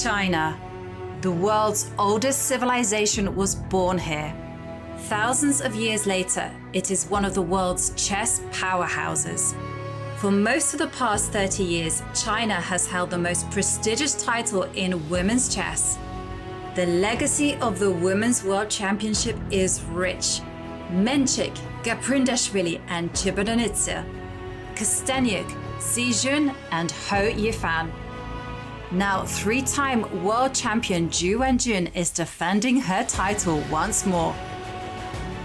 China. The world's oldest civilization was born here. Thousands of years later, it is one of the world's chess powerhouses. For most of the past 30 years, China has held the most prestigious title in women's chess. The legacy of the Women's World Championship is rich. Menchik, Gaprindashvili and Chibananitsa, Kosteniuk, Si Jun and Ho Yifan. Now, three-time world champion Ju Wenjun is defending her title once more.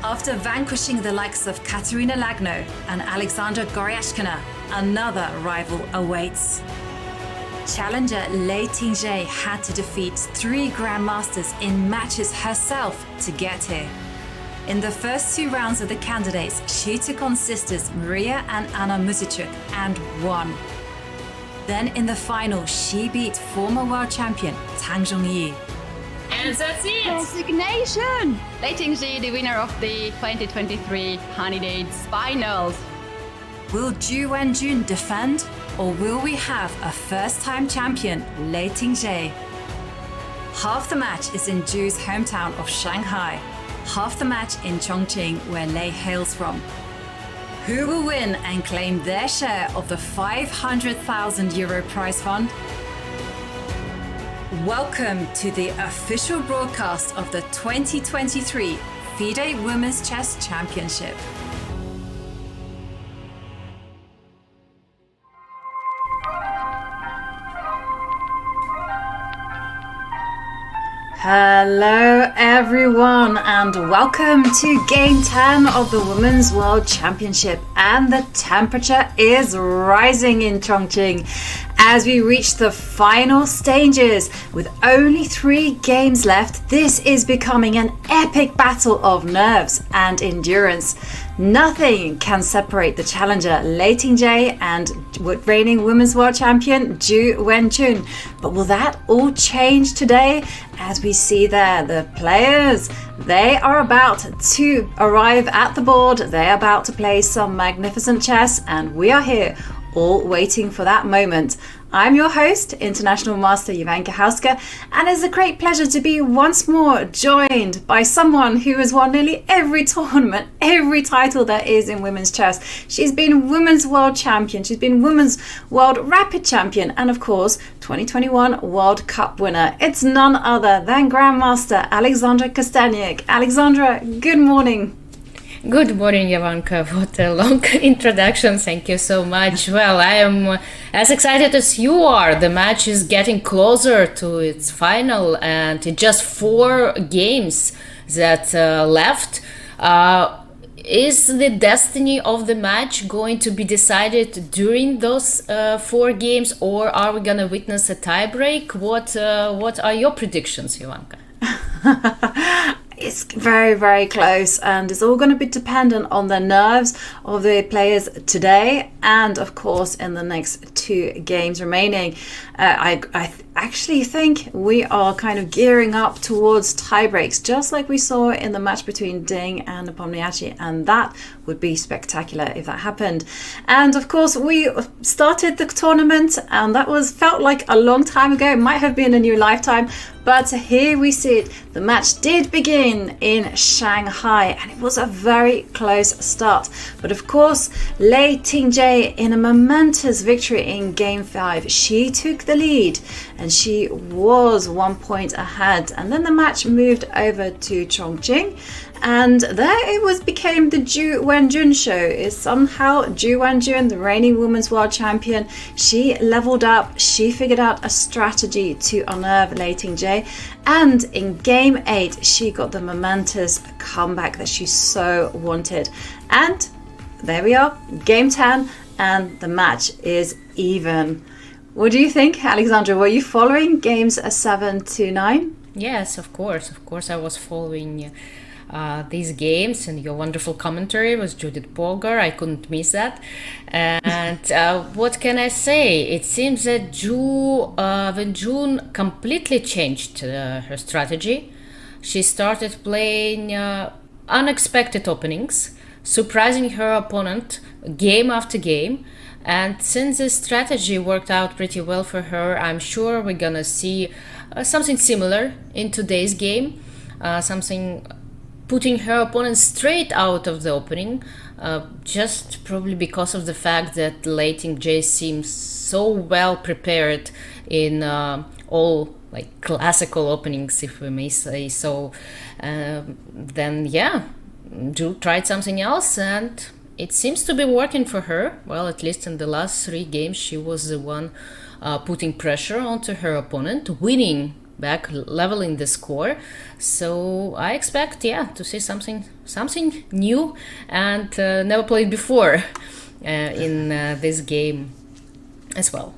After vanquishing the likes of Katerina Lagno and Alexandra Goryashkina, another rival awaits. Challenger Lei Tingjie had to defeat 3 grandmasters in matches herself to get here. In the first 2 rounds of the candidates, she took on sisters Maria and Anna Muzichuk and won. Then in the final, she beat former world champion Tang Zhongyi. And that's it! Resignation! Lei Tingjie, the winner of the 2023 Candidates Finals. Will Ju Wenjun defend, or will we have a first-time champion, Lei Tingjie? Half the match is in Ju's hometown of Shanghai, half the match in Chongqing, where Lei hails from. Who will win and claim their share of the €500,000 prize fund? Welcome to the official broadcast of the 2023 FIDE Women's Chess Championship. Hello everyone and welcome to Game 10 of the Women's World Championship, and the temperature is rising in Chongqing as we reach the final stages. With only 3 games left, this is becoming an epic battle of nerves and endurance. Nothing can separate the challenger Lei Tingjie and reigning Women's World Champion Ju Wenjun. But will that all change today? As we see there, the players, they are about to arrive at the board. They're about to play some magnificent chess, and we are here all waiting for that moment. I'm your host, International Master Jovanka Hauska, and it's a great pleasure to be once more joined by someone who has won nearly every tournament, every title there is in women's chess. She's been Women's World Champion, she's been Women's World Rapid Champion, and of course, 2021 World Cup winner. It's none other than Grandmaster Alexandra Kosteniuk. Alexandra, good morning. Good morning, Jovanka. What a long introduction. Thank you so much. Well, I am as excited as you are. The match is getting closer to its final, and it's just 4 games that left. Is the destiny of the match going to be decided during those 4 games, or are we going to witness a tiebreak? What are your predictions, Jovanka? It's very, very close, and it's all going to be dependent on the nerves of the players today and, of course, in the next 2 games remaining. I actually think we are kind of gearing up towards tie breaks, just like we saw in the match between Ding and Nepomniachtchi, and that would be spectacular if that happened. And of course, we started the tournament, and that felt like a long time ago. It might have been a new lifetime, but here we see it. The match did begin in Shanghai, and it was a very close start. But of course, Lei Tingjie, in a momentous victory in Game 5, she took the lead, and she was 1 point ahead. And then the match moved over to Chongqing, and there it became the Ju Wenjun show. It's somehow Ju Wenjun, the reigning Women's World Champion. She leveled up, she figured out a strategy to unnerve Lei Tingjie, and in Game 8 she got the momentous comeback that she so wanted. And there we are, Game 10, and the match is even. What do you think, Alexandra? Were you following games 7 to 9? Yes, of course I was following these games, and your wonderful commentary was Judith Polgar. I couldn't miss that. And what can I say? It seems that Ju Wenjun completely changed her strategy. She started playing unexpected openings, surprising her opponent game after game. And since this strategy worked out pretty well for her, I'm sure we're gonna see something similar in today's game, something putting her opponent straight out of the opening, just probably because of the fact that Lei Tingjie seems so well prepared in all like classical openings, if we may say so. Then yeah, Ju tried something else and it seems to be working for her. Well, at least in the last 3 games she was the one putting pressure onto her opponent, winning back, leveling the score. So I expect to see something new and never played before in this game as well.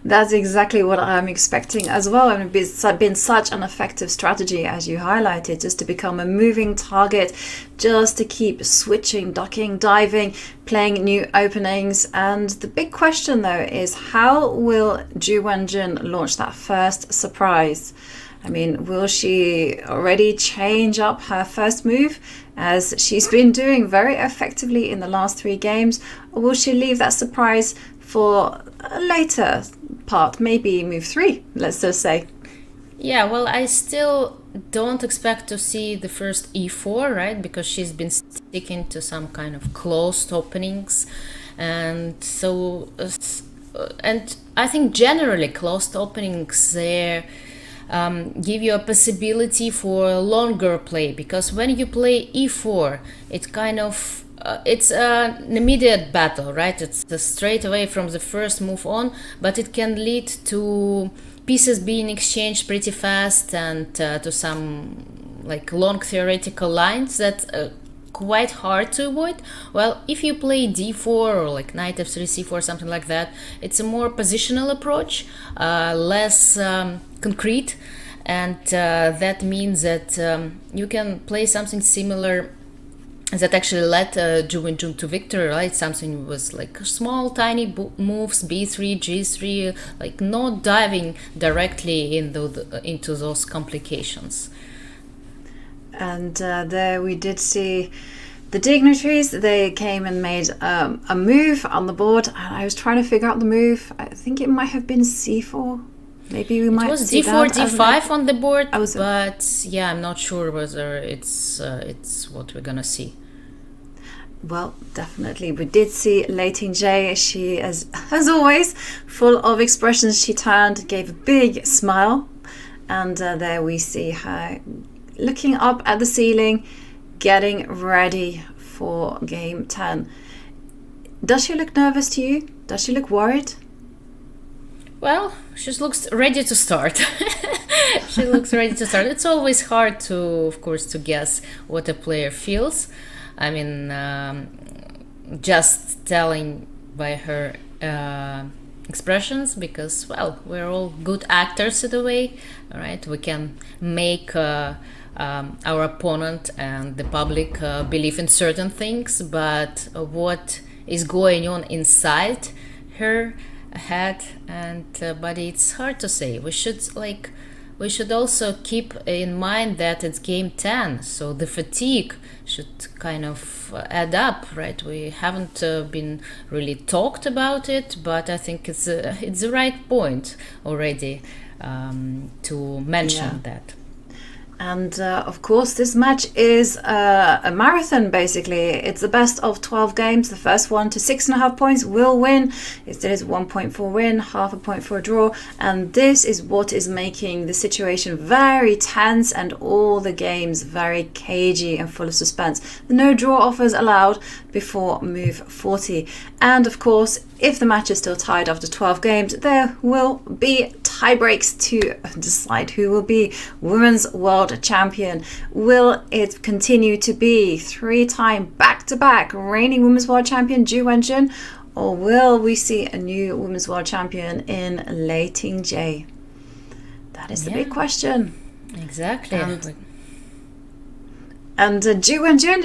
That's exactly what I'm expecting as well. I mean, it's been such an effective strategy, as you highlighted, just to become a moving target, just to keep switching, ducking, diving, playing new openings. And the big question, though, is how will Ju Wenjun launch that first surprise? I mean, will she already change up her first move, as she's been doing very effectively in the last 3 games? Or will she leave that surprise for a later part, maybe move 3, let's just say? Yeah, well, I still don't expect to see the first e4, right? Because she's been sticking to some kind of closed openings. And so, and I think generally closed openings there give you a possibility for longer play, because when you play e4, it kind of it's an immediate battle, right? It's straight away from the first move on, but it can lead to pieces being exchanged pretty fast and to some like long theoretical lines that quite hard to avoid. Well, if you play d4 or like knight f3 c4, something like that, it's a more positional approach, less concrete, and that means that you can play something similar that actually led Ju Wenjun to victory, right? Something was like small, tiny moves, b3, g3, like not diving directly into those complications. And there we did see the dignitaries. They came and made a move on the board, and I was trying to figure out the move. I think it might have been c4. Maybe we might see it was that d4, d5 on the board, but yeah, I'm not sure whether it's what we're gonna see. Well, definitely. We did see Lei Tingjie. She, as always, full of expressions. She turned, gave a big smile, and there we see her looking up at the ceiling, getting ready for game 10. Does she look nervous to you? Does she look worried? Well, she looks ready to start. She looks ready to start. It's always hard to, of course, to guess what a player feels. I mean, just telling by her expressions, because, well, we're all good actors in a way, all right? We can make our opponent and the public believe in certain things, but what is going on inside her head and body, it's hard to say. We should also keep in mind that it's game 10, so the fatigue should kind of add up, right? We haven't been really talked about it, but I think it's the right point already to mention that. And of course, this match is a marathon, basically. It's the best of 12 games. The first one to 6.5 points will win. It is 1 point for a win, half a point for a draw. And this is what is making the situation very tense and all the games very cagey and full of suspense. No draw offers allowed before move 40. And of course, if the match is still tied after 12 games, there will be tie breaks to decide who will be Women's World Champion. Will it continue to be 3-time back-to-back reigning Women's World Champion Ju Wenjun, or will we see a new Women's World Champion in Lei Tingjie? That is the big question. Exactly. And Ju Wenjun,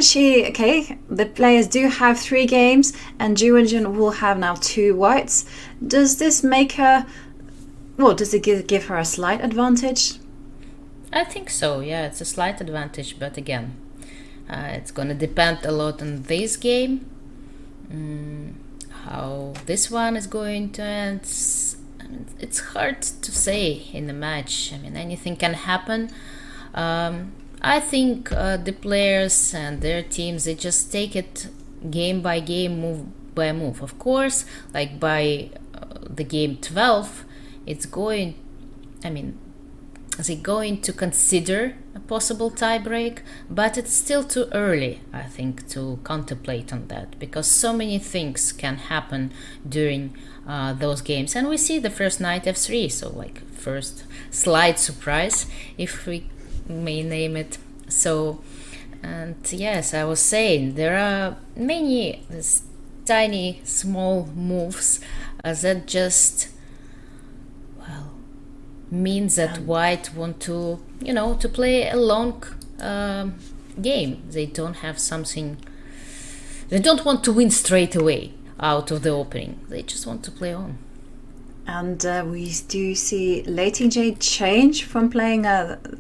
the players do have 3 games, and Ju Wenjun will have now 2 whites. Does this make her, does it give her a slight advantage? I think so, yeah, it's a slight advantage, but again, it's going to depend a lot on this game, how this one is going to end, it's hard to say in the match. I mean, anything can happen. I think the players and their teams, they just take it game by game, move by move. Of course, like by the game 12, it's going, I mean, they're going to consider a possible tiebreak, but it's still too early, I think, to contemplate on that, because so many things can happen during those games. And we see the first knight f3, so like first slight surprise, if we may name it. So, and yes, I was saying, there are many tiny small moves that just means that white want to, to play a long game. They don't have something, they don't want to win straight away out of the opening. They just want to play on. And we do see Lei Tingjie change from playing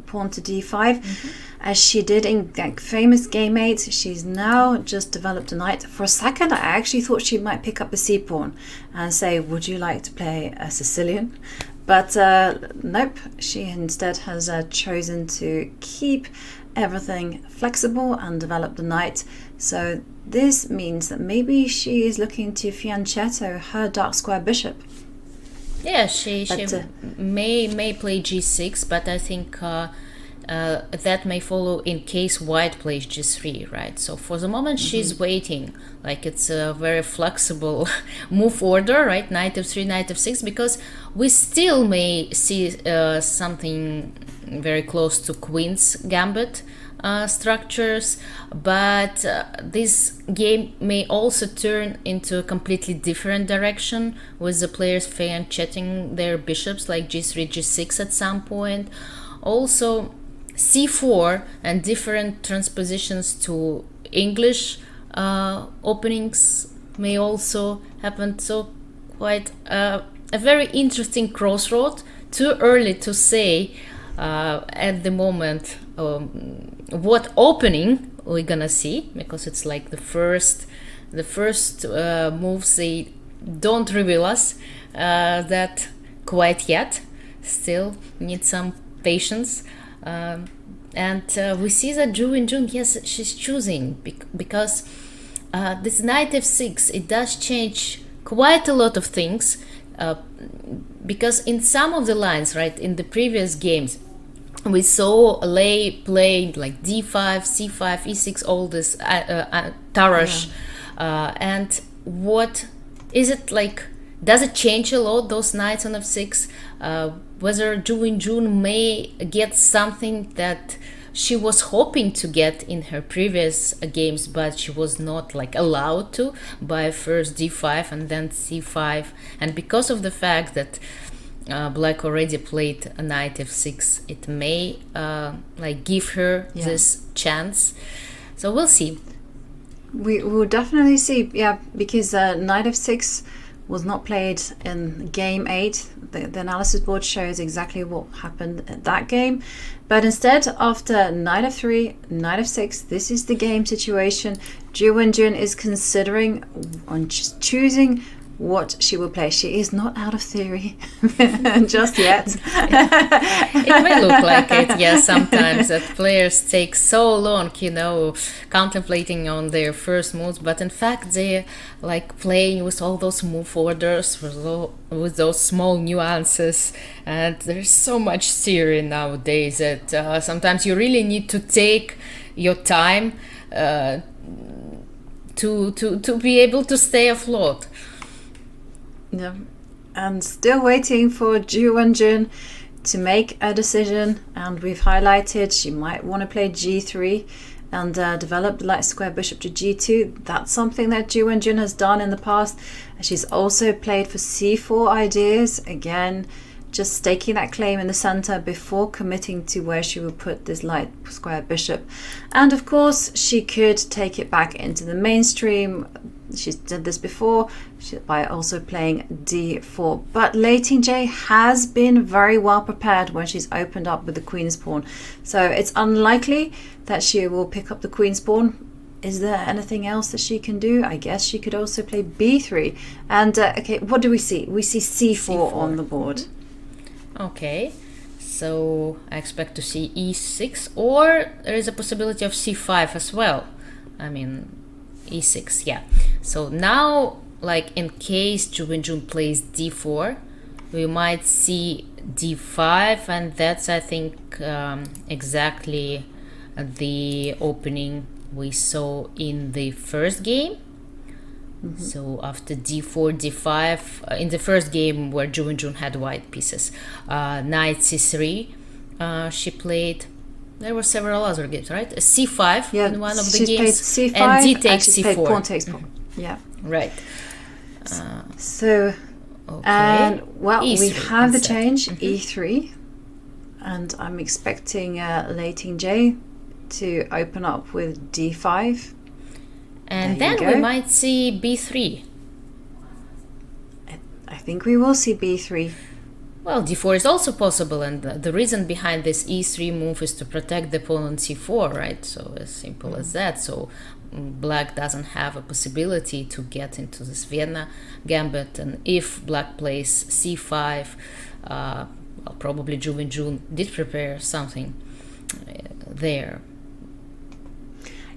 pawn to d5, as she did in famous game 8. She's now just developed a knight. For a second, I actually thought she might pick up the c pawn and say, would you like to play a Sicilian? But nope, she instead has chosen to keep everything flexible and develop the knight. So this means that maybe she is looking to fianchetto her dark square bishop. Yeah, she may play g6, but I think that may follow in case white plays g3, right? So for the moment, she's waiting. Like, it's a very flexible move order, right? Knight f3, knight f6, because we still may see something very close to queen's gambit structures, but this game may also turn into a completely different direction, with the players fianchetting their bishops, like g3, g6 at some point. Also, c4 and different transpositions to English openings may also happen. So quite a very interesting crossroad. Too early to say at the moment what opening we're gonna see, because it's like the first moves, they don't reveal us that quite yet. Still need some patience. And we see that Ju Wenjun, yes, she's choosing because this knight f6, it does change quite a lot of things, because in some of the lines, right, in the previous games, we saw Lei playing like d5, c5, e6, all this Tarash. And what is it like? Does it change a lot, those knights on f6? Whether Ju Wenjun may get something that she was hoping to get in her previous games, but she was not like allowed to, by first d5 and then c5. And because of the fact that Black already played a knight f6, it may like give her this chance. So we'll see. We will definitely see, because knight f6 was not played in game 8. The analysis board shows exactly what happened at that game. But instead, after knight f3, knight f6, this is the game situation. Ju Wenjun is considering on choosing what she will play. She is not out of theory just yet. It may look like it, yes, sometimes that players take so long, contemplating on their first moves, but in fact they're like playing with all those move orders, with those small nuances, and there's so much theory nowadays that sometimes you really need to take your time to be able to stay afloat. Yeah, and still waiting for Ju Wenjun to make a decision, and we've highlighted she might want to play g3 and develop the light square bishop to g2. That's something that Ju Wenjun has done in the past. She's also played for c4 ideas, again just staking that claim in the center before committing to where she would put this light square bishop. And of course she could take it back into the mainstream. She did this before by also playing d4. But Lei Tingjie has been very well prepared when she's opened up with the queen's pawn. So it's unlikely that she will pick up the queen's pawn. is there anything else that she can do? I guess she could also play b3. And okay, what do we see? We see c4 on the board. Okay, so I expect to see e6, or there is a possibility of c5 as well. I mean, e6, yeah. So now, like in case Ju Wenjun plays d4, we might see d5, and that's, I think, exactly the opening we saw in the first game. So after d4, d5, in the first game where Ju Wenjun had white pieces, knight c3, she played. There were several other games, right? C5 in one of the games, C5, and d takes she c4. played pawn takes pawn. Yeah. Right. So, Okay. and well, we E3 have the instead. change, e3, and I'm expecting Lei Tingjie to open up with d5. And There you then we go. might see b3. I think we will see b3. Well, d4 is also possible, and the reason behind this e3 move is to protect the pawn on c4, right? So as simple as that. So black doesn't have a possibility to get into this Vienna gambit, and if black plays c5, well, probably Ju Wenjun did prepare something there.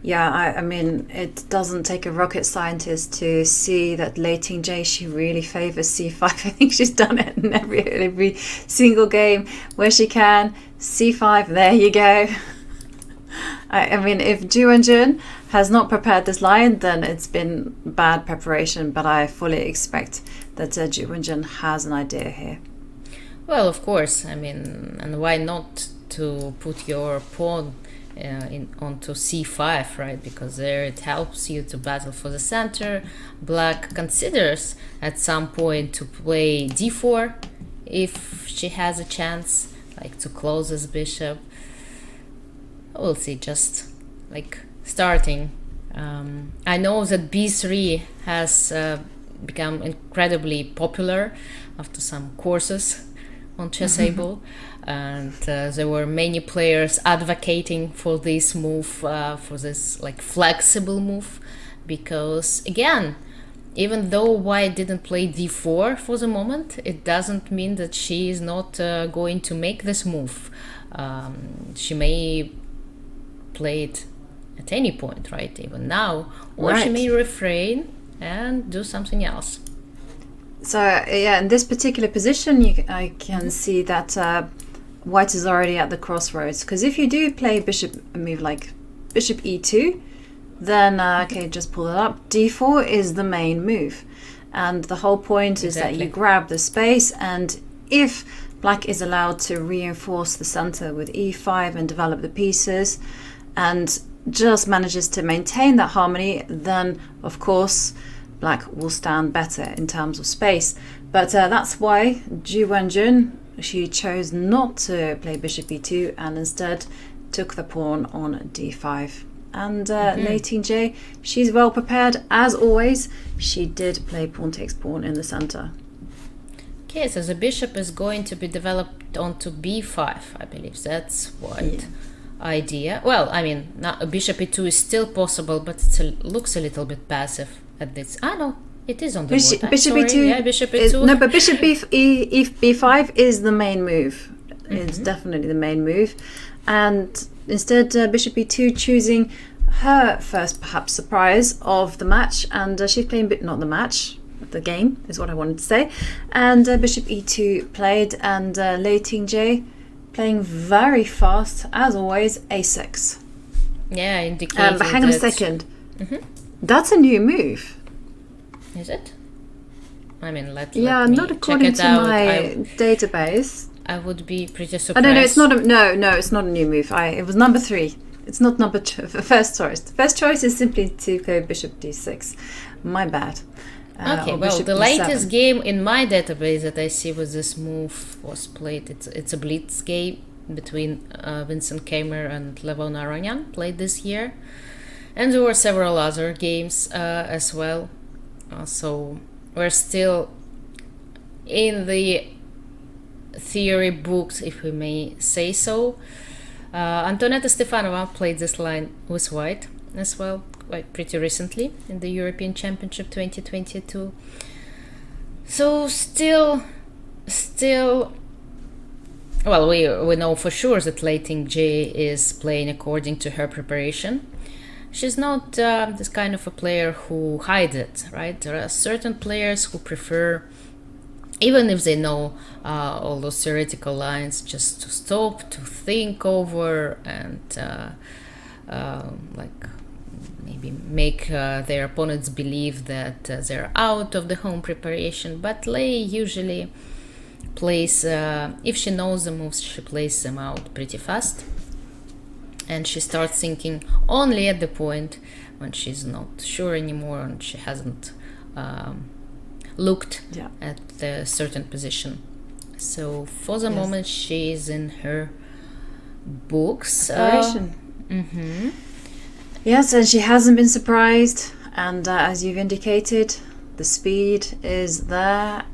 Yeah, I mean, it doesn't take a rocket scientist to see that Lei Tingjie, she really favors c5. I think she's done it in every single game where she can. c5, there you go. I mean, if Ju Wenjun has not prepared this line, then it's been bad preparation, but I fully expect that Ju Wenjun has an idea here. Well, of course, I mean, and why not to put your pawn onto c5, right? Because there it helps you to battle for the center. Black considers at some point to play d4 if she has a chance, like to close this bishop. We'll see, just like starting. I know that b3 has become incredibly popular after some courses on Chessable, and there were many players advocating for this move, for this like flexible move, because again, even though white didn't play d4 for the moment, it doesn't mean that she is not going to make this move. She may play it at any point, right, even now, or she may refrain and do something else. So yeah, in this particular position, I can see that white is already at the crossroads, because if you do play a move like bishop e2, then okay, just pull it up. d4 is the main move, and the whole point is that you grab the space, and if black is allowed to reinforce the center with e5 and develop the pieces, and just manages to maintain that harmony, then of course black will stand better in terms of space. But that's why Ju Wenjun, she chose not to play bishop e2 and instead took the pawn on d5. And Lei Tingjie, she's well prepared as always. She did play pawn takes pawn in the center. Okay, so the bishop is going to be developed onto b5, I believe. That's what idea. Well, I mean, now bishop e2 is still possible, but it looks a little bit passive at this. No, it is on the board. Bishop e2. Yeah, bishop e2. No, but bishop b5 is the main move. It's definitely the main move. And instead, bishop e2 choosing her first, perhaps, surprise of the match. And she's playing, not the match, the game is what I wanted to say. And bishop e2 played, and Lei Tingjie playing very fast, as always, a6. Yeah, indicating but hang on a second. That's a new move. Is it? I mean, let yeah, me not according check it to out. my database. I would be pretty surprised. No, it's not. It's not a new move. It was number 3. It's not number first choice. The first choice is simply to go bishop d6. My bad. Okay, well, the latest game in my database that I see with this move was played. It's a blitz game between Vincent Keimer and Levon Aranyan, played this year, and there were several other games as well. So we're still in the theory books, if we may say so. Antonetta Stefanova played this line with white as well. quite pretty recently in the European Championship 2022. So still, well, we know for sure that Lei Tingjie is playing according to her preparation. She's not this kind of a player who hides it, right? There are certain players who prefer, even if they know all those theoretical lines, just to stop, to think over, and like maybe make their opponents believe that they're out of the home preparation. But Lei usually plays, if she knows the moves, she plays them out pretty fast. And she starts thinking only at the point when she's not sure anymore and she hasn't looked at a certain position. So for the moment, she is in her books. Yes, and she hasn't been surprised. And as you've indicated, the speed is there.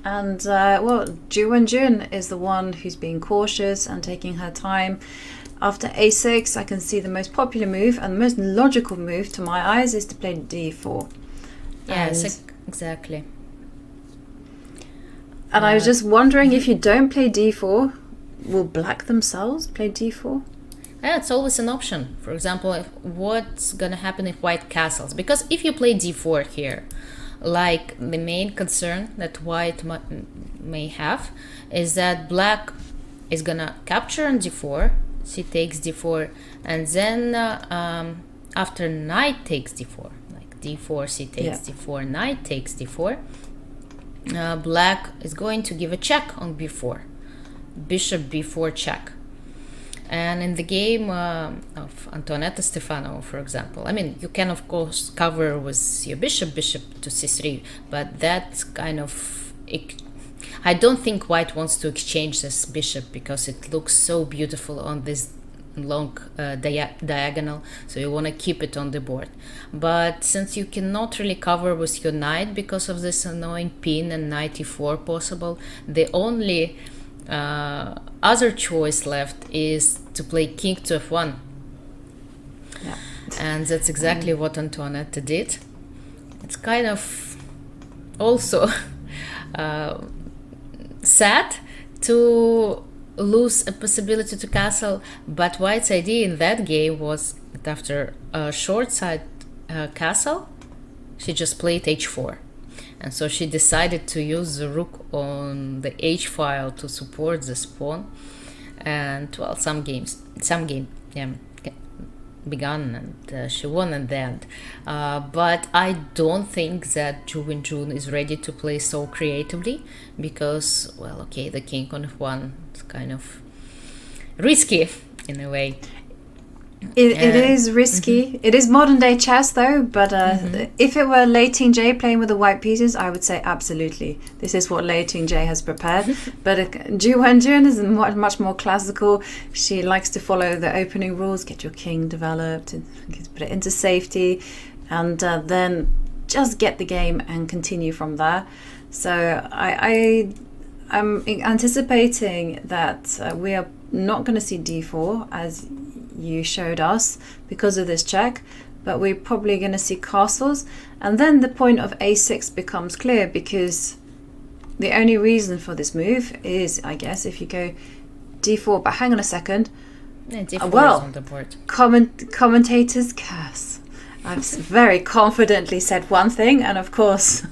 And Ju Wenjun is the one who's being cautious and taking her time. After a6, I can see the most popular move and the most logical move to my eyes is to play d4. Yes, exactly. And I was just wondering, if you don't play d4, will black themselves play d4? Yeah, it's always an option. For example, what's going to happen if white castles? Because if you play d4 here, like the main concern that white may have is that black is going to capture on d4, c takes d4, and then after knight takes d4, like d4, c takes d4, knight takes d4, black is going to give a check on b4, bishop b4 check. And in the game of Antoaneta Stefano, for example, I mean, you can of course cover with your bishop to c3, but that kind of, I don't think white wants to exchange this bishop because it looks so beautiful on this long diagonal, so you want to keep it on the board. But since you cannot really cover with your knight because of this annoying pin and knight e4 possible, the only other choice left is to play king to f1. And that's exactly what Antoaneta did. It's kind of also sad to lose a possibility to castle, but white's idea in that game was that after a short side castle, she just played h4. And so she decided to use the rook on the h file to support this pawn. And well, some game began and she won in the end. But I don't think that Ju Wenjun is ready to play so creatively because, well, okay, the king on f1 is kind of risky in a way. It is risky. It is modern day chess though, but if it were Lei Tingjie playing with the white pieces, I would say absolutely. This is what Lei Tingjie has prepared. But Ju Wenjun is much more classical. She likes to follow the opening rules, get your king developed, and put it into safety, and then just get the game and continue from there. So I'm anticipating that we are not going to see d4 as you showed us because of this check, but we're probably going to see castles, and then the point of a6 becomes clear because the only reason for this move is, I guess, if you go d4, but hang on a second, d4 is on the board. Commentators curse. I've very confidently said one thing and of course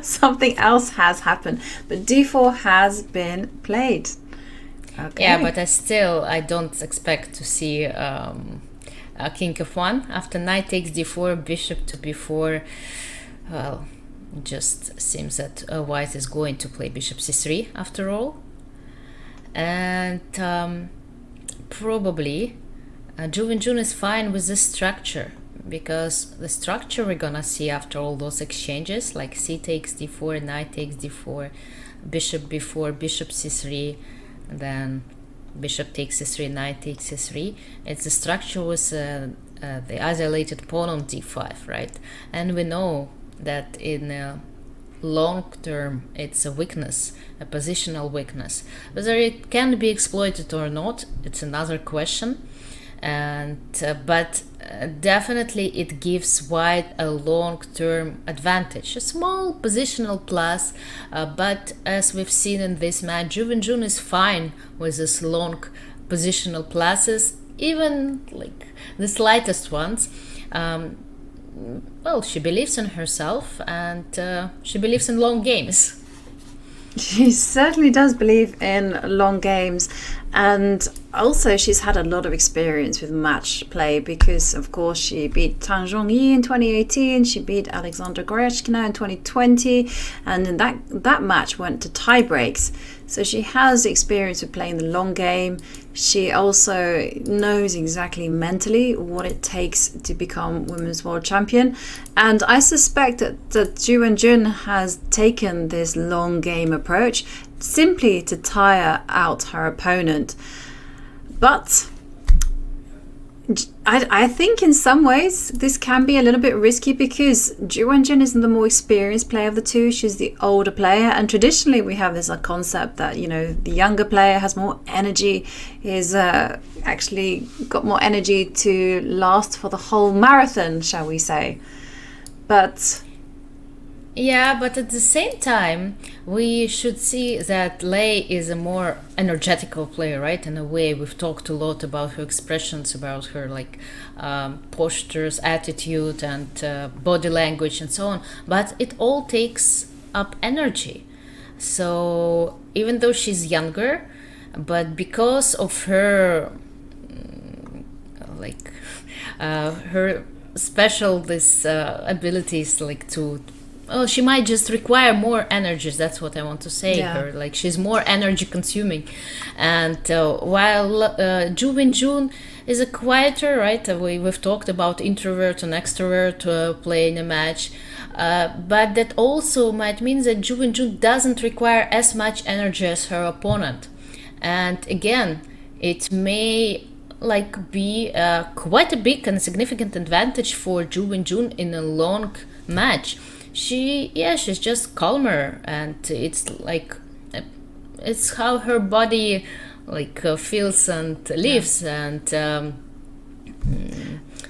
something else has happened, but d4 has been played. Okay. Yeah, but I don't expect to see a king f1 after knight takes d4, bishop to b4. Well, it just seems that white is going to play bishop c3 after all, and probably Ju Wenjun is fine with this structure because the structure we're gonna see after all those exchanges, like c takes d4, knight takes d4, bishop b4, bishop c3, then bishop takes c3, knight takes c3. It's the structure with the isolated pawn on d5, right? And we know that in long term it's a weakness, a positional weakness. Whether it can be exploited or not, it's another question. And but definitely it gives white a long-term advantage, a small positional plus, but as we've seen in this match, Ju Wenjun is fine with these long positional pluses, even like the slightest ones. Well, she believes in herself, and she believes in long games. She certainly does believe in long games, and also she's had a lot of experience with match play because, of course, she beat Tang Zhongyi in 2018, she beat Alexandra Goryachkina in 2020, and in that match went to tie breaks. So she has experience with playing the long game. She also knows exactly mentally what it takes to become women's world champion. And I suspect that Ju Wenjun has taken this long game approach simply to tire out her opponent. But I think in some ways this can be a little bit risky because Ju Wenjun isn't the more experienced player of the two. She's the older player, and traditionally we have this concept that, you know, the younger player has more energy, is actually got more energy to last for the whole marathon, shall we say. But yeah, but at the same time, we should see that Lei is a more energetical player, right? In a way, we've talked a lot about her expressions, about her postures, attitude, and body language, and so on. But it all takes up energy. So even though she's younger, but because of her, her special abilities, she might just require more energy. That's what I want to say. Yeah. She's more energy consuming, and while Ju Wenjun is a quieter, right? We've talked about introvert and extrovert playing a match, but that also might mean that Ju Wenjun doesn't require as much energy as her opponent, and again, it may be quite a big and significant advantage for Ju Wenjun in a long match. She's just calmer, and it's how her body feels and lives, and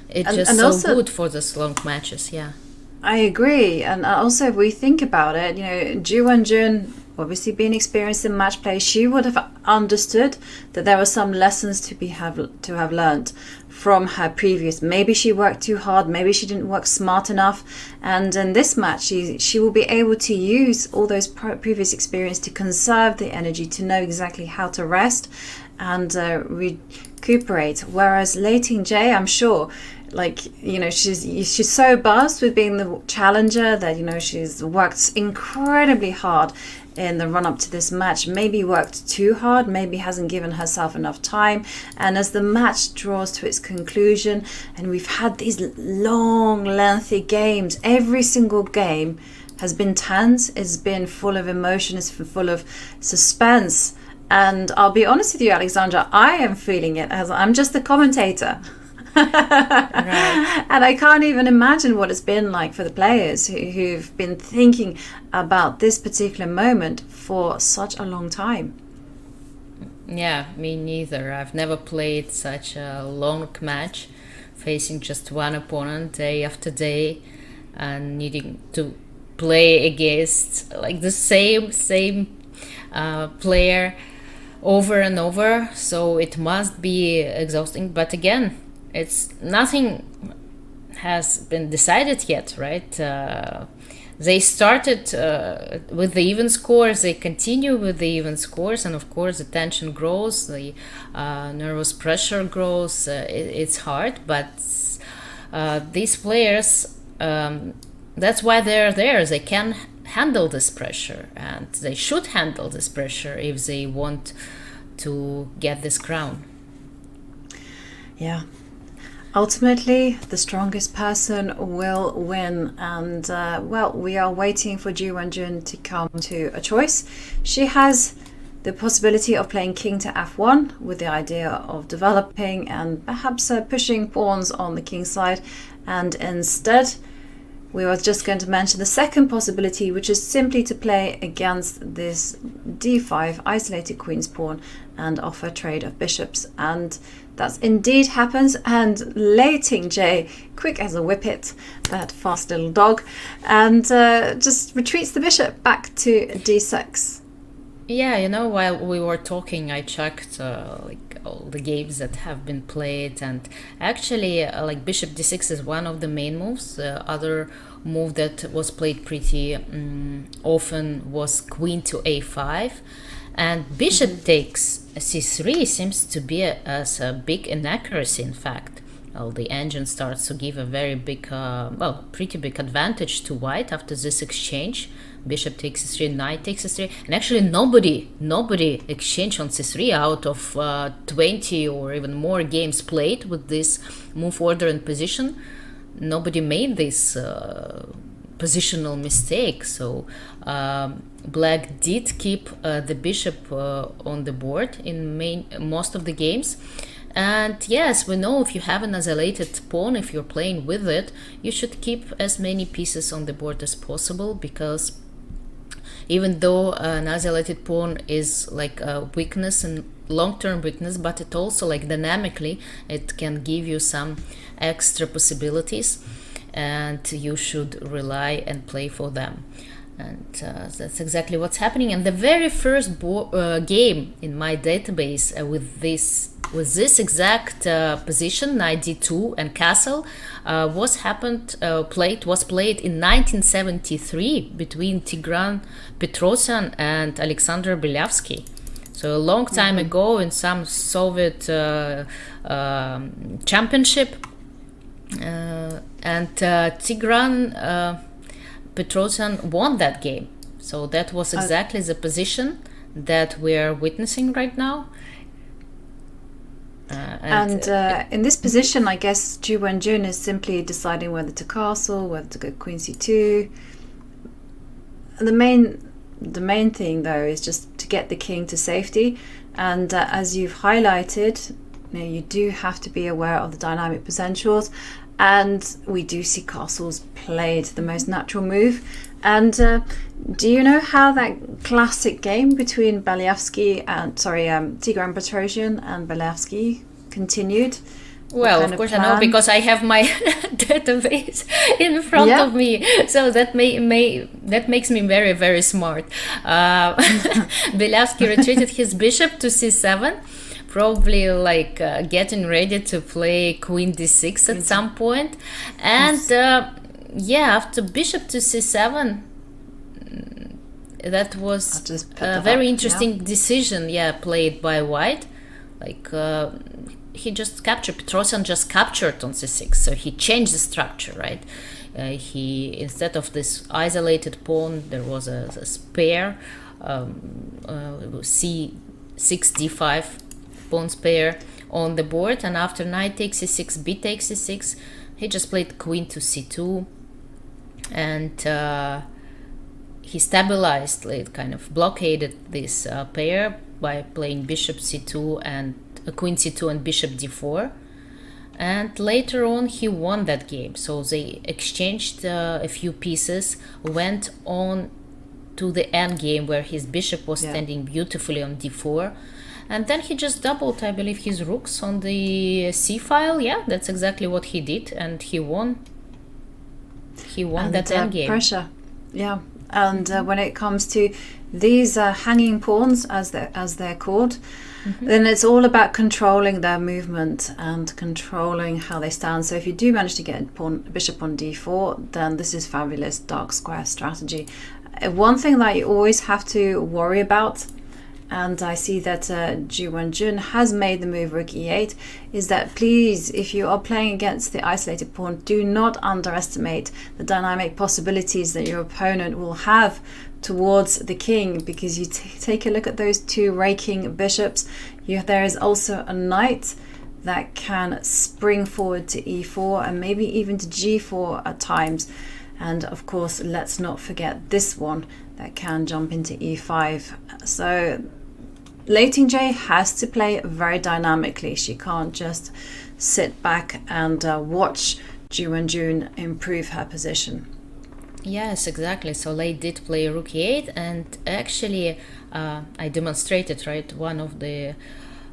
it's just so also good for those long matches. Yeah, I agree. And also, if we think about it, you know, Ju Wenjun, obviously being experienced in match play, she would have understood that there were some lessons to have learned from her previous. Maybe she worked too hard, maybe she didn't work smart enough, and in this match she will be able to use all those previous experience to conserve the energy, to know exactly how to rest and recuperate. Whereas Lei Tingjie, I'm sure, she's so buzzed with being the challenger that, you know, she's worked incredibly hard in the run-up to this match, maybe worked too hard, maybe hasn't given herself enough time, and as the match draws to its conclusion and we've had these long, lengthy games, every single game has been tense, it's been full of emotion, it's been full of suspense, and I'll be honest with you, Alexandra, I am feeling it as I'm just the commentator. Right. And I can't even imagine what it's been like for the players who've been thinking about this particular moment for such a long time. Yeah, me neither. I've never played such a long match, facing just one opponent day after day, and needing to play against the same player over and over. So it must be exhausting. But again, nothing has been decided yet, right? They started with the even scores, they continue with the even scores, and of course the tension grows, the nervous pressure grows. It's hard, but these players, that's why they're there. They can handle this pressure, and they should handle this pressure if they want to get this crown. Yeah. Ultimately, the strongest person will win, and we are waiting for Ju Wenjun to come to a choice. She has the possibility of playing king to f1 with the idea of developing and perhaps pushing pawns on the king side, and instead we were just going to mention the second possibility, which is simply to play against this d5 isolated queen's pawn and offer trade of bishops. And That indeed happens, and Lei Tingjie, quick as a whippet, that fast little dog, and just retreats the bishop back to d6. Yeah, while we were talking, I checked like all the games that have been played, and actually, like bishop d6 is one of the main moves. The other move that was played pretty often was queen to a5, and bishop takes c3 seems to be as a big inaccuracy. In fact, well, the engine starts to give a very big, pretty big advantage to white after this exchange. Bishop takes c3, knight takes c3, and actually nobody exchanged on c3 out of 20 or even more games played with this move, order, and position. Nobody made this positional mistake. So black did keep the bishop on the board in most of the games. And yes, we know if you have an isolated pawn, if you're playing with it, you should keep as many pieces on the board as possible, because even though an isolated pawn is like a weakness and long-term weakness, but it also, like, dynamically it can give you some extra possibilities, and you should rely and play for them. And that's exactly what's happening. And the very first game in my database with this exact position, knight d2 and castle, was played in 1973 between Tigran Petrosyan and Alexander Belявsky. So a long time ago, in some Soviet championship, and Tigran Petrosyan won that game. So that was exactly the position that we're witnessing right now. In this position, I guess Ju Wenjun is simply deciding whether to castle, whether to go queen c2. The main thing, though, is just to get the king to safety. And as you've highlighted, you do have to be aware of the dynamic potentials. And we do see castles played, the most natural move. And do you know how that classic game between Tigran Petrosyan and Belявsky continued? Well, of course I know, because I have my database in front of me. So that makes me very, very smart. Belявsky retreated his bishop to c7. Probably like getting ready to play queen d6 at some point. And after bishop to c7, that was a very interesting decision, played by white. Like he just captured, Petrosyan just captured on c6, so he changed the structure, right? He, instead of this isolated pawn, there was a spare c6 d5 pawns pair on the board, and after knight takes c6, b takes c6, he just played queen to c2, and he stabilized, like, kind of blockaded this pair by playing bishop c2 and queen c2 and bishop d4, and later on he won that game. So they exchanged a few pieces, went on to the end game where his bishop was standing beautifully on d4. And then he just doubled, I believe, his rooks on the c file. Yeah, that's exactly what he did, and he won. He won that endgame. Pressure, yeah. And when it comes to these hanging pawns, as they're called, then it's all about controlling their movement and controlling how they stand. So if you do manage to get bishop on d4, then this is fabulous dark square strategy. One thing that you always have to worry about, and I see that Ju Wenjun has made the move rook e8, is that please, if you are playing against the isolated pawn, do not underestimate the dynamic possibilities that your opponent will have towards the king, because you take a look at those two raking bishops. There is also a knight that can spring forward to e4 and maybe even to g4 at times. And of course, let's not forget this one that can jump into e5. So Lei Tingjie has to play very dynamically. She can't just sit back and watch Ju Wenjun improve her position. Yes, exactly. So Lei did play rook e8, and actually I demonstrated, right, one of the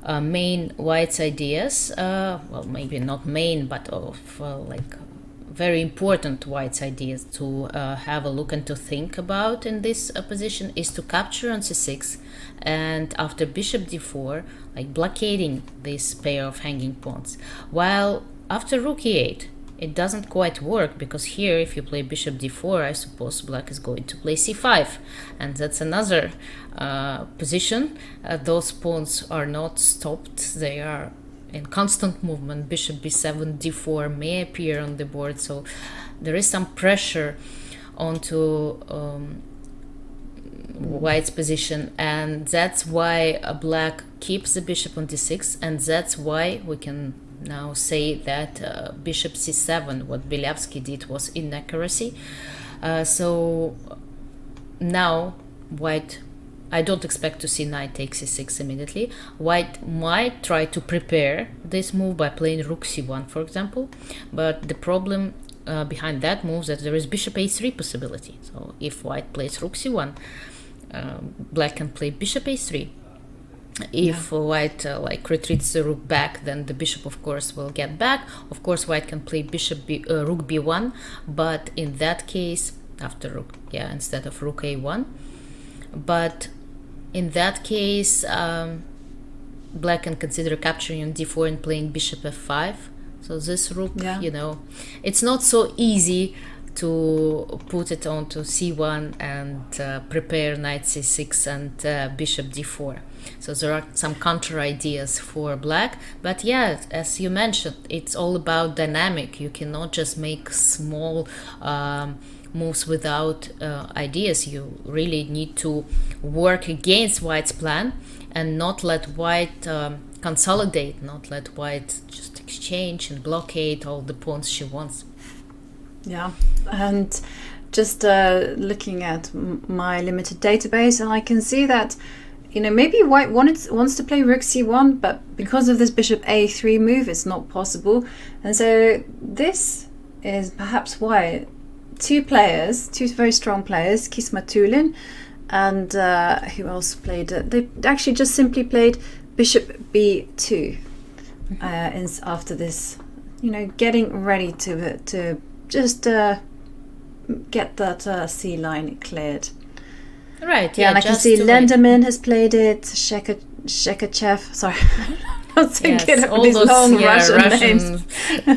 main white's ideas. Well, maybe not main, but of like very important white's ideas to have a look and to think about in this position is to capture on c6, and after bishop d4, like blockading this pair of hanging pawns. While after rook e8, it doesn't quite work, because here if you play bishop d4, I suppose black is going to play c5, and that's another position. Those pawns are not stopped, they are in constant movement. Bishop b7, d4 may appear on the board, so there is some pressure onto white's position, and that's why black keeps the bishop on d6, and that's why we can now say that bishop c7, what Belevsky did, was inaccuracy. So now white, I don't expect to see knight takes c6 immediately. White might try to prepare this move by playing rook c1, for example, but the problem behind that move is that there is bishop a3 possibility. So if white plays rook c1, black can play bishop a3. If white like retreats the rook back, then the bishop of course will get back. Of course white can play rook b1, but in that case after rook, instead of rook a1, but in that case black can consider capturing on d4 and playing bishop f5. So this rook, it's not so easy to put it onto c1 and prepare knight c6 and bishop d4. So there are some counter ideas for black, but as you mentioned, it's all about dynamic. You cannot just make small moves without ideas. You really need to work against white's plan and not let white consolidate, not let white just exchange and blockade all the pawns she wants. Yeah, and just looking at my limited database, and I can see that maybe white wants to play rook c1, but because of this bishop a3 move, it's not possible. And so this is perhaps why two very strong players, Kismatulin and who else played it? They actually just simply played bishop b2 after this, getting ready to just get that C line cleared. Right. Yeah, and I can see Lenderman has played it. Shekachev. Sorry, I'm not so good at these long Russian names.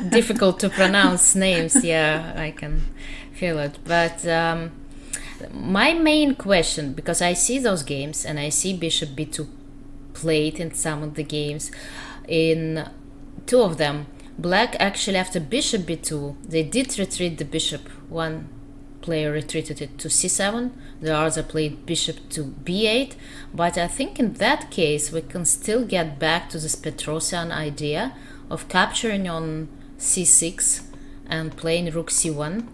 Difficult to pronounce names. Yeah, I can feel it. But my main question, because I see those games and I see bishop b2 played in some of the games, in two of them, black actually after bishop b2, they did retreat the bishop. One player retreated it to c7, the other played bishop to b8, but I think in that case we can still get back to this Petrosian idea of capturing on c6 and playing rook c1.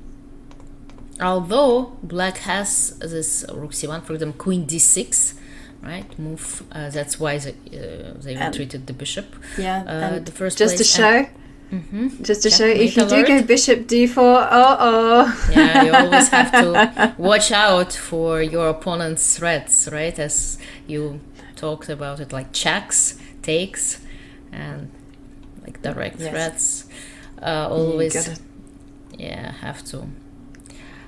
Although black has this rook c1, for example, queen d6, right, move, that's why they retreated the bishop. The first just place. To show. Just to show, if you do go bishop d4, yeah, you always have to watch out for your opponent's threats, right? As you talked about it, like checks, takes, and like direct threats. Always, have to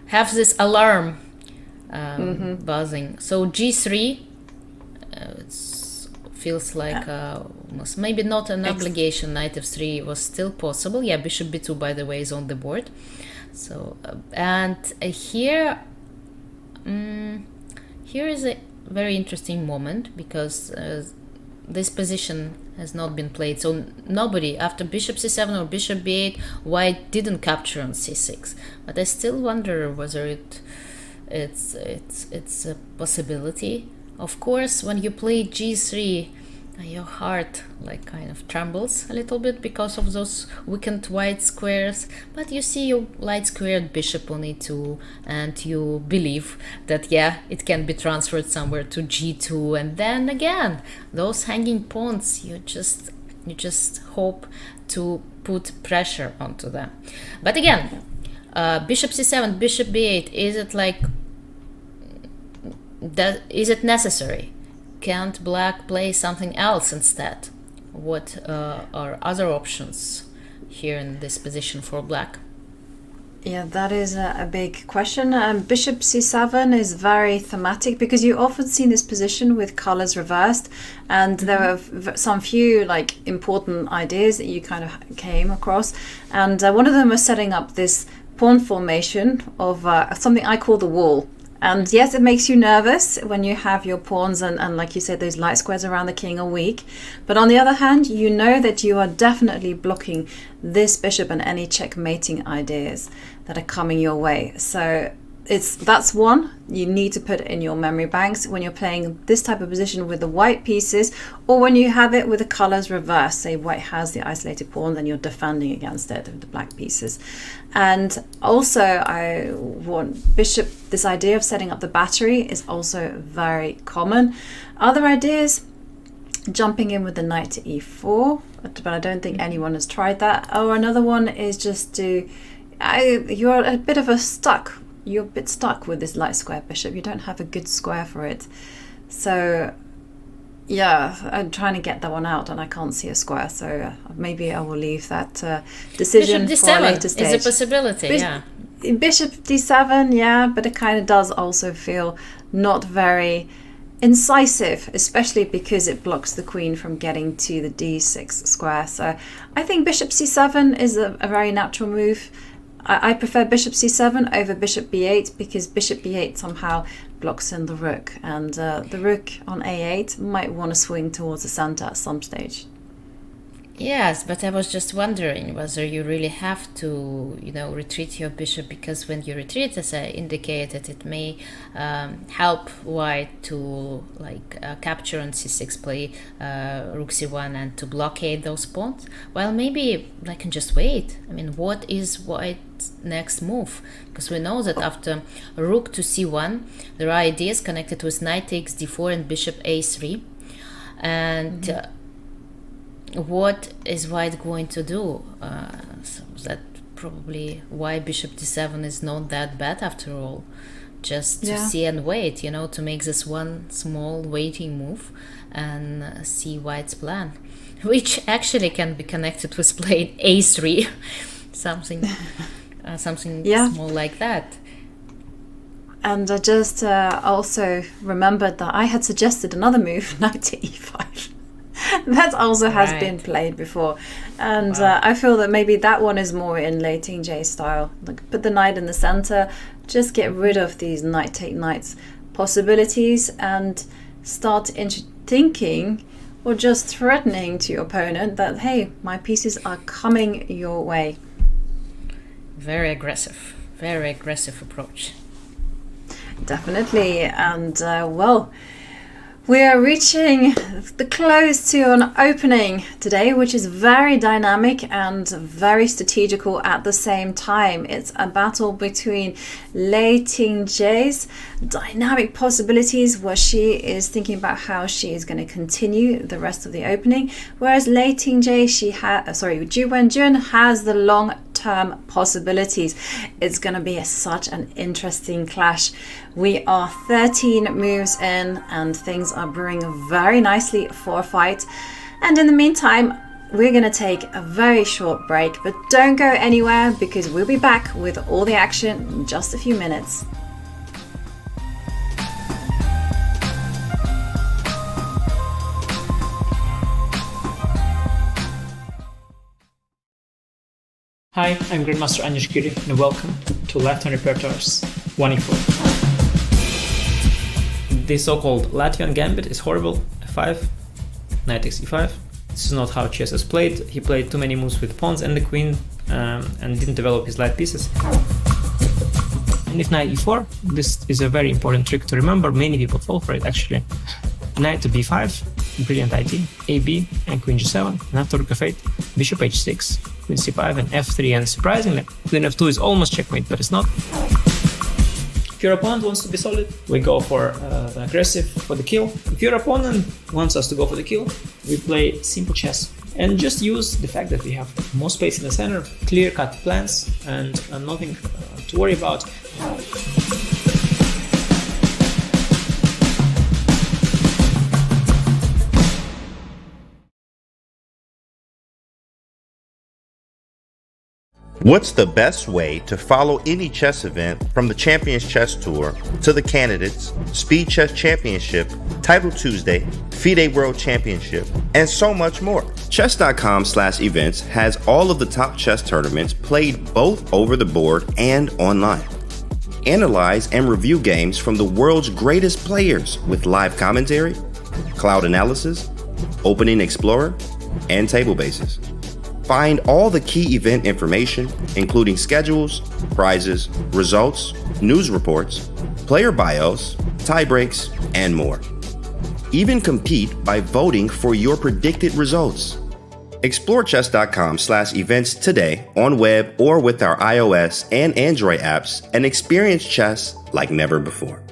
have this alarm buzzing. So g3, feels like almost maybe not an obligation. Knight f3 was still possible. Yeah, bishop b2, by the way, is on the board. So and here is a very interesting moment, because this position has not been played. So nobody after bishop c7 or bishop b8, white didn't capture on c6. But I still wonder whether it's a possibility. Of course, when you play g3, your heart like kind of trembles a little bit because of those weakened white squares, but you see your light squared bishop on e2, and you believe that it can be transferred somewhere to g2, and then again those hanging pawns, you just hope to put pressure onto them. But again, bishop c7, bishop b8, is it like that? Is it necessary? Can't black play something else instead? what are other options here in this position for black? Yeah, that is a big question. Bishop c7 is very thematic because you often see this position with colors reversed, and there are some few like important ideas that you kind of came across, and one of them was setting up this pawn formation of something I call the wall. And yes, it makes you nervous when you have your pawns and like you said, those light squares around the king are weak. But on the other hand, you know that you are definitely blocking this bishop and any checkmating ideas that are coming your way. So that's one you need to put in your memory banks when you're playing this type of position with the white pieces, or when you have it with the colors reversed. Say white has the isolated pawn, then you're defending against it with the black pieces. And also I want bishop, this idea of setting up the battery is also very common. Other ideas, jumping in with the knight to e4, but I don't think anyone has tried that. Or another one is just you're a bit stuck with this light square bishop. You don't have a good square for it. So yeah, I'm trying to get that one out and I can't see a square. So maybe I will leave that decision Bishop for a later d7 stage. is a possibility, yeah. Bishop d7, yeah, but it kind of does also feel not very incisive, especially because it blocks the queen from getting to the d6 square. So I think bishop c7 is a very natural move. I prefer bishop c7 over bishop b8 because bishop b8 somehow blocks in the rook, and the rook on a8 might want to swing towards the center at some stage. Yes, but I was just wondering whether you really have to, retreat your bishop, because when you retreat, as I indicated, it may help white to capture on c6, play rook c1 and to blockade those pawns. Well, maybe I can just wait. I mean, what is white's next move? Because we know that after rook to c1, there are ideas connected with knight takes d4 and bishop a3. And what is white going to do? So that probably why bishop d7 is not that bad after all. Just to see and wait, to make this one small waiting move and see white's plan, which actually can be connected with playing a3, something small like that. And I just also remembered that I had suggested another move, knight to e5. That also has been played before, and I feel that maybe that one is more in Lei Tingjie style. Put the knight in the center, just get rid of these knight take knights possibilities and start thinking or just threatening to your opponent that, hey, my pieces are coming your way. Very aggressive approach. Definitely. And we are reaching the close to an opening today, which is very dynamic and very strategical at the same time. It's a battle between Lei Tingjie's dynamic possibilities, where she is thinking about how she is going to continue the rest of the opening, whereas Lei Tingjie, Ju Wenjun has the long-term possibilities. It's going to be such an interesting clash. We are 13 moves in and things are brewing very nicely for a fight. And in the meantime, we're going to take a very short break, but don't go anywhere because we'll be back with all the action in just a few minutes. Hi, I'm Grandmaster Anish Giri and welcome to Latvian Repertoire's 1e4. The so-called Latvian gambit is horrible. f5, knight takes e5. This is not how chess is played. He played too many moves with pawns and the queen and didn't develop his light pieces. And if knight e4, this is a very important trick to remember. Many people fall for it actually. Knight to b5, brilliant idea. ab and queen g7, and after rook f8, bishop h6, queen c5 and f3, and surprisingly, queen f2 is almost checkmate, but it's not. If your opponent wants to be solid, we go for the aggressive for the kill. If your opponent wants us to go for the kill, we play simple chess and just use the fact that we have more space in the center, clear-cut plans, and nothing to worry about. What's the best way to follow any chess event from the Champions Chess Tour to the Candidates, Speed Chess Championship, Title Tuesday, FIDE World Championship, and so much more? Chess.com/events has all of the top chess tournaments played both over the board and online. Analyze and review games from the world's greatest players with live commentary, cloud analysis, Opening Explorer, and table bases. Find all the key event information, including schedules, prizes, results, news reports, player bios, tie breaks, and more. Even compete by voting for your predicted results. Explore chess.com/events today on web or with our iOS and Android apps and experience chess like never before.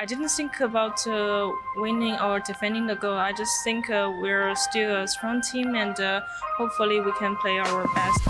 I didn't think about winning or defending the goal. I just think we're still a strong team and hopefully we can play our best.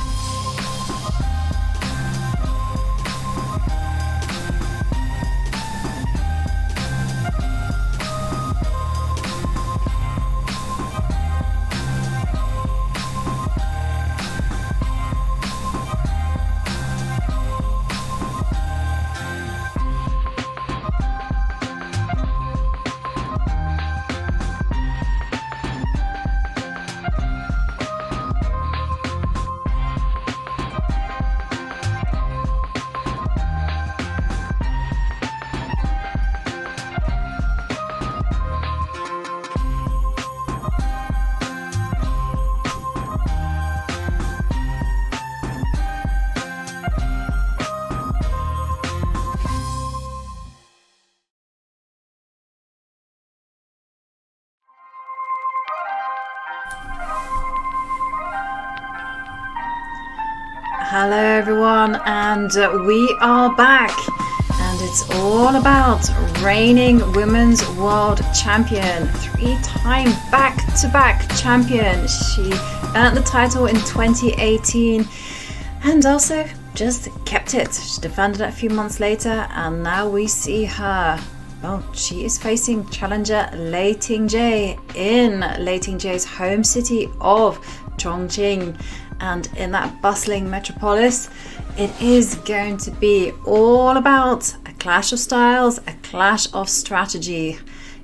Hello everyone, and we are back, and it's all about reigning women's world champion, 3-time back-to-back champion. She earned the title in 2018 and also just kept it. She defended it a few months later, and now we see her. Well, she is facing challenger Lei Tingjie in Lei Tingjie's home city of Chongqing. And in that bustling metropolis, it is going to be all about a clash of styles, a clash of strategy.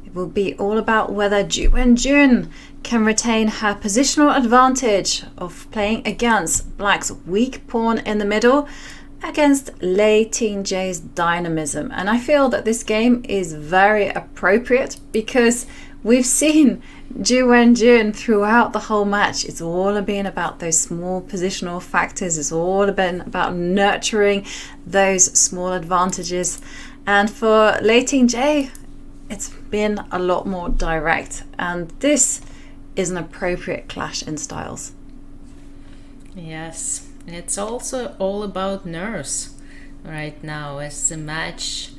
It will be all about whether Ju Wenjun can retain her positional advantage of playing against Black's weak pawn in the middle against Lei Tingjie's dynamism. And I feel that this game is very appropriate because we've seen Ju Wenjun throughout the whole match. It's all been about those small positional factors. It's all been about nurturing those small advantages. And for Lei Tingjie, it's been a lot more direct. And this is an appropriate clash in styles. Yes, it's also all about nerves right now as the match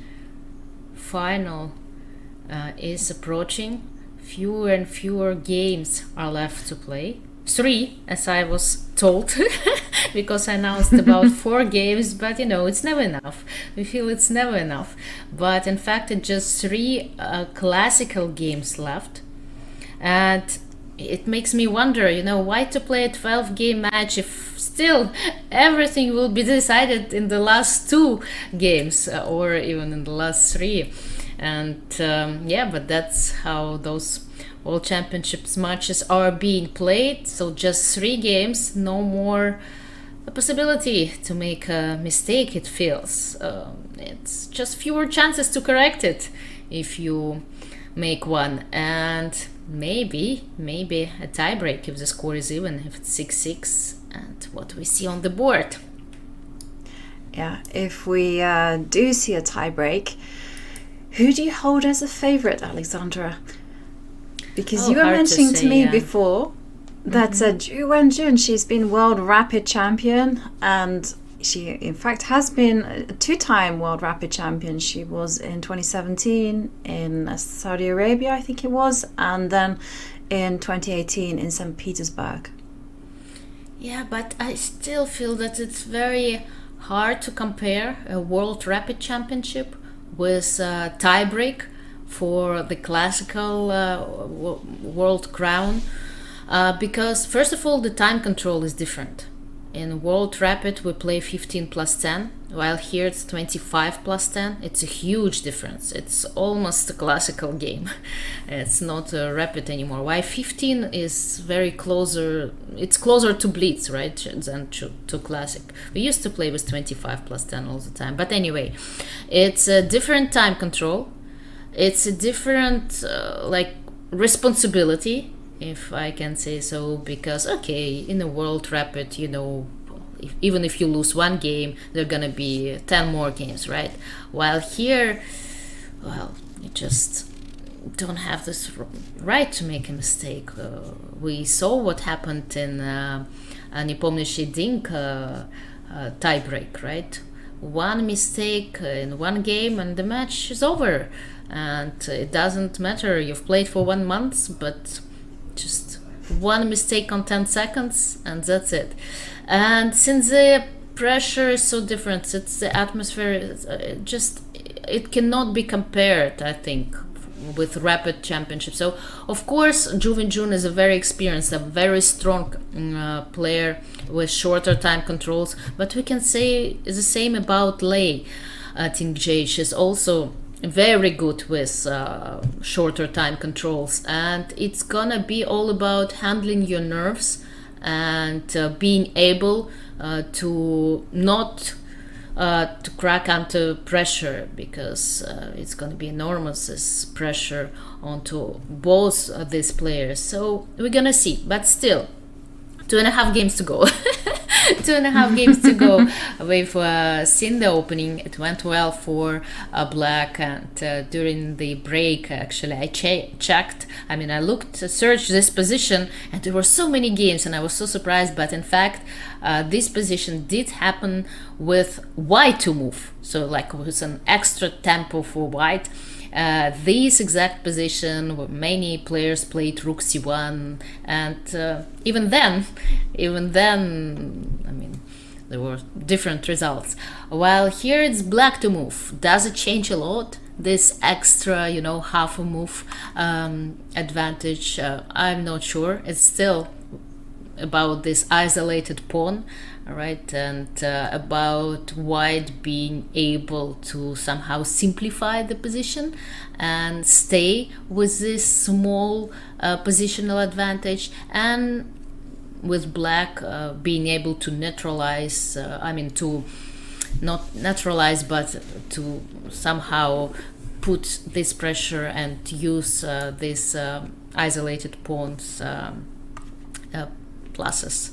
final is approaching. Fewer and fewer games are left to play. 3, as I was told, because I announced about 4 games, but it's never enough. We feel it's never enough. But in fact, it's just 3 classical games left. And it makes me wonder, why to play a 12-game match if still everything will be decided in the last 2 games or even in the last 3. And but that's how those World Championships matches are being played. So just 3 games, no more a possibility to make a mistake, it feels. It's just fewer chances to correct it if you make one. And maybe a tiebreak if the score is even, if it's 6-6, and what we see on the board. Yeah, if we do see a tiebreak, who do you hold as a favorite, Alexandra? Because you were mentioning to me before that Ju Wenjun, she's been World Rapid Champion, and she in fact has been a 2-time World Rapid Champion. She was in 2017 in Saudi Arabia, I think it was, and then in 2018 in St. Petersburg. Yeah, but I still feel that it's very hard to compare a World Rapid Championship with a tiebreak for the classical world crown, because first of all the time control is different. In World Rapid we play 15 plus 10, while here it's 25 plus 10. It's a huge difference. It's almost a classical game. It's not a Rapid anymore. Why 15 is very closer, it's closer to Blitz, right, than to Classic. We used to play with 25 plus 10 all the time. But anyway, it's a different time control. It's a different responsibility, if I can say so, because in the World Rapid, even if you lose 1 game, there are gonna be 10 more games, right? While here, you just don't have this right to make a mistake. We saw what happened in Непомнящий День tiebreak, right? 1 mistake in 1 game and the match is over. And it doesn't matter, you've played for 1 month, but just 1 mistake on 10 seconds and that's it. And since the pressure is so different, it's the atmosphere, it cannot be compared, I think, with Rapid Championship. So of course Ju Wenjun is a very experienced, a very strong player with shorter time controls, but we can say the same about Lei Tingjie. She's also very good with shorter time controls, and it's gonna be all about handling your nerves and being able to not to crack under pressure, because it's gonna be enormous, this pressure onto both these players. So we're gonna see, but still 2.5 games to go. 2.5 games to go. We've seen the opening. It went well for Black, and during the break, actually, I checked. I searched this position, and there were so many games, and I was so surprised. But in fact, this position did happen with white to move. So with an extra tempo for white. This exact position where many players played rook c1, and even then, there were different results. While here it's black to move. Does it change a lot? This extra, half a move advantage? I'm not sure. It's still about this isolated pawn, right, and about white being able to somehow simplify the position and stay with this small positional advantage, and with black being able to neutralize, to not neutralize, but to somehow put this pressure and use these isolated pawns pluses.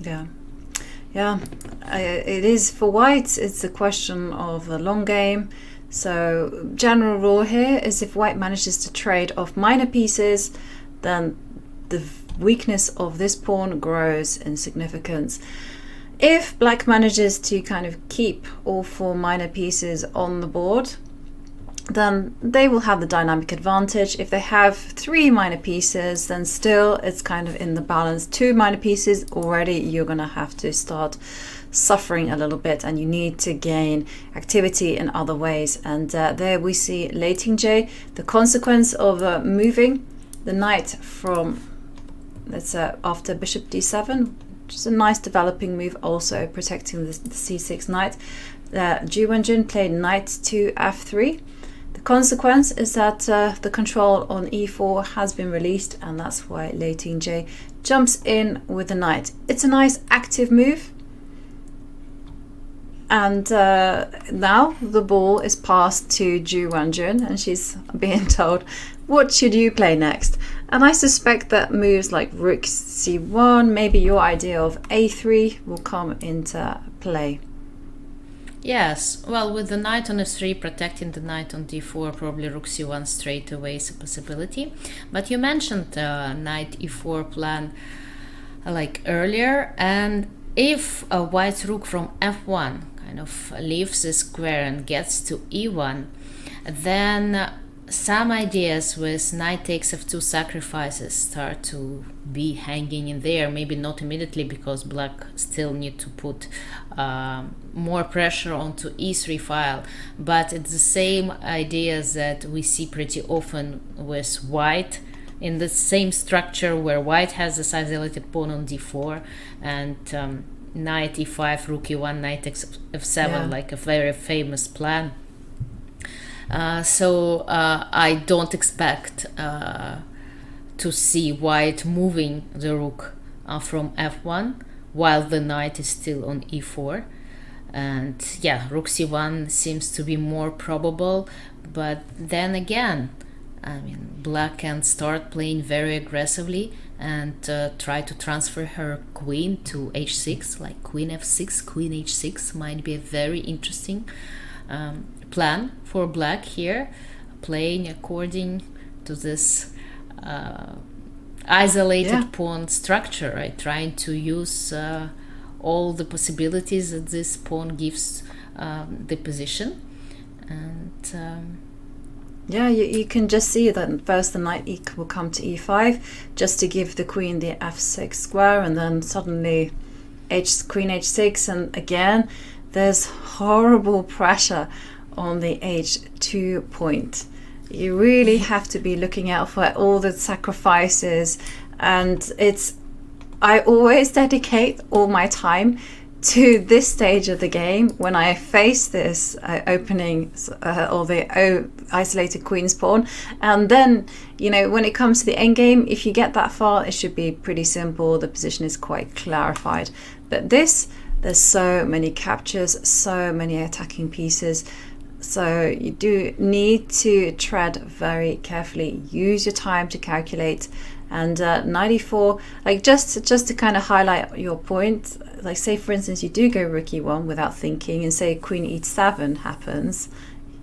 Yeah, it is for white. It's a question of the long game. So general rule here is if white manages to trade off minor pieces, then the weakness of this pawn grows in significance. If black manages to kind of keep all 4 minor pieces on the board, then they will have the dynamic advantage. If they have 3 minor pieces, then still it's kind of in the balance. 2 minor pieces, already you're going to have to start suffering a little bit, and you need to gain activity in other ways. And there we see Lei Tingjie, the consequence of moving the knight from, let's after bishop d7, which is a nice developing move, also protecting the c6 knight. Ju Wenjun played knight to f3. The consequence is that the control on e4 has been released, and that's why Lei Tingjie jumps in with the knight. It's a nice active move. And now the ball is passed to Ju Wenjun, and she's being told, what should you play next? And I suspect that moves like rook c1, maybe your idea of a3 will come into play. Yes, well, with the knight on f3 protecting the knight on d4, probably rook c1 straight away is a possibility. But you mentioned knight e4 plan like earlier, and if a white rook from f1 kind of leaves the square and gets to e1, then some ideas with knight takes f2 sacrifices start to be hanging in there. Maybe not immediately, because black still need to put more pressure onto e3 file, but it's the same ideas that we see pretty often with white in the same structure, where white has this isolated pawn on d4 and knight e5, rook e1, knight takes f7, like a very famous plan. So I don't expect to see white moving the rook from f1 while the knight is still on e4. And yeah, rook c1 seems to be more probable, but then again, I mean, black can start playing very aggressively and try to transfer her queen to h6, like queen f6, queen h6 might be a very interesting plan for black here, playing according to this isolated pawn structure, right? Trying to use all the possibilities that this pawn gives the position. And you can just see that first the knight will come to e5 just to give the queen the f6 square, and then suddenly queen h6, and again there's horrible pressure on the h2 point. You really have to be looking out for all the sacrifices, and I always dedicate all my time to this stage of the game when I face this opening or the isolated queen's pawn. And then, when it comes to the endgame, if you get that far, it should be pretty simple. The position is quite clarified. But there's so many captures, so many attacking pieces. So you do need to tread very carefully. Use your time to calculate. And 94, like just to kind of highlight your point, like say for instance you do go rook e1 without thinking, and say queen e7 happens,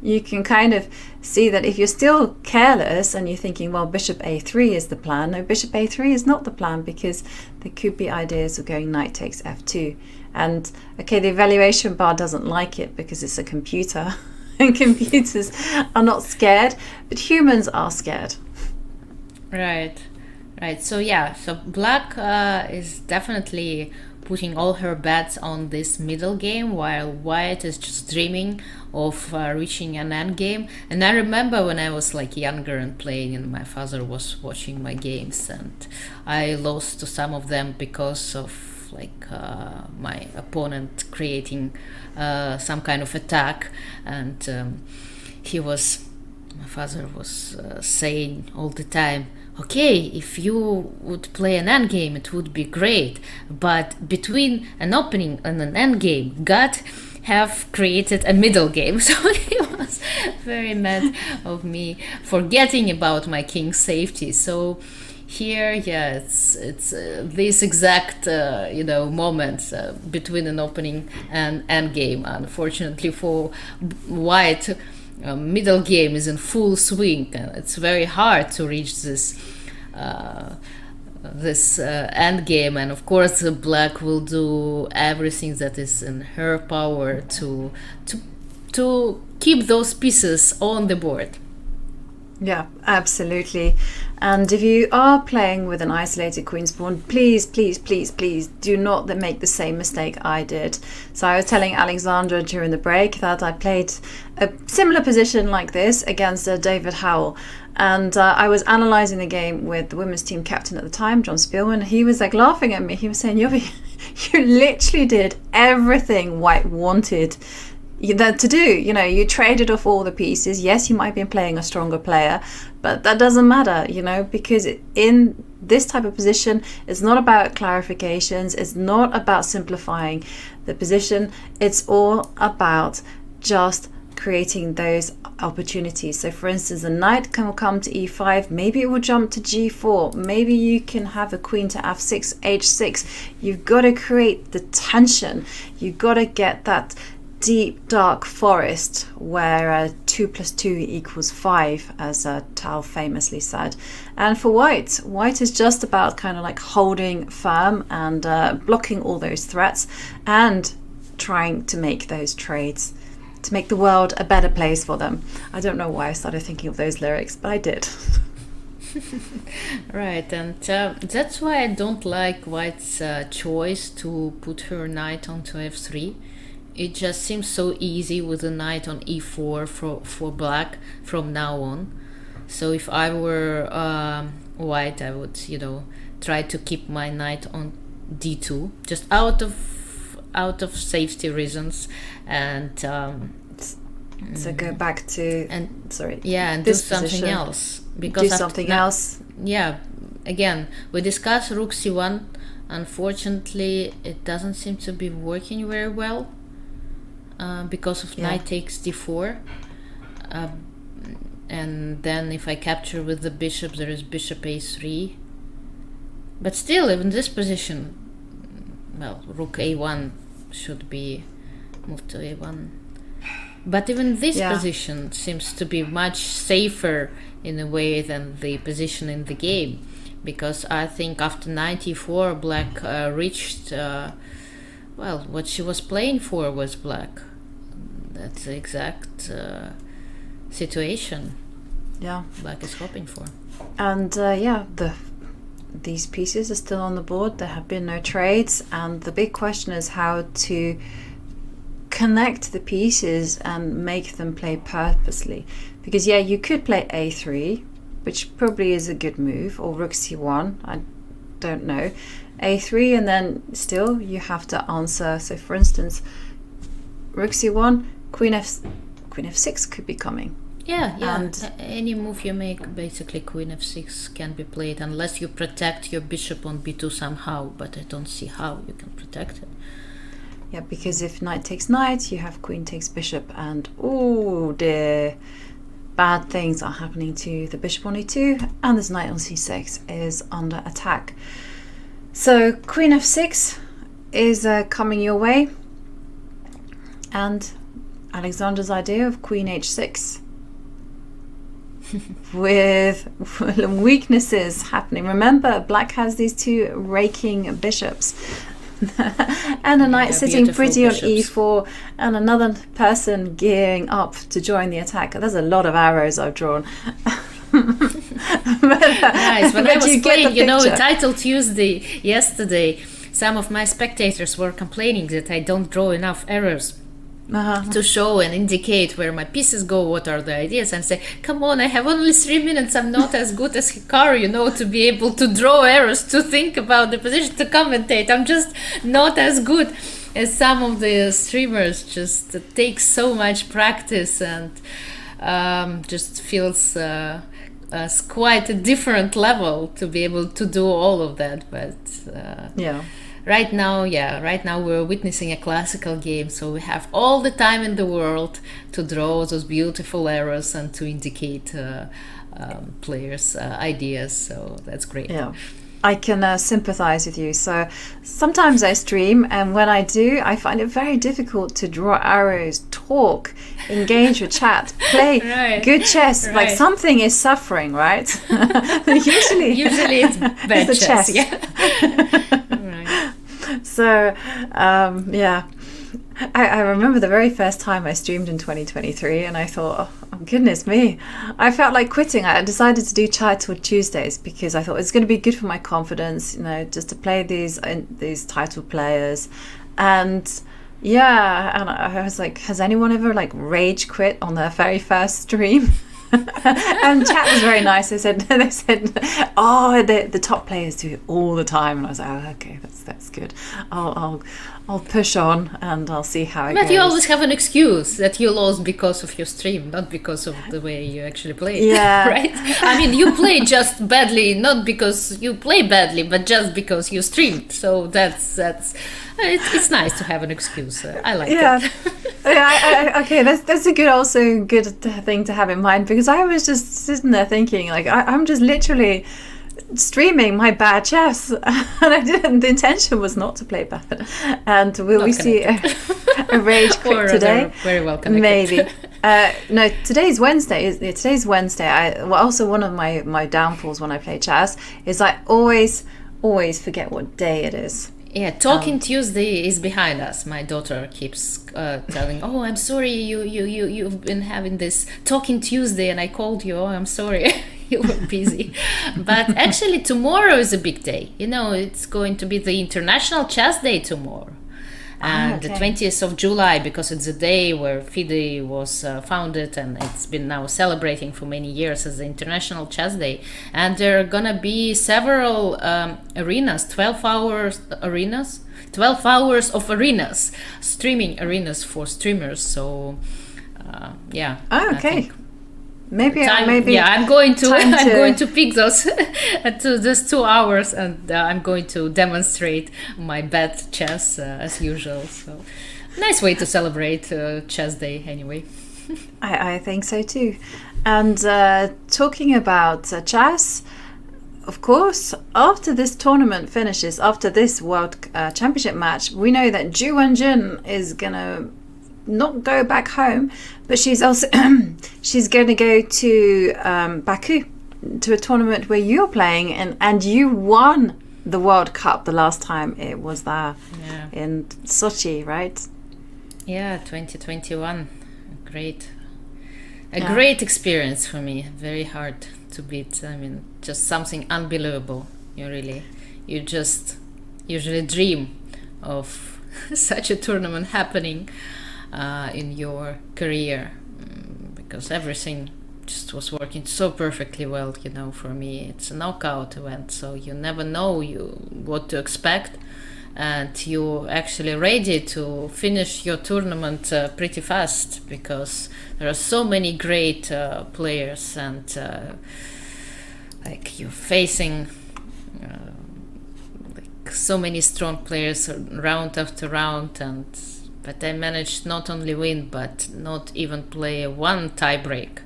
you can kind of see that if you're still careless and you're thinking, well, bishop a3 is the plan. No, bishop a3 is not the plan, because there could be ideas of going knight takes f2. And okay, the evaluation bar doesn't like it because it's a computer and computers are not scared, but humans are scared. Right. So black is definitely putting all her bets on this middle game, while white is just dreaming of reaching an end game. And I remember when I was like younger and playing, and my father was watching my games, and I lost to some of them because of my opponent creating some kind of attack, and my father was saying all the time, okay, if you would play an endgame, it would be great. But between an opening and an endgame, God have created a middle game. So he was very mad of me forgetting about my king's safety. So here, yeah, it's this exact moment between an opening and endgame. Unfortunately for White, middle game is in full swing. It's very hard to reach this end game, and of course Black will do everything that is in her power to keep those pieces on the board. Yeah, absolutely. And if you are playing with an isolated queen's pawn, please do not make the same mistake I did. So I was telling Alexandra during the break that I played a similar position like this against David Howell. And I was analysing the game with the women's team captain at the time, John Spielman. He was like laughing at me. He was saying, Yovi, you literally did everything White wanted that to do. You traded off all the pieces. Yes, you might have been playing a stronger player, but that doesn't matter, because in this type of position, it's not about clarifications, it's not about simplifying the position, it's all about just creating those opportunities. So for instance, the knight can come to e5, maybe it will jump to g4, maybe you can have a queen to f6, h6. You've got to create the tension, you've got to get that deep dark forest where 2 + 2 = 5, as Tal famously said. And for White is just about kind of like holding firm and blocking all those threats and trying to make those trades to make the world a better place for them. I don't know why I started thinking of those lyrics, but I did. Right, and that's why I don't like White's choice to put her knight onto f3. It just seems so easy with a knight on e4 for Black from now on. So if I were White, I would, try to keep my knight on d2, just out of safety reasons, and so go back to and do something position. Else, because do something else. Yeah, again, we discussed rook c1. Unfortunately, it doesn't seem to be working very well. Because of knight takes d4, and then if I capture with the bishop, there is bishop a3. But still, even this position, well, rook a1 should be moved to a1. But even this position seems to be much safer in a way than the position in the game, because I think after knight e4, Black reached, what she was playing for was Black. That's the exact situation Black is hoping for. And these pieces are still on the board. There have been no trades, and the big question is how to connect the pieces and make them play purposely. Because you could play a3, which probably is a good move, or rook c1, I don't know, a3, and then still you have to answer. So for instance, rook c1, queen f6 could be coming. And any move you make, basically queen f6 can be played, unless you protect your bishop on b2 somehow, but I don't see how you can protect it. Yeah, because if knight takes knight, you have queen takes bishop, and oh dear, bad things are happening to the bishop on e2, and this knight on c6 is under attack. So queen f6 is coming your way, and Alexandra's idea of queen h6 with weaknesses happening. Remember, Black has these two raking bishops and a knight sitting pretty on e4, and another person gearing up to join the attack. There's a lot of arrows I've drawn. Nice. When I was playing, Title Tuesday yesterday, some of my spectators were complaining that I don't draw enough arrows to show and indicate where my pieces go, what are the ideas, and say, come on, I have only 3 minutes, I'm not as good as Hikaru, to be able to draw arrows, to think about the position, to commentate. I'm just not as good as some of the streamers. Just takes so much practice and just feels quite a different level to be able to do all of that. But Yeah. right now we're witnessing a classical game, so we have all the time in the world to draw those beautiful arrows and to indicate players' ideas. So that's great. Yeah. I can sympathize with you. So sometimes I stream, and when I do, I find it very difficult to draw arrows, talk, engage with chat, play Right. good chess. Like Right. something is suffering, right? Usually Usually it's bad the chess. chess. Yeah. Right. So, yeah. I remember the very first time I streamed in 2023, and I thought, oh, goodness me. I felt like quitting. I decided to do Title Tuesdays because I thought it's going to be good for my confidence, just to play these title players. And yeah, and I was like, has anyone ever like rage quit on their very first stream? And chat was very nice. They said, oh, the top players do it all the time, and I was like, oh, okay, that's good. I'll push on and I'll see how it goes. But you always have an excuse that you lost because of your stream, not because of the way you actually play. Yeah. Right? I mean, you play just badly, not because you play badly, but just because you streamed. So that's it's nice to have an excuse. I like that. Okay, that's a good thing to have in mind, because I was just sitting there thinking, like, I'm just literally streaming my bad chess, and I didn't. The intention was not to play bad. And will we see a rage quit today? Very well connected. Maybe. No, today's Wednesday. Today's Wednesday. Also, one of my downfalls when I play chess is I always forget what day it is. Yeah, Talking Tuesday is behind us. My daughter keeps telling, "Oh, I'm sorry, you've been having this Talking Tuesday, and I called you. Oh, I'm sorry, you were busy." But actually, tomorrow is a big day. It's going to be the International Chess Day tomorrow, and the 20th of July, because it's the day where FIDE was founded, and it's been now celebrating for many years as the International Chess Day. And there are gonna be several arenas, 12 hours of arenas, streaming arenas for streamers. So yeah. Oh, okay. I think Maybe I'm going to time I'm to- going to pick those to those 2 hours, and I'm going to demonstrate my bad chess as usual. So nice way to celebrate chess day anyway. I think so too. And talking about chess, of course, after this tournament finishes, after this World Championship match, we know that Ju Wenjun is gonna not go back home, but she's also she's going to go to Baku, to a tournament where you're playing, and you won the World Cup the last time it was there in Sochi, right? Yeah, 2021, a great experience for me. Very hard to beat. I mean, just something unbelievable. You just usually dream of such a tournament happening in your career, because everything just was working so perfectly well. For me, it's a knockout event, so you never know what to expect, and you're actually ready to finish your tournament pretty fast, because there are so many great players, and like you're facing like so many strong players round after round, but I managed not only win, but not even play one tie-break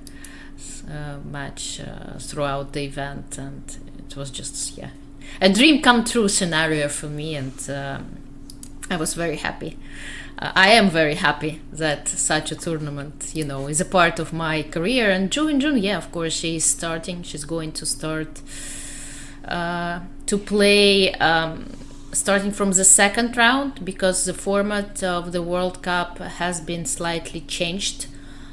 match throughout the event, and it was just a dream come true scenario for me, and I was very happy. I am very happy that such a tournament, is a part of my career. And Ju Wenjun, of course, she's going to start to play starting from the second round, because the format of the World Cup has been slightly changed.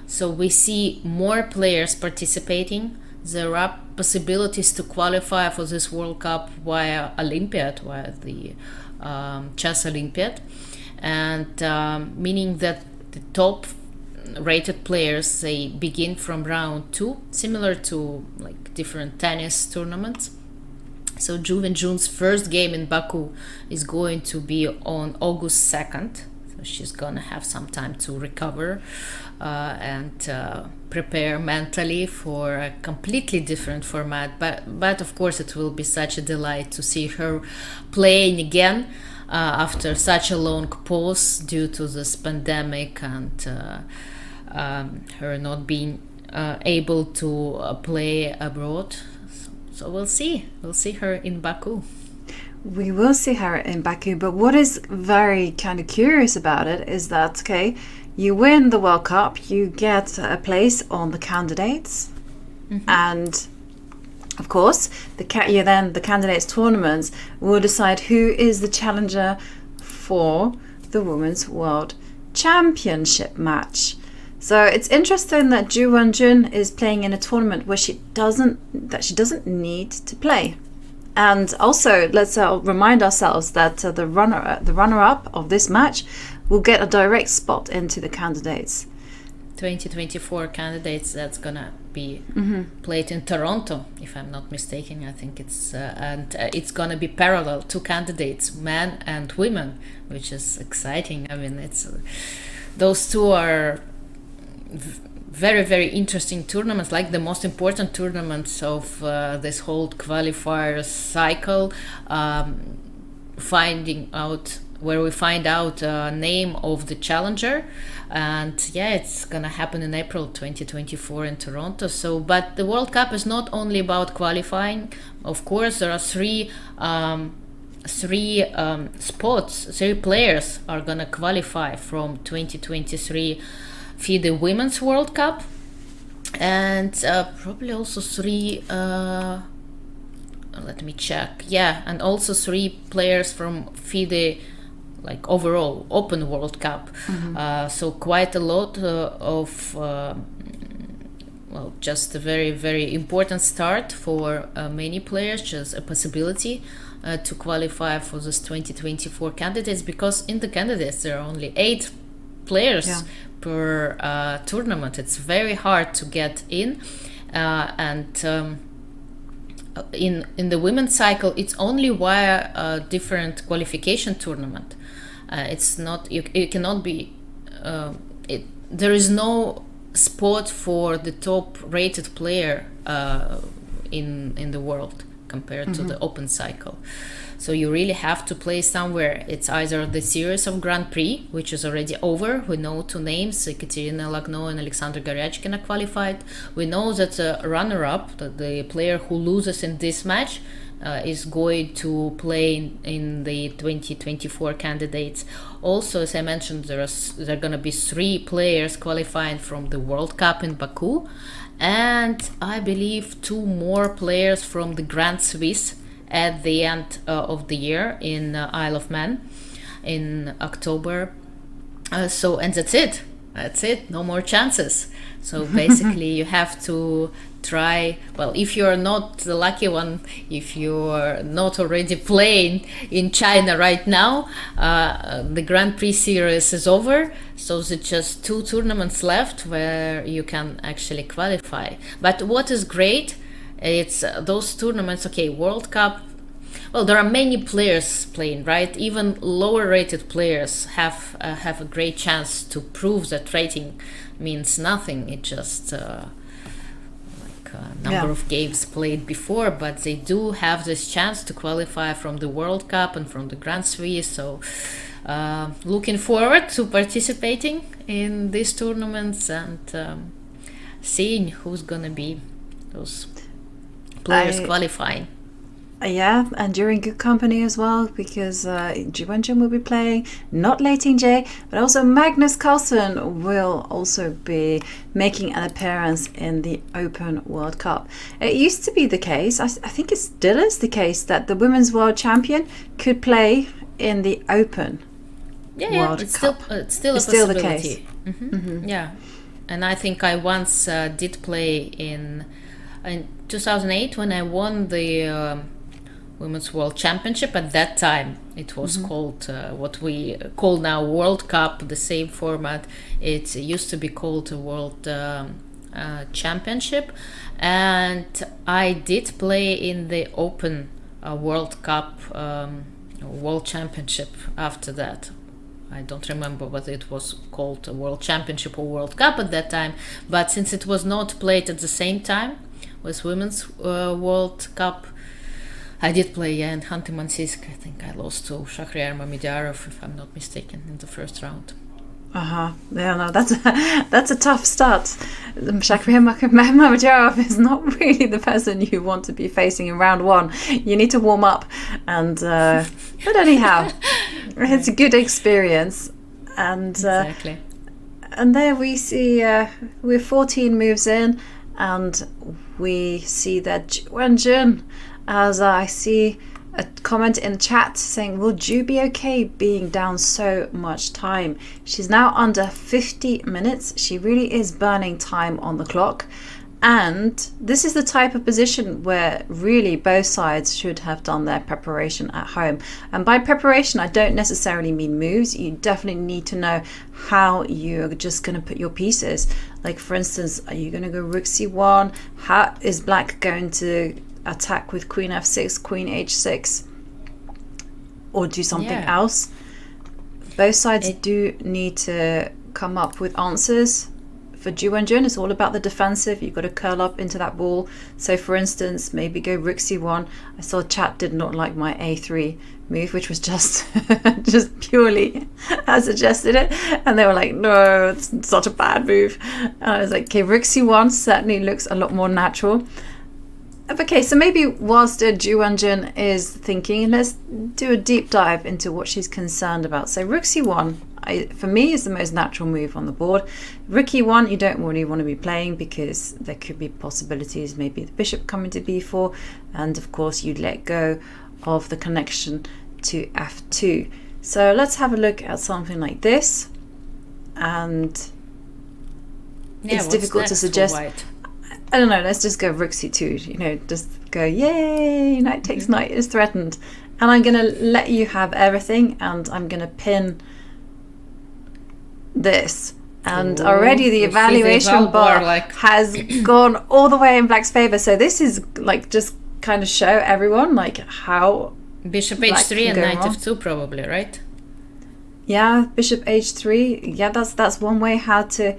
So we see more players participating. There are possibilities to qualify for this World Cup via the Chess Olympiad. And meaning that the top rated players, they begin from round 2, similar to like different tennis tournaments. So Ju Wenjun's first game in Baku is going to be on August 2nd. she's gonna have some time to recover and prepare mentally for a completely different format. But of course, it will be such a delight to see her playing again after such a long pause due to this pandemic and her not being able to play abroad. So we'll see her in Baku. We will see her in Baku, but what is very kind of curious about it is that, okay, you win the World Cup, you get a place on the candidates, and of course, the candidates tournaments will decide who is the challenger for the Women's World Championship match. So it's interesting that Ju Wenjun is playing in a tournament where she doesn't need to play. And also, let's remind ourselves that the runner-up of this match will get a direct spot into the candidates. 2024 candidates, that's gonna be played in Toronto, if I'm not mistaken. I think it's and it's gonna be parallel, 2 candidates, men and women, which is exciting. I mean, it's those two are very, very interesting tournaments, like the most important tournaments of this whole qualifier cycle, where we find out name of the challenger. And yeah, it's gonna happen in April 2024 in Toronto. So, but the World Cup is not only about qualifying. Of course, there are three spots, 3 players are gonna qualify from 2023 FIDE Women's World Cup, and probably also 3 let me check, and also 3 players from FIDE, like overall Open World Cup. So quite a lot of just a very, very important start for many players, just a possibility to qualify for this 2024 candidates, because in the candidates there are only 8 players per tournament. It's very hard to get in, and in the women's cycle it's only via a different qualification tournament. It's not, you cannot be there is no spot for the top rated player in the world compared to the open cycle. So you really have to play somewhere. It's either the series of Grand Prix, which is already over. We know 2 names, Ekaterina Lagno and Alexandra Goryachkina qualified. We know that the runner-up, the player who loses in this match, is going to play in the 2024 candidates. Also, as I mentioned, there are going to be 3 players qualifying from the World Cup in Baku, and I believe 2 more players from the Grand Swiss at the end of the year in Isle of Man in October. And that's it. No more chances. So basically you have to try, well, if you're not the lucky one, if you're not already playing in China right now, the Grand Prix series is over, so there's just 2 tournaments left where you can actually qualify. But what is great, it's those tournaments, okay, World Cup, well, there are many players playing, right? Even lower rated players have a great chance to prove that rating means nothing. It just number of games played before, but they do have this chance to qualify from the World Cup and from the Grand Swiss. So looking forward to participating in these tournaments and seeing who's gonna be those players qualifying. And you're in good company as well, because Ju Wenjun will be playing, not Lei Tingjie, but also Magnus Carlsen will also be making an appearance in the Open World Cup. It used to be the case, I think it still is the case, that the Women's World Champion could play in the Open World Cup. It's still a possibility. The case. Yeah, and I think I once did play in 2008 when I won the Women's World Championship. At that time it was called what we call now World Cup, the same format. It used to be called a World Championship, and I did play in the Open World Cup World Championship after that. I don't remember whether it was called a World Championship or World Cup at that time, but since it was not played at the same time with Women's World Cup, I did play, yeah, in Khanty-Mansiysk. I think I lost to Shahryar Mamediyarov, if I'm not mistaken, in the first round. Yeah, no, that's a tough start. Shahryar Mamediyarov is not really the person you want to be facing in round one. You need to warm up, and but anyhow, it's a good experience. And Exactly. and there we see we're 14 moves in, and we see that Ju Wenjun, as I see a comment in chat saying, will Ju be okay being down so much time? She's now under 50 minutes. She really is burning time on the clock. And this is the type of position where really both sides should have done their preparation at home. And by preparation, I don't necessarily mean moves. You definitely need to know how you're just going to put your pieces. Like, for instance, are you going to go rook c1? How is black going to attack with queen f6, queen h6, or do something else? Both sides do need to come up with answers. For Ju Wenjun, it's all about the defensive. You've got to curl up into that ball. So for instance, maybe go rook c1. I saw chat did not like my a3 move, which was just just purely as suggested it, and they were like, no, it's such a bad move. And I was like, okay, rook c1 certainly looks a lot more natural. Okay, so maybe whilst Ju Wenjun is thinking, let's do a deep dive into what she's concerned about. So rook c1, for me, is the most natural move on the board. Rook e1, you don't really want to be playing because there could be possibilities, maybe the bishop coming to b4, and of course you'd let go of the connection to f2. So let's have a look at something like this, and it's difficult to suggest. I don't know, let's just go rook c2, you know, just go, yay, knight takes knight is threatened. And I'm going to let you have everything, and I'm going to pin this. And already the evaluation bar has gone all the way in black's favor. So this is like just kind of show everyone like how bishop h3 and knight f2 probably, right? Yeah, bishop h3. Yeah, that's one way how to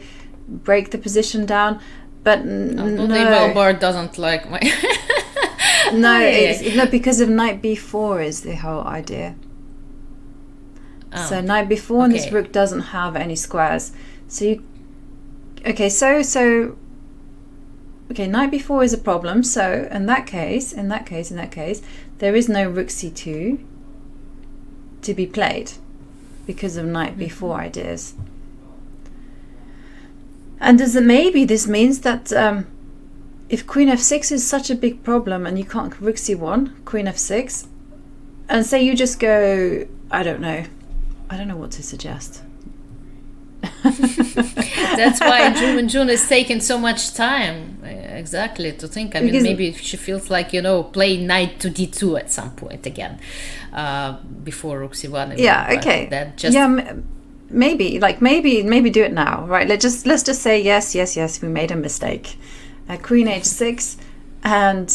break the position down. But no, the Valbar doesn't like my. No, because of knight b4 is the whole idea. Oh, so knight b4 and this rook doesn't have any squares. So you, okay, knight b4 is a problem. So in that case, there is no rook c2 to be played because of knight b4 ideas. And maybe this means that if queen f6 is such a big problem and you can't rook c1, queen f6, and say you just go, I don't know what to suggest. That's why Ju Wenjun is taking so much time, exactly, to think. I mean, because maybe she feels like, play knight to d2 at some point again, before rook c1. Yeah, okay. That just Maybe do it now, right? Let's just say yes, we made a mistake. Queen h6, and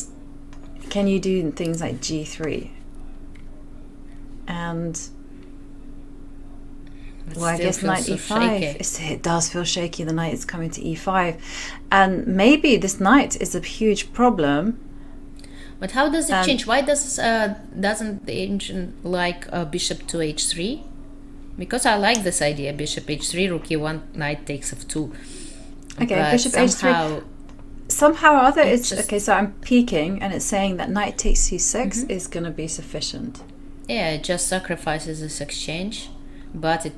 can you do things like g3? And well, I guess knight e5. It does feel shaky. The knight is coming to e5, and maybe this knight is a huge problem. But how does it change? Why doesn't the engine like bishop to h3? Because I like this idea, bishop h3, rook e1, knight takes f2. Okay, but bishop h3. Somehow or other, it's okay. So I'm peeking, and it's saying that knight takes c6 is going to be sufficient. Yeah, it just sacrifices this exchange, but it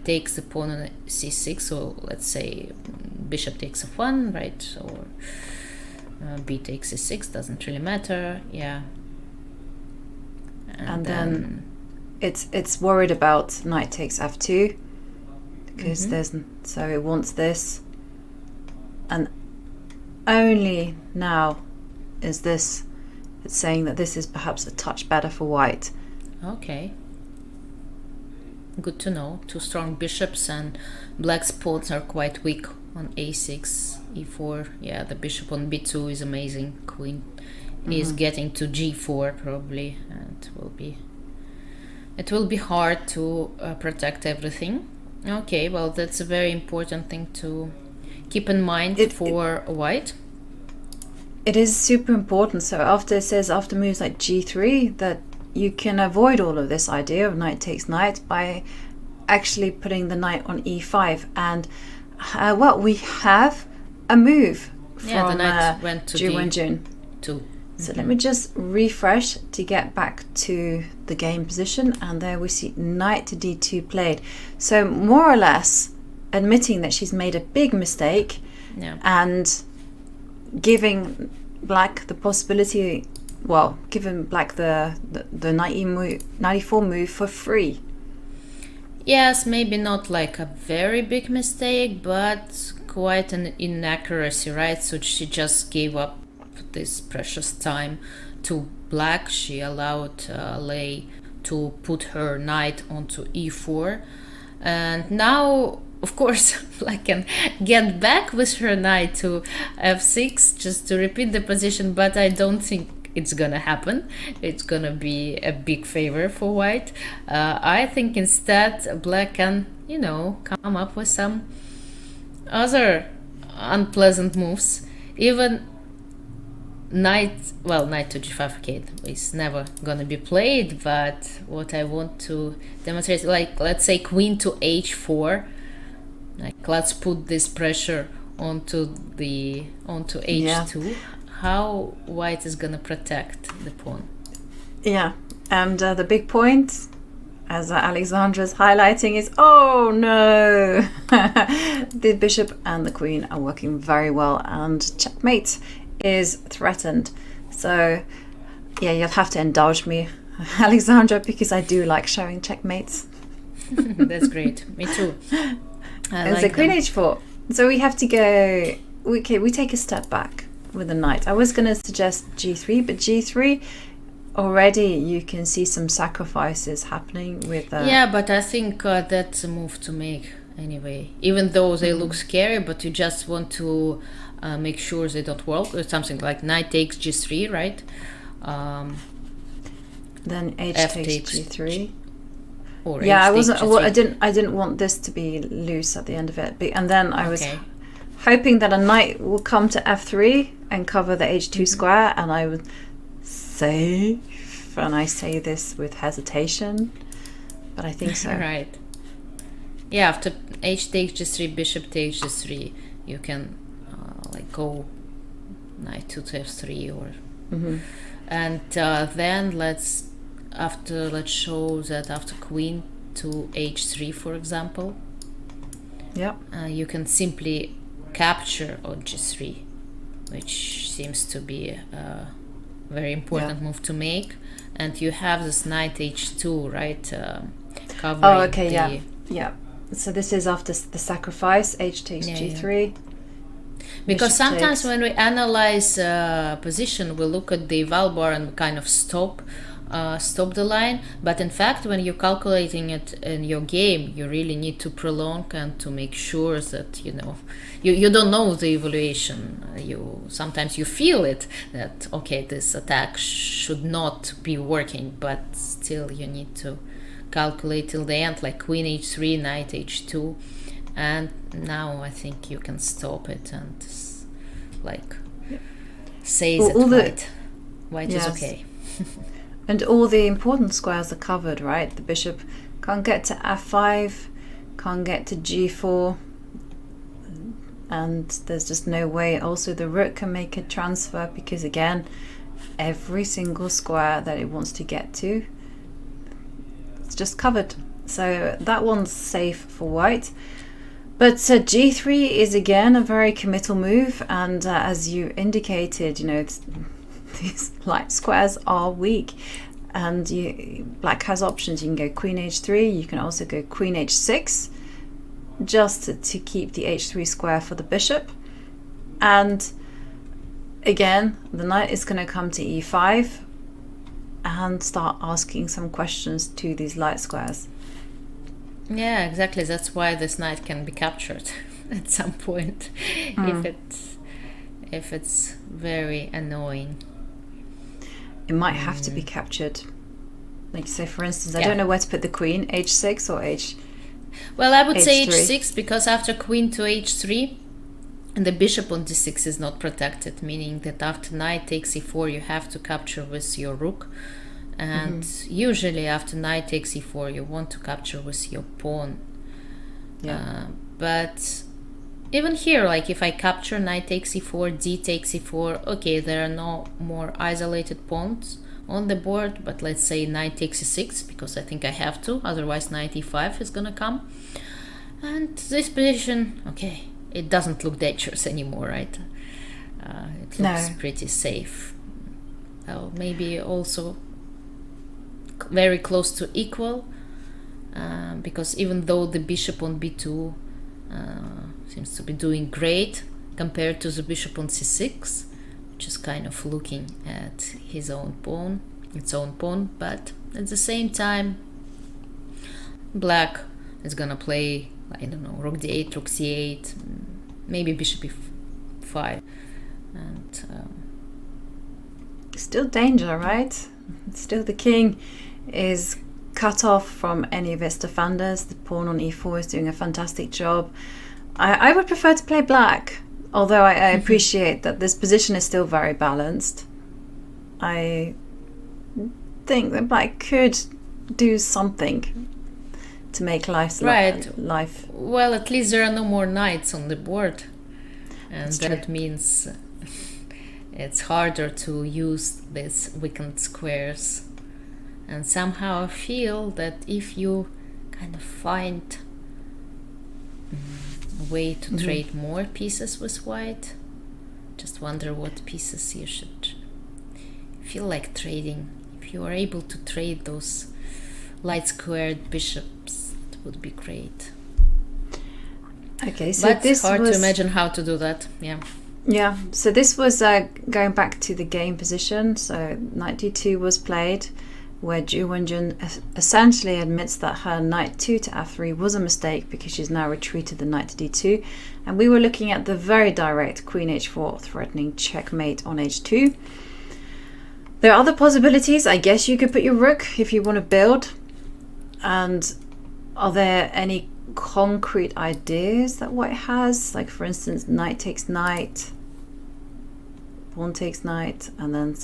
takes the pawn on c6. So let's say bishop takes f1, right? Or b takes c6, doesn't really matter. Yeah, and then it's worried about knight takes f2 because so it wants this, and only now is this, it's saying that this is perhaps a touch better for white. Okay, good to know. Two strong bishops, and black's pawns are quite weak on a6, e4. Yeah, the bishop on b2 is amazing. Queen is getting to g4 probably, and will be it will be hard to protect everything. Okay, well, that's a very important thing to keep in mind for white. It is super important. So after it says after moves like g3 that you can avoid all of this idea of knight takes knight by actually putting the knight on e5. And well, we have a move from the knight went to Ju Wenjun. So let me just refresh to get back to the game position, and there we see knight to d2 played. So more or less admitting that she's made a big mistake and giving black the possibility, well, giving black the knight 94 move for free. Yes, maybe not like a very big mistake, but quite an inaccuracy, right? So she just gave up this precious time to black. She allowed Lei to put her knight onto e4, and now of course black can get back with her knight to f6 just to repeat the position, but I don't think it's gonna happen. It's gonna be a big favor for white. I think instead black can, you know, come up with some other unpleasant moves. Even knight to g5, okay, is never gonna be played, but what I want to demonstrate, like, let's say queen to h4, like, let's put this pressure onto h2. How white is gonna protect the pawn? Yeah, and the big point, as Alexandra's highlighting, is oh no, the bishop and the queen are working very well, and checkmate is threatened. So yeah, you'll have to indulge me, Alexandra, because I do like showing checkmates. That's great. Me too. And so queen h4. So we have to go. Okay, we take a step back with the knight. I was going to suggest g3, but g3 already you can see some sacrifices happening with. Yeah, but I think that's a move to make anyway. Even though they look scary, but you just want to make sure they don't work. Or something like knight takes g3, right? Then h takes g3. Or yeah, h takes G3. I didn't want this to be loose at the end of it. And then I was hoping that a knight will come to f3 and cover the h2 square, and I would say, and I say this with hesitation, but I think so. Right. Yeah, after h takes g3, bishop takes g3, you can like go knight to f3 or and then let's show that after queen to h3, for example, you can simply capture on g3, which seems to be a very important move to make, and you have this knight h2, right, covering so this is after the sacrifice, h takes g3. Because sometimes when we analyze position, we look at the val bar and kind of stop the line, but in fact when you're calculating it in your game, you really need to prolong and to make sure that you don't know the evaluation. Sometimes you feel it that okay, this attack should not be working, but still you need to calculate till the end, like queen h3, knight h2, and now I think you can stop it and like say that white is okay. And all the important squares are covered, right? The bishop can't get to f5, can't get to g4, and there's just no way. Also, the rook can make a transfer because, again, every single square that it wants to get to, it's just covered. So that one's safe for white. But g3 is, again, a very committal move, and as you indicated, these light squares are weak, and black has options. You can go queen h3, you can also go queen h6, just to keep the h3 square for the bishop. And again, the knight is going to come to e5 and start asking some questions to these light squares. Yeah, exactly. That's why this knight can be captured at some point if it's very annoying. It might have to be captured. Like, say, for instance, I don't know where to put the queen, h6 or h... Well, I would say h3. h6, because after queen to h3, and the bishop on d6 is not protected, meaning that after knight takes e4, you have to capture with your rook. And usually after knight takes e4, you want to capture with your pawn. Yeah. But even here, like if I capture knight takes e4, d takes e4, okay, there are no more isolated pawns on the board, but let's say knight takes e6, because I think I have to, otherwise knight e5 is gonna come. And this position, okay, it doesn't look dangerous anymore, right? It looks pretty safe. Maybe also very close to equal, because even though the bishop on b2 seems to be doing great compared to the bishop on c6, which is kind of looking at its own pawn, but at the same time black is gonna play, I don't know, rook d8, rook c8, maybe bishop e5, and still danger, right? Still the king is cut off from any of its defenders. The pawn on e4 is doing a fantastic job. I would prefer to play black, although I appreciate that this position is still very balanced. I think that black could do something to make life life. Well, at least there are no more knights on the board, and That's that true. means it's harder to use these weakened squares. And somehow I feel that if you kind of find a way to trade more pieces with white, just wonder what pieces you should feel like trading. If you are able to trade those light squared bishops, it would be great. Okay, so But this hard was to imagine how to do that. Yeah, so this was going back to the game position. So knight d2 was played, where Ju Wenjun essentially admits that her knight 2 to f3 was a mistake because she's now retreated the knight to d2. And we were looking at the very direct queen h4 threatening checkmate on h2. There are other possibilities. I guess you could put your rook if you want to build. And are there any concrete ideas that white has? Like, for instance, knight takes knight, pawn takes knight, and then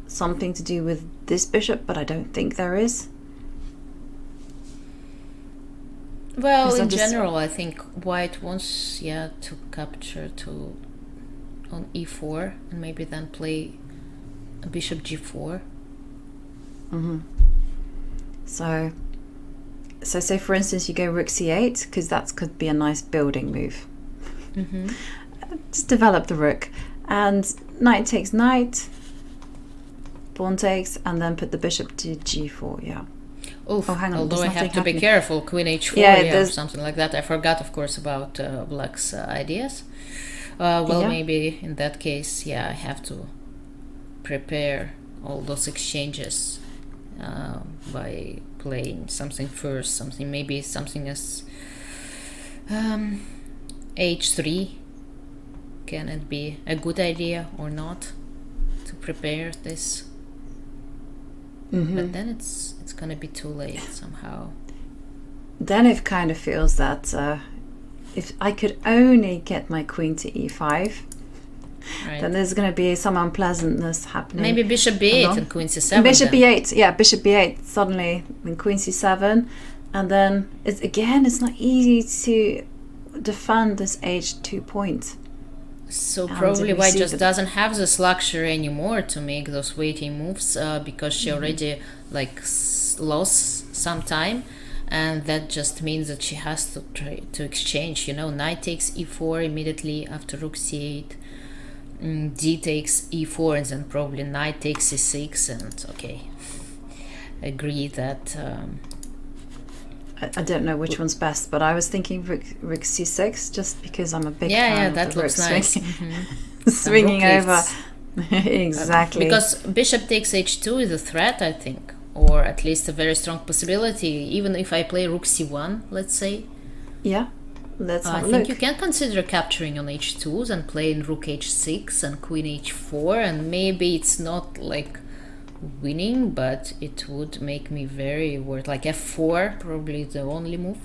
something to do with this bishop, but I don't think there is. Well, Is in that just- general, I think white wants to capture on e4 and maybe then play a bishop g4. So say for instance you go rook c8, because that could be a nice building move. Just develop the rook, and knight takes knight, pawn takes, and then put the bishop to g4. Oof, hang on, although there's I have nothing to be happening. careful, queen h4, Yeah, or there's- something like that. I forgot, of course, about black's ideas. Maybe in that case, I have to prepare all those exchanges by playing something first, maybe something as h3. Can it be a good idea or not to prepare this? But then it's gonna be too late somehow. Then it kind of feels that if I could only get my queen to e5, Right. then there's going to be some unpleasantness happening. Maybe bishop b8 along. and queen c7. Bishop then. b8, bishop b8 suddenly, then queen c7, and then it's not easy to defend this h2 point. So And probably we white see just that- doesn't have this luxury anymore to make those waiting moves because she already lost some time, and that just means that she has to exchange. Knight takes e4 immediately after rook c8. D takes e4, and then probably knight takes c6, and agree that I don't know which one's best, but I was thinking rook c6 just because I'm a big fan yeah, of that the rook looks nice. swinging rook over. lifts. Exactly. Because bishop takes h2 is a threat, I think, or at least a very strong possibility. Even if I play rook c1, let's say, let's I have a think look. you can consider capturing on h2s and playing rook h6 and queen h4, and maybe it's not like winning, but it would make me very worried. Like f4, probably the only move.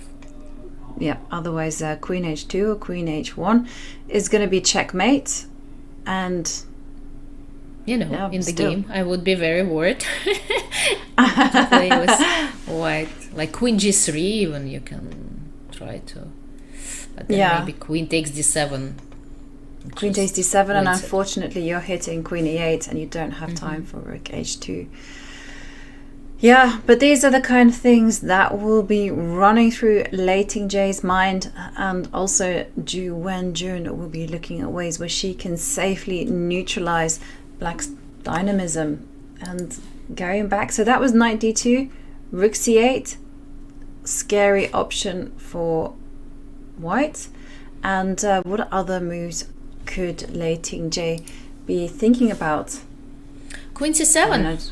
Yeah, otherwise queen h2 or queen h1 is going to be checkmate. And in the game I would be very worried to play with white. Like queen g3 even you can try to, but then maybe queen takes d7. Queen takes d7, and unfortunately you're hitting queen e8 and you don't have time for rook h2. Yeah, but these are the kind of things that will be running through Lei Tingjie's mind, and also Ju Wenjun will be looking at ways where she can safely neutralize Black's dynamism. And going back, so that was knight d2, rook c8, scary option for white. And what other moves could Lei Tingjie be thinking about? Queen c7.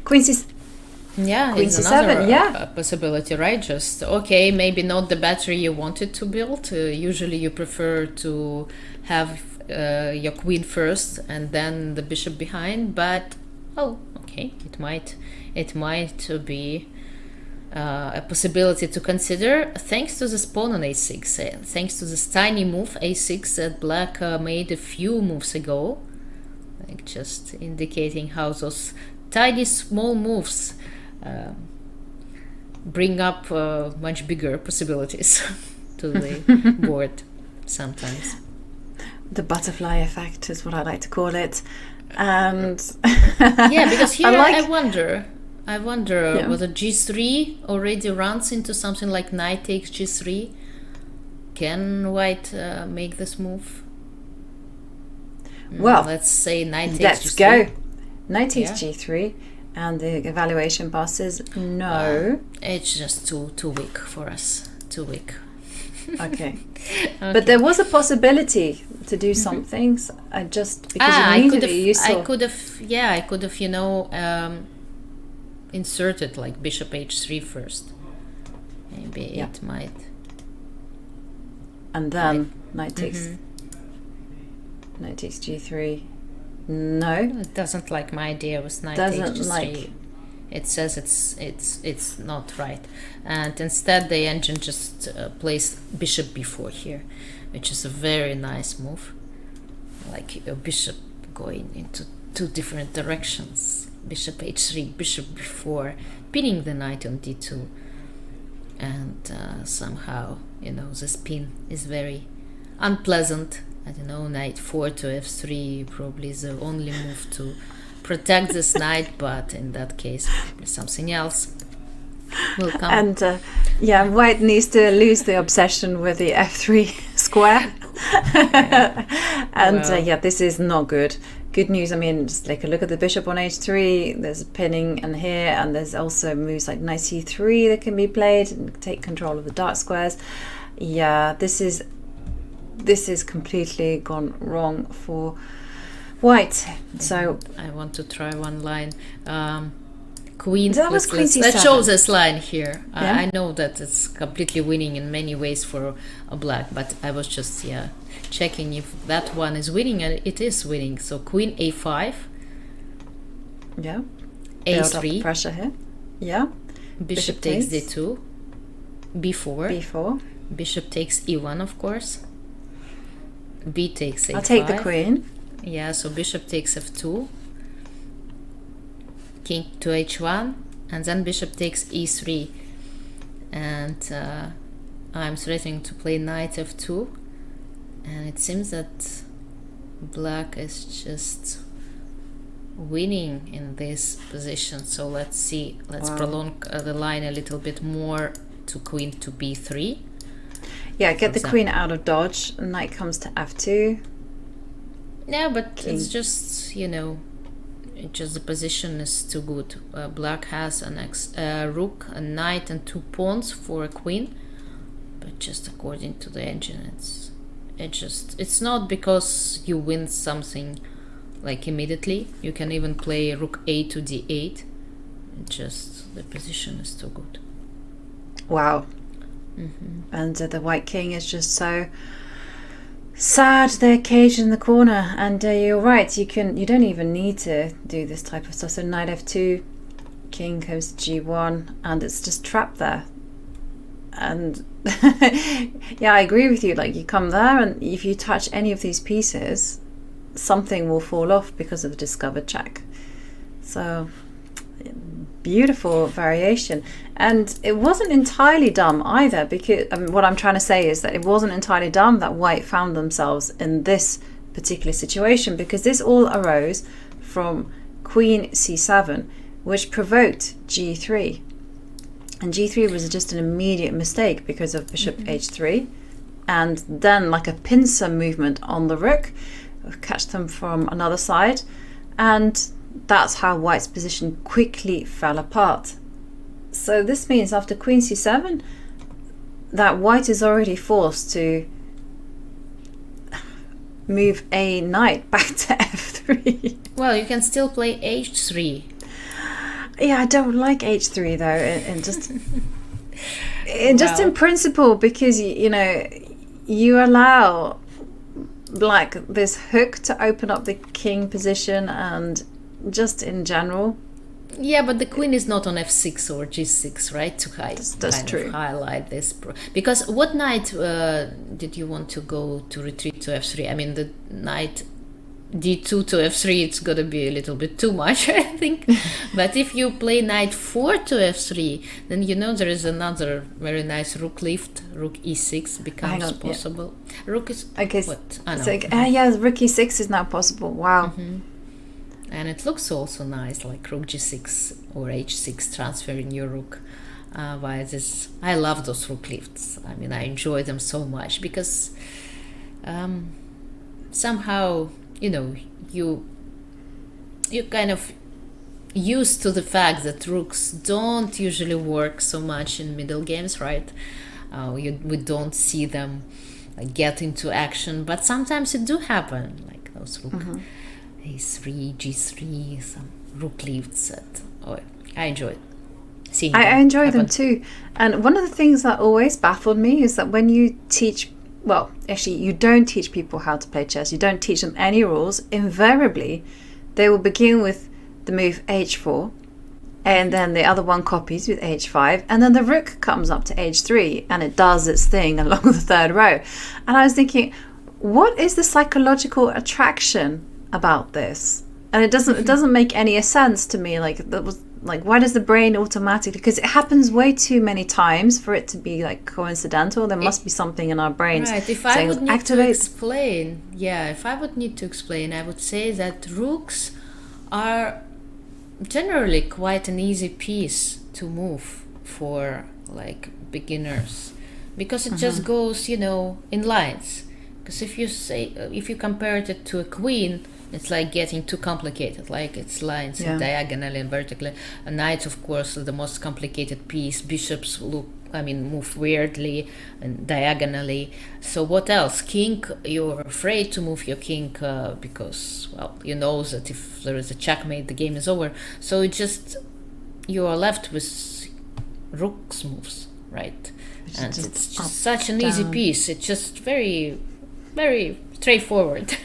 Queen c7. Yeah, Queen it's c7, another possibility, right? Just, okay, maybe not the battery you wanted to build. Usually you prefer to have your queen first and then the bishop behind, but, okay, it might be a possibility to consider, thanks to this pawn on a6, thanks to this tiny move a6 that Black made a few moves ago, like just indicating how those tiny small moves bring up much bigger possibilities to the board sometimes. The butterfly effect is what I like to call it. And yeah, because here I wonder whether g3 already runs into something like knight takes g3. Can white make this move? Well, let's say knight takes let's g3. go. Knight takes g3, and the evaluation passes no. It's just too weak for us. Too weak. Okay. But there was a possibility to do some things. Just because immediately you saw. I could have, inserted like bishop h3 first. Maybe it might. And then knight takes g3. No, it doesn't like my idea with knight takes g3. It says it's not right, and instead the engine just placed bishop b4 here, which is a very nice move. Like a bishop going into two different directions. Bishop h3, bishop b4, pinning the knight on d2, and somehow this pin is very unpleasant. I don't know, knight 4 to f3 probably is the only move to protect this knight, but in that case probably something else will come. And white needs to lose the obsession with the f3 square. And this is not good. Good news, I mean, just take a look at the bishop on h3. There's pinning and here, and there's also moves like knight c3 that can be played and take control of the dark squares. Yeah, this is completely gone wrong for white. So I want to try one line. Queen. That was queen c7. Let's show this line here. Yeah? I know that it's completely winning in many ways for a black, but I was just checking if that one is winning, and it is winning. So queen a5. Yeah. a3. Build up pressure here. Yeah. Bishop takes d2. b4. Bishop takes e1, of course. B takes a5. I'll take the queen. Yeah, so bishop takes f2. King to h1, and then bishop takes e3. And I'm threatening to play knight f2. And it seems that black is just winning in this position. So let's see. Let's prolong the line a little bit more to queen to b3. Yeah, get the queen out of dodge. Knight comes to f2. Yeah, but it's just, just the position is too good. Black has an rook, a knight, and 2 pawns for a queen. But just according to the engine, it's not because you win something like immediately. You can even play rook a to d8. Just the position is too good. Wow. And the white king is just sad they're caged in the corner. And you're right, you don't even need to do this type of stuff. So knight f2, king goes to g1, and it's just trapped there. And yeah, I agree with you. Like, you come there, and if you touch any of these pieces, something will fall off because of the discovered check. So beautiful variation. And it wasn't entirely dumb either, because what I'm trying to say is that it wasn't entirely dumb that white found themselves in this particular situation, because this all arose from queen c7, which provoked g3. And g3 was just an immediate mistake because of bishop h3, and then like a pincer movement on the rook, catch them from another side, and that's how white's position quickly fell apart. So this means after queen c7 that white is already forced to move a knight back to f3. Well, you can still play h3. Yeah, I don't like h3 though, and just just in principle, because you know, you allow like this hook to open up the king position, and just in general. Yeah, but the queen is not on f6 or g6, right? To hide, that's true. Highlight this, because what knight did you want to go to retreat to f3? I mean, the knight d2 to f3, it's gonna be a little bit too much, I think. But if you play knight 4 to f3, then you know there is another very nice rook lift. Rook e6 becomes possible. Yeah. Rook is what? Yeah, rook e6 is now possible. Wow. And it looks also nice, like rook g6 or h6, transferring your rook via this. I love those rook lifts. I mean, I enjoy them so much, because somehow, you know, you kind of used to the fact that rooks don't usually work so much in middle games, right? We don't see them get into action, but sometimes it do happen, like those rook a3, g3, some rook lifts. I enjoy it. Seeing I enjoy them too. And one of the things that always baffled me is that when you teach, well, actually, you don't teach people how to play chess. You don't teach them any rules. Invariably, they will begin with the move h4, and then the other one copies with h5, and then the rook comes up to h3, and it does its thing along the third row. And I was thinking, what is the psychological attraction about this? And it doesn't make any sense to me. Like, that was like, why does the brain automatically, because it happens way too many times for it to be like coincidental. There must be something in our brains. Right. If I would need to explain, I would say that rooks are generally quite an easy piece to move for like beginners, because it just goes, you know, in lines. Because if you compare it to a queen, it's like getting too complicated, like it's lines diagonally and vertically. A knight, of course, is the most complicated piece. Bishops move weirdly and diagonally. So what else? King, you're afraid to move your king because, well, you know that if there is a checkmate, the game is over. So you are left with rook's moves, right? And it's just such an easy piece. It's just very, very straightforward.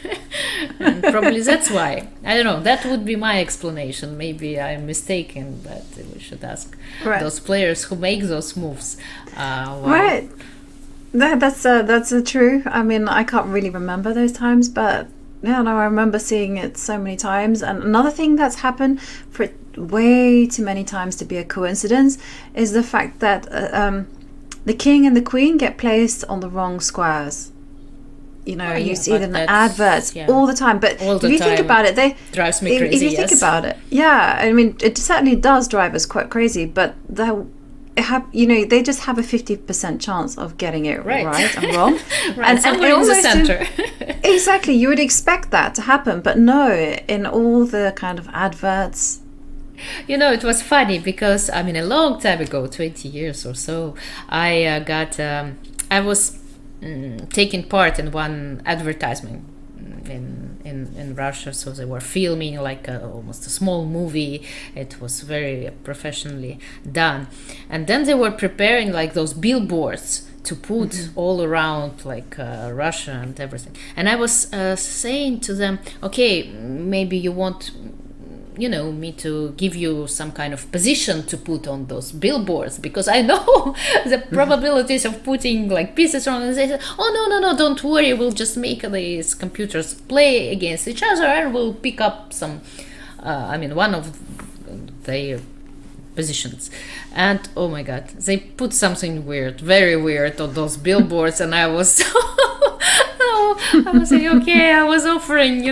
And probably that's why. I don't know. That would be my explanation. Maybe I'm mistaken, but we should ask those players who make those moves. Why. Right. That's true. I mean, I can't really remember those times, but yeah, no, I remember seeing it so many times. And another thing that's happened for way too many times to be a coincidence is the fact that the king and the queen get placed on the wrong squares. You know, you see them in adverts all the time. But if you think about it, drives me crazy. If you think about it, yeah, I mean, it certainly does drive us quite crazy. But they just have a 50% chance of getting it right and wrong. And somewhere in the center. Exactly, you would expect that to happen, but no, in all the kind of adverts. You know, it was funny because a long time ago, 20 years or so, I was taking part in one advertisement in Russia. So they were filming like almost a small movie. It was very professionally done, and then they were preparing like those billboards to put all around, like Russia and everything. And I was saying to them, okay, maybe you want, me to give you some kind of position to put on those billboards, because I know the probabilities of putting like pieces on. And they said, oh, no, don't worry, we'll just make these computers play against each other and we'll pick up some, one of their positions. And oh my god, they put something weird, very weird on those billboards, and I was I was saying, okay, I was offering,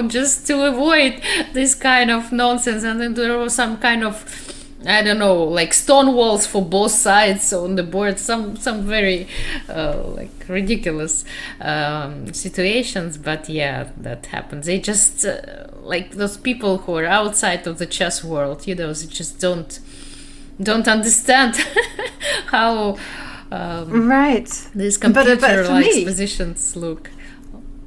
just to avoid this kind of nonsense. And then there was some kind of, I don't know, like stone walls for both sides on the board, some very like ridiculous situations. But yeah, that happens. They just like those people who are outside of the chess world, they just don't understand how right these computer but like positions look.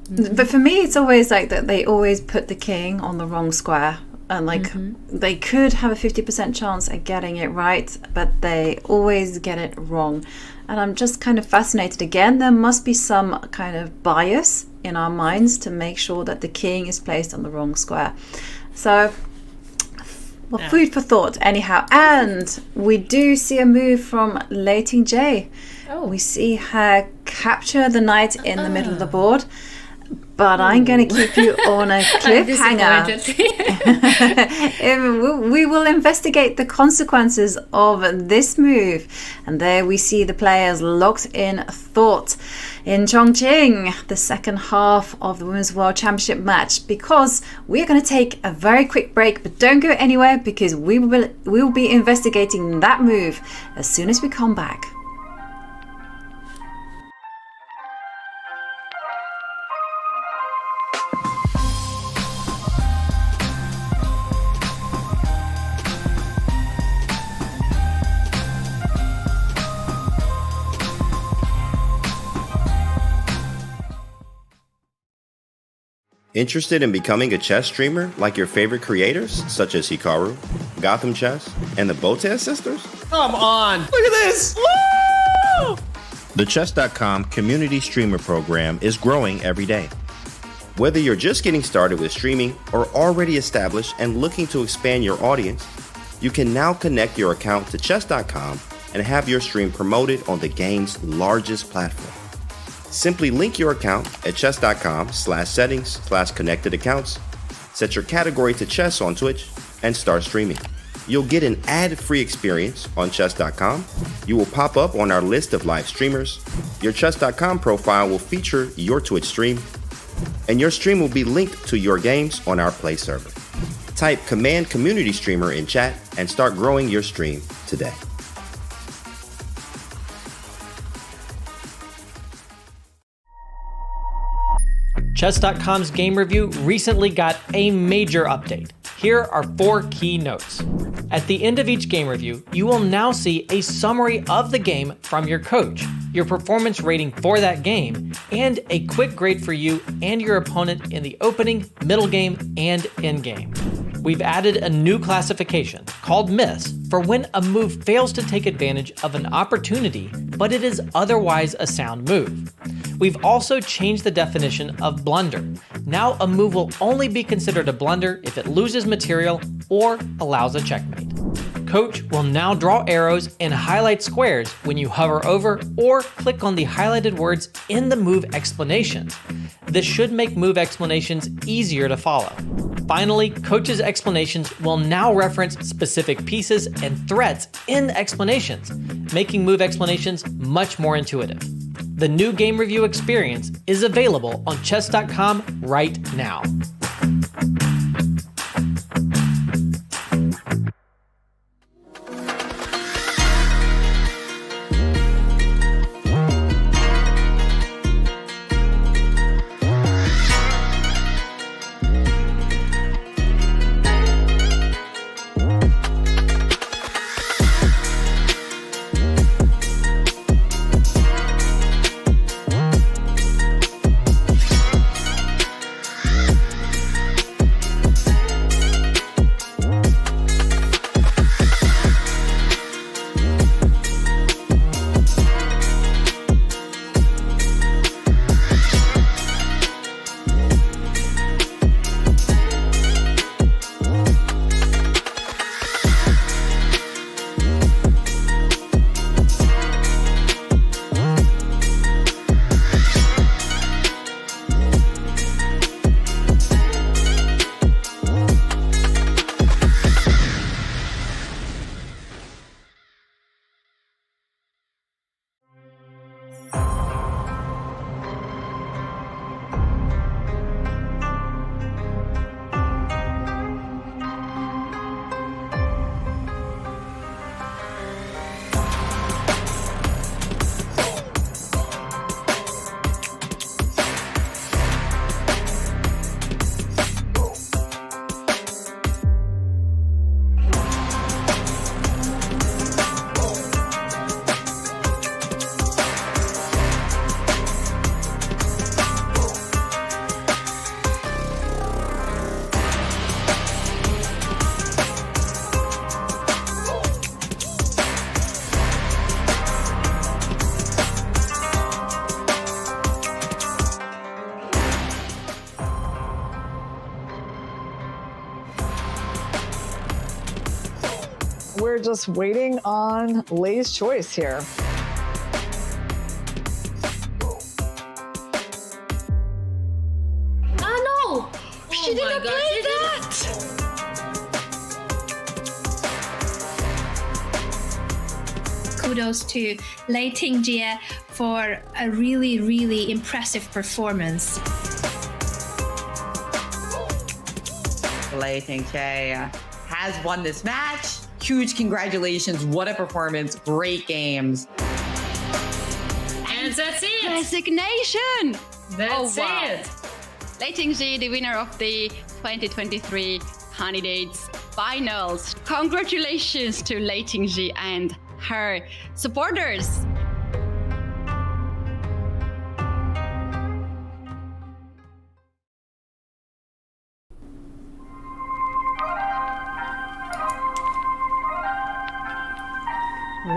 But for me, it's always like that they always put the king on the wrong square. And like they could have a 50% chance at getting it right, but they always get it wrong. And I'm just kind of fascinated. Again, there must be some kind of bias in our minds to make sure that the king is placed on the wrong square. So, food for thought anyhow. And we do see a move from Lei Tingjie. We see her capture the knight in the middle of the board. But I'm going to keep you on a cliffhanger. We will investigate the consequences of this move. And there we see the players locked in thought in Chongqing, the second half of the Women's World Championship match, because we're going to take a very quick break. But don't go anywhere, because we will be investigating that move as soon as we come back. Interested in becoming a chess streamer like your favorite creators, such as Hikaru, Gotham Chess, and the Botez sisters? Come on! Look at this! Woo! The Chess.com community streamer program is growing every day. Whether you're just getting started with streaming or already established and looking to expand your audience, you can now connect your account to Chess.com and have your stream promoted on the game's largest platform. Simply link your account at chess.com/settings/connected accounts, set your category to chess on Twitch, and start streaming. You'll get an ad-free experience on chess.com. You will pop up on our list of live streamers. Your chess.com profile will feature your Twitch stream, and your stream will be linked to your games on our Play server. Type Command Community Streamer in chat and start growing your stream today. Chess.com's game review recently got a major update. Here are 4 key notes. At the end of each game review, you will now see a summary of the game from your coach, your performance rating for that game, and a quick grade for you and your opponent in the opening, middle game, and end game. We've added a new classification called Miss for when a move fails to take advantage of an opportunity, but it is otherwise a sound move. We've also changed the definition of blunder. Now a move will only be considered a blunder if it loses material or allows a checkmate. Coach will now draw arrows and highlight squares when you hover over or click on the highlighted words in the move explanations. This should make move explanations easier to follow. Finally, Coach's explanations will now reference specific pieces and threats in explanations, making move explanations much more intuitive. The new game review experience is available on chess.com right now. we're just waiting on Lei's choice here. Oh no! She didn't play that! Kudos to Lei Tingjie for a really, really impressive performance. Lei Tingjie has won this match. Huge congratulations. What a performance. Great games. And that's it! Resignation! That's Oh, wow. it! Lei Tingjie, the winner of the 2023 Candidates Finals. Congratulations to Lei Tingjie and her supporters.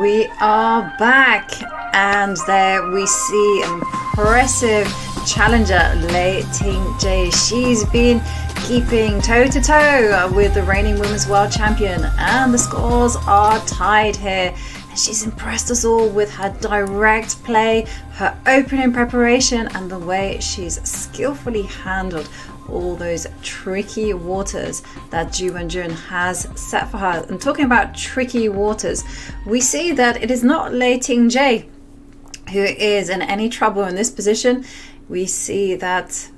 We are back, and there we see impressive challenger Lei Tingjie. She's been keeping toe-to-toe with the reigning Women's World Champion, and the scores are tied here. And she's impressed us all with her direct play, her opening preparation, and the way she's skillfully handled all those tricky waters that Ju Wenjun has set for her. And talking about tricky waters, we see that it is not Lei Tingjie who is in any trouble in this position. We see that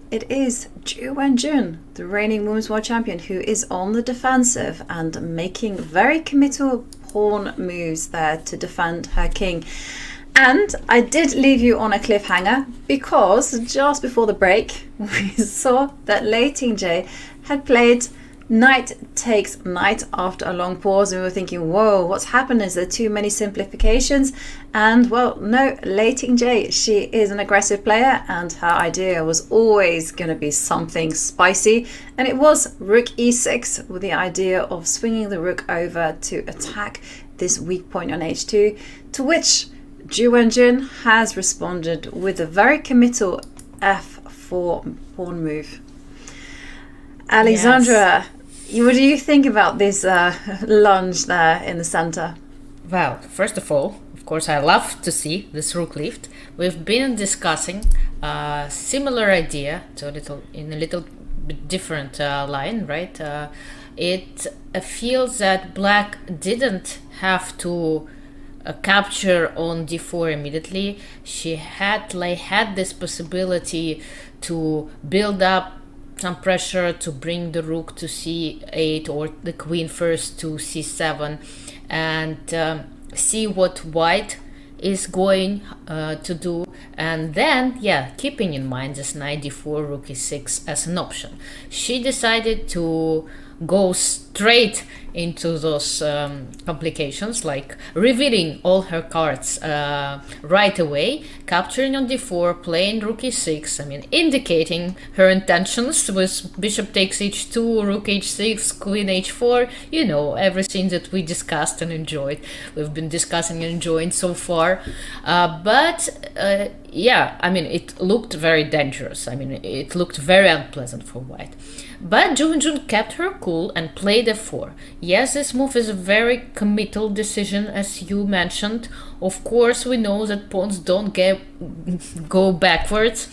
it is Ju Wenjun, the reigning Women's World Champion, who is on the defensive and making very committal pawn moves there to defend her king. And I did leave you on a cliffhanger because just before the break, we saw that Lei Tingjie had played knight takes knight after a long pause, and we were thinking, whoa, what's happened? Is there too many simplifications? And well, no, Lei Tingjie, she is an aggressive player, and her idea was always going to be something spicy, and it was rook e6 with the idea of swinging the rook over to attack this weak point on h2, to which Ju Wenjun has responded with a very committal f4 pawn move. Alexandra, what do you think about this lunge there in the center? Well, first of all, of course, I love to see this rook lift. We've been discussing a similar idea to in a little bit different line, right? It feels that black didn't have to capture on d4 immediately. Lei had this possibility to build up some pressure to bring the rook to c8 or the queen first to c7 and see what white is going to do, and then keeping in mind this knight d4 rook e6 as an option. She decided to go straight into those complications, like revealing all her cards right away, capturing on d4, playing rook e6, indicating her intentions with bishop takes h2, rook h6, queen h4, everything that we discussed and enjoyed. We've been discussing and enjoying so far, but it looked very dangerous. It looked very unpleasant for white. But Ju Wenjun kept her cool and played f4. Yes, this move is a very committal decision, as you mentioned. Of course, we know that pawns don't go backwards.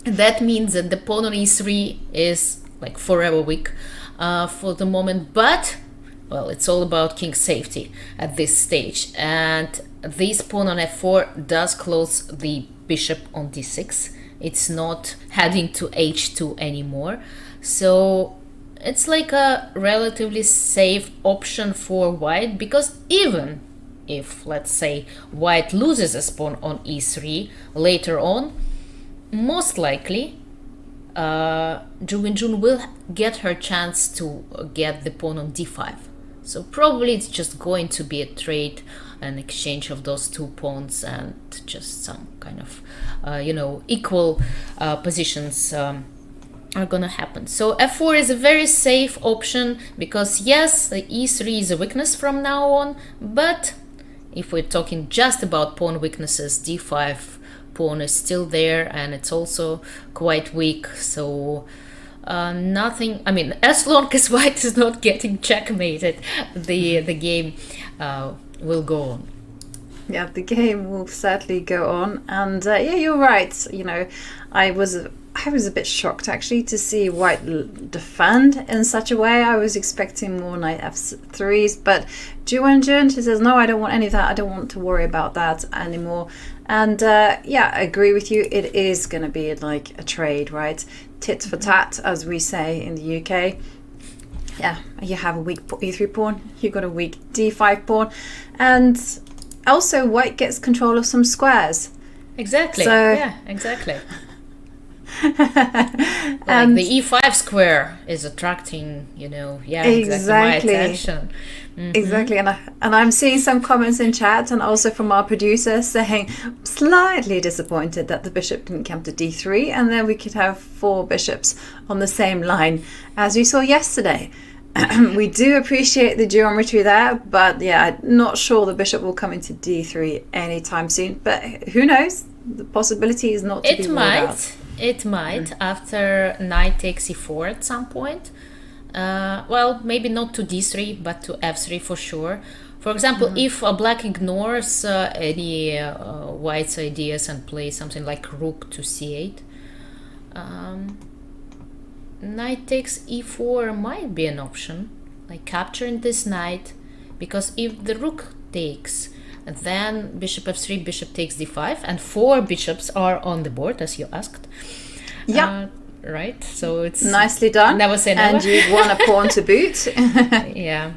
That means that the pawn on e3 is like forever weak for the moment. But, well, it's all about king safety at this stage. And this pawn on f4 does close the bishop on d6. It's not heading to h2 anymore. So it's like a relatively safe option for white, because even if, let's say, white loses a pawn on e3 later on, most likely Ju Wenjun will get her chance to get the pawn on d5. So probably it's just going to be a trade, an exchange of those two pawns, and just some kind of equal positions are gonna happen. So f4 is a very safe option, because yes, the e3 is a weakness from now on, but if we're talking just about pawn weaknesses, d5 pawn is still there and it's also quite weak. So nothing. I mean, as long as white is not getting checkmated, the game will go on. Yeah, the game will certainly go on, and yeah, you're right. You know, I was a bit shocked actually to see white defend in such a way. I was expecting more knight f3s, but Ju Wenjun, she says, no, I don't want any of that. I don't want to worry about that anymore. And yeah, I agree with you. It is going to be like a trade, right? Tit for tat, as we say in the UK. Yeah, you have a weak e3 pawn, you got a weak d5 pawn, and also white gets control of some squares. Exactly. So, yeah, exactly. Like the e5 square is attracting, you know, yeah, exactly my attention. Exactly, and I'm seeing some comments in chat and also from our producer saying slightly disappointed that the bishop didn't come to d3, and then we could have 4 bishops on the same line as we saw yesterday. We do appreciate the geometry there, but yeah, I'm not sure the bishop will come into d3 anytime soon, but who knows? The possibility is not to be ruled out. It might after knight takes e4 at some point. Well, maybe not to d3, but to f3 for sure. For example, if black ignores any white's ideas and plays something like rook to c8, knight takes e4 might be an option, like capturing this knight, because if the rook takes, then bishop f3, bishop takes d5, and 4 bishops are on the board, as you asked. Yeah. Right, so it's nicely done. Never say never. And you've won a pawn to boot. Yeah.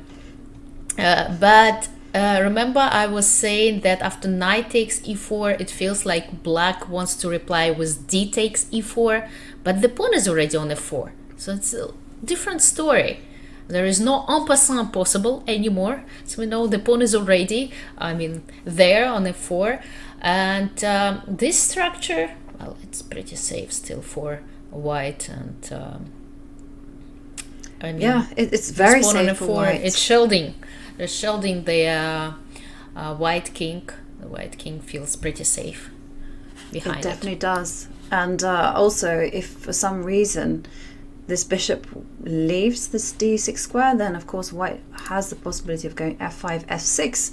But remember, I was saying that after knight takes e4, it feels like black wants to reply with d takes e4, but the pawn is already on f4. So it's a different story. There is no en passant possible anymore. So we know the pawn is already, there on f4. And this structure, well, it's pretty safe still for white. And yeah, it's very safe for white. It's shielding. They're shielding the white king. The white king feels pretty safe behind it. Definitely does. And also, if for some reason this bishop leaves this d6 square, then of course white has the possibility of going f5, f6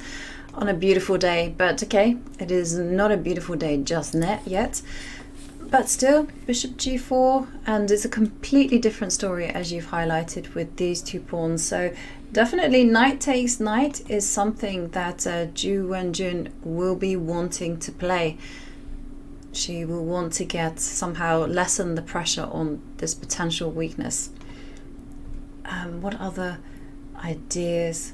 on a beautiful day. But okay, it is not a beautiful day just yet. But still, bishop g4, and it's a completely different story as you've highlighted with these 2 pawns. So definitely knight takes knight is something that Ju Wenjun will be wanting to play. She will want to somehow lessen the pressure on this potential weakness. What other ideas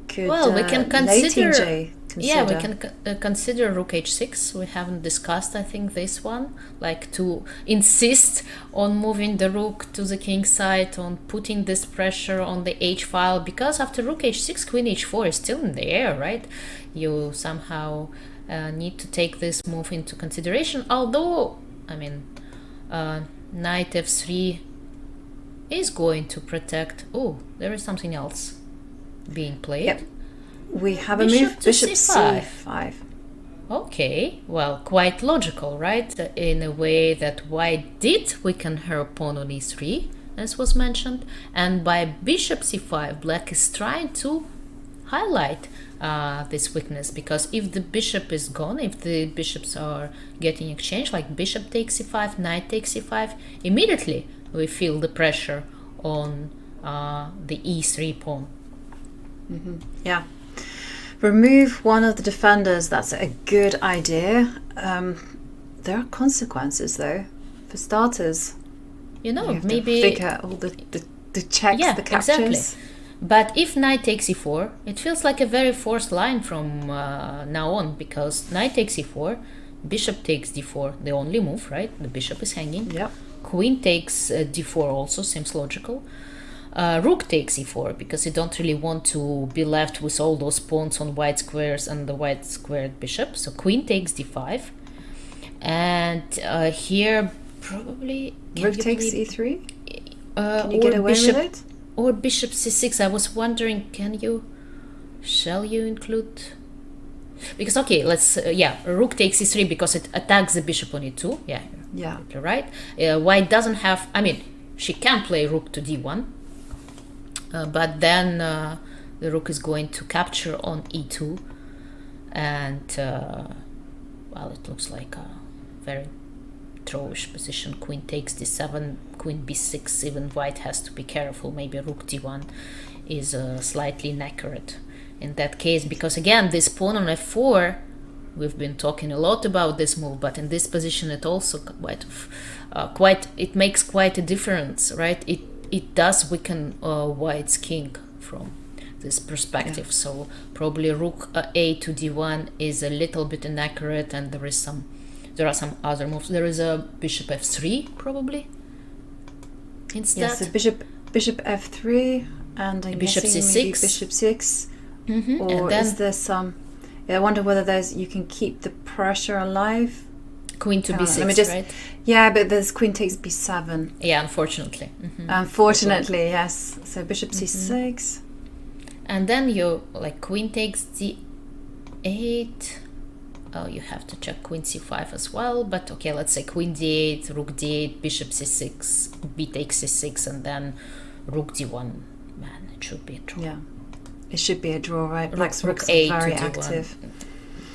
could we can Lei consider? Tingjie Yeah, we can consider rook h6. We haven't discussed, I think, this one. Like to insist on moving the rook to the king side, on putting this pressure on the h file, because after rook h6, queen h4 is still in the air, right? You somehow need to take this move into consideration. Although, knight f3 is going to protect. Oh, there is something else being played. Yep. We have a move, bishop c5. Okay, well, quite logical, right? In a way that white did weaken her pawn on e3, as was mentioned, and by bishop c5, black is trying to highlight this weakness, because if the bishop is gone, if the bishops are getting exchanged, like bishop takes c5, knight takes c5, immediately we feel the pressure on the e3 pawn. Yeah. Remove one of the defenders, that's a good idea. There are consequences though, for starters. You know, you maybe figure all the checks, the captures. Exactly. But if knight takes e4, it feels like a very forced line from now on, because knight takes e4, bishop takes d4, the only move, right? The bishop is hanging. Yep. Queen takes d4 also, seems logical. Rook takes e4, because you don't really want to be left with all those pawns on white squares and the white squared bishop. So queen takes d5. And here probably... Rook takes e3? Can you or get away bishop, with it? Or bishop c6. I was wondering, shall you include... Because, okay, let's... rook takes e3 because it attacks the bishop on e2. Yeah, Yeah. Right? White doesn't have, I mean, she can play rook to d1, but then the rook is going to capture on e2, and well, it looks like a very throwish position. Queen takes d7, queen b6. Even white has to be careful. Maybe rook d1 is slightly inaccurate in that case, because again, this pawn on f4, we've been talking a lot about this move, but in this position it also it makes quite a difference, right? It does weaken white's king from this perspective. Yeah. So probably rook a to d1 is a little bit inaccurate, and there are some other moves. There is a bishop f3 probably instead. Yes, so bishop f3, and I'm bishop guessing c6, maybe bishop 6. Or and then, is there some? Yeah, I wonder whether you can keep the pressure alive. Queen to b6, right? Yeah, but there's queen takes b7. Yeah, unfortunately. Unfortunately, yes. So bishop c6. And then you, like, queen takes d8. Oh, you have to check queen c5 as well. But okay, let's say queen d8, rook d8, bishop c6, b takes c6, and then rook d1. Man, it should be a draw. Yeah. It should be a draw, right? Black's rook a very active.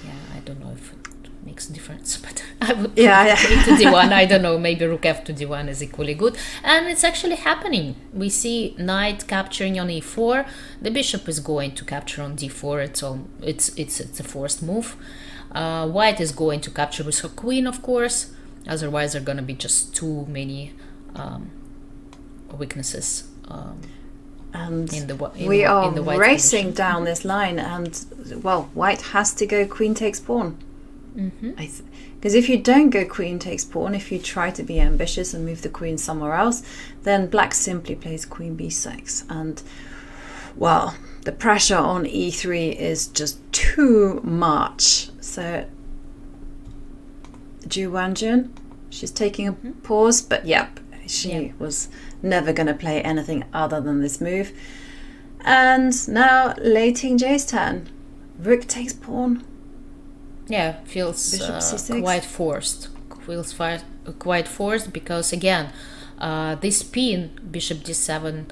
Yeah, I don't know if it makes a difference, but I would yeah. A to d1. I don't know, maybe rook f to d1 is equally good. And it's actually happening. We see knight capturing on e4. The bishop is going to capture on d4. It's a forced move. White is going to capture with her queen, of course. Otherwise, there are going to be just too many weaknesses. And we are racing position. Down this line, and well, white has to go queen takes pawn. Because if you don't go queen takes pawn, if you try to be ambitious and move the queen somewhere else, then black simply plays queen b6, and well, the pressure on e3 is just too much. So Ju Wenjun, she's taking a pause, but yep, she was never going to play anything other than this move. And now Lei Tingjie's turn. Rook takes pawn. Yeah, feels quite forced. Feels quite forced because again, this pin, bishop d7,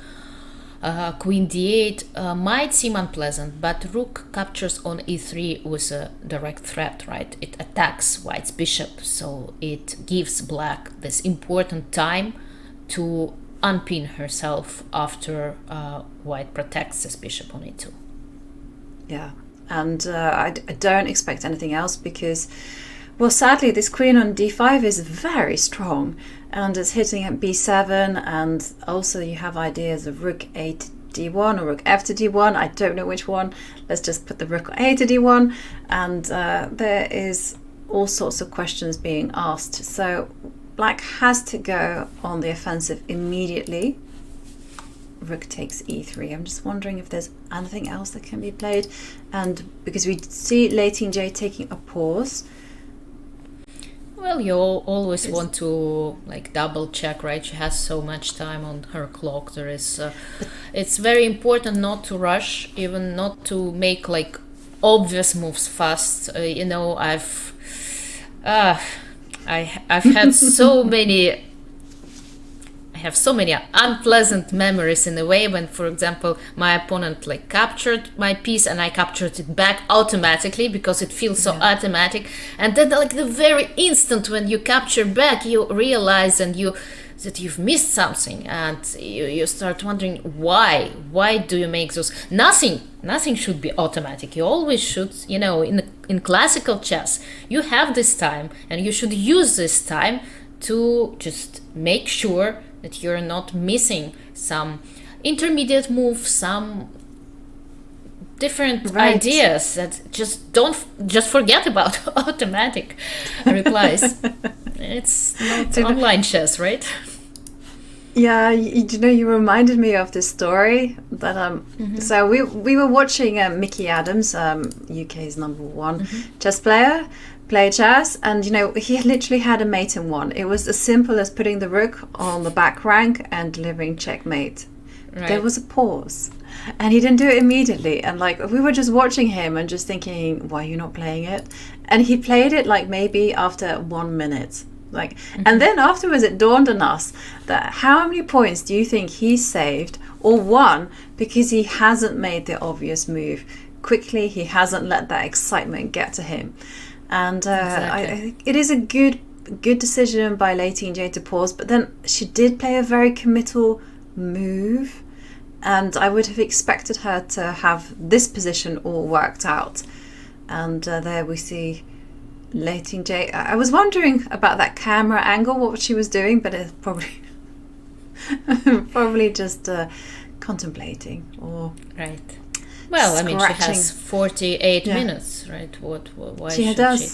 queen d8 might seem unpleasant, but rook captures on e3 with a direct threat, right? It attacks white's bishop, so it gives black this important time to unpin herself after white protects this bishop on e2. Yeah, and I don't expect anything else because, well, sadly, this queen on d5 is very strong, and it's hitting at b7, and also you have ideas of rook a to d1 or rook f to d1. I don't know which one. Let's just put the rook a to d1, and there is all sorts of questions being asked. So black has to go on the offensive immediately. Rook takes e3. I'm just wondering if there's anything else that can be played, and because we see Lei Tingjie taking a pause. Well, you always want to like double check, right? She has so much time on her clock. There is, it's very important not to rush, even not to make like obvious moves fast. You know, I've had so many. I have so many unpleasant memories in a way when, for example, my opponent like captured my piece and I captured it back automatically because it feels so automatic, and then like the very instant when you capture back, you realize that you've missed something, and you start wondering why do you make those. Nothing should be automatic. You always should, you know, in classical chess you have this time and you should use this time to just make sure that you're not missing some intermediate move, some different ideas that just forget about automatic replies. It's not online chess, right? Yeah, you know, you reminded me of this story that so we were watching Mickey Adams, UK's #1 chess player, play chess, and you know, he literally had a mate in one. It was as simple as putting the rook on the back rank and delivering checkmate. Right. There was a pause, and he didn't do it immediately, and like we were just watching him and just thinking, why are you not playing it? And he played it like maybe after 1 minute, Like, and then afterwards it dawned on us that how many points do you think he saved or won because he hasn't made the obvious move quickly? He hasn't let that excitement get to him. And Exactly. I think it is a good decision by Lei Tingjie to pause, but then she did play a very committal move, and I would have expected her to have this position all worked out. And there we see Lei Tingjie. I was wondering about that camera angle, what she was doing, but it's probably probably just contemplating or Right. Well, I mean, she scratching. has 48 Yeah. minutes, right? Why She should does. she?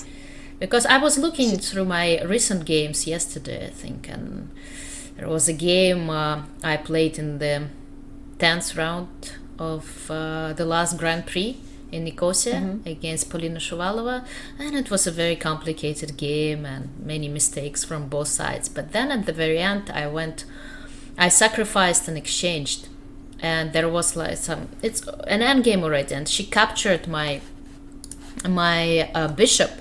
Because I was looking through my recent games yesterday, I think, and there was a game I played in the 10th round of the last Grand Prix in Nicosia against Polina Shuvalova, and it was a very complicated game and many mistakes from both sides. But then at the very end, I sacrificed and exchanged, and there was like it's an end game already, and she captured my bishop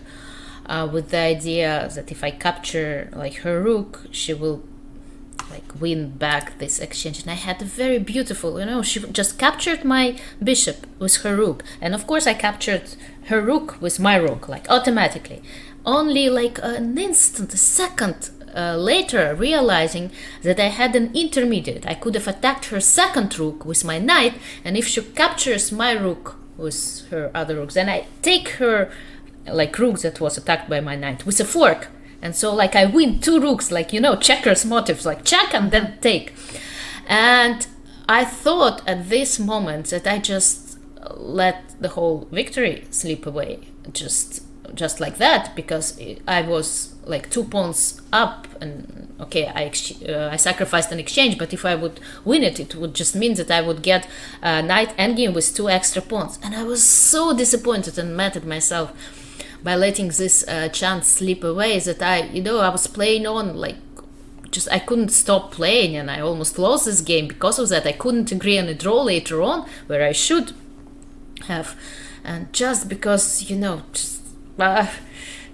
with the idea that if I capture like her rook, she will like win back this exchange. And I had a very beautiful, she just captured my bishop with her rook, and of course I captured her rook with my rook, like automatically. Only like an instant, a second later, realizing that I had an intermediate. I could have attacked her second rook with my knight, and if she captures my rook with her other rooks, then I take her like rook that was attacked by my knight with a fork. And so like I win 2 rooks, like, checkers motifs, like check and then take. And I thought at this moment that I just let the whole victory slip away, just like that, because I was like 2 pawns up, and okay, I sacrificed an exchange, but if I would win it, it would just mean that I would get a knight endgame with 2 extra pawns. And I was so disappointed and mad at myself by letting this chance slip away, that I was playing on, like, just I couldn't stop playing, and I almost lost this game because of that. I couldn't agree on a draw later on where I should have, and just because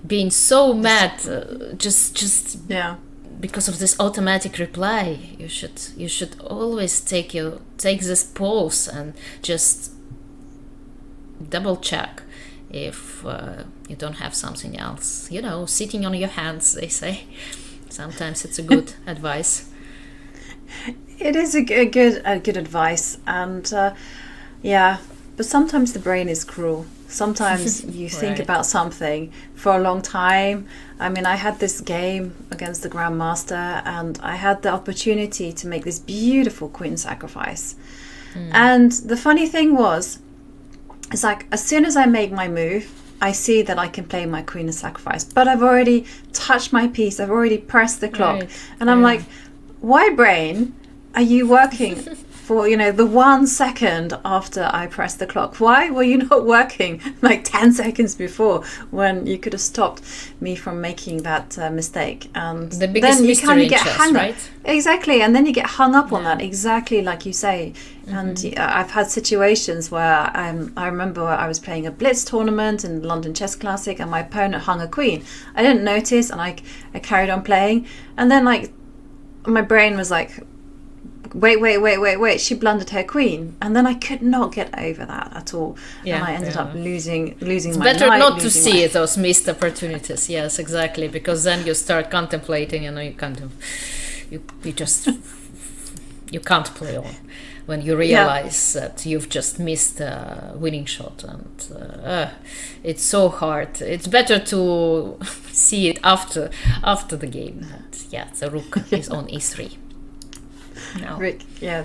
being so mad, just Yeah. because of this automatic reply. You should always take this pause and just double check if you don't have something else. Sitting on your hands, they say. Sometimes it's a good advice. It is a good advice, and yeah, but sometimes the brain is cruel. Sometimes you think Right. about something for a long time. I mean, I had this game against the Grandmaster, and I had the opportunity to make this beautiful queen sacrifice. And the funny thing was, it's like as soon as I make my move, I see that I can play my queen and sacrifice, but I've already touched my piece, I've already pressed the clock. Right. And I'm Yeah. like, why, brain, are you working for the 1 second after I pressed the clock? Why were you not working like 10 seconds before, when you could have stopped me from making that mistake? And The biggest then you mystery kind of in get chess, hung right? up. Exactly, and then you get hung up on that, exactly like you say. And I've had situations where I remember I was playing a blitz tournament in London Chess Classic, and my opponent hung a queen. I didn't notice, and I carried on playing, and then like my brain was like, wait, she blundered her queen, and then I could not get over that at all. Yeah, And I ended up losing It's my better knight, not to losing see my- those missed opportunities. Yes, exactly, because then you start contemplating, you kind of you just you can't play on when you realize that you've just missed a winning shot, and it's so hard. It's better to see it after the game. And yeah, the rook is on e3. No. Rook,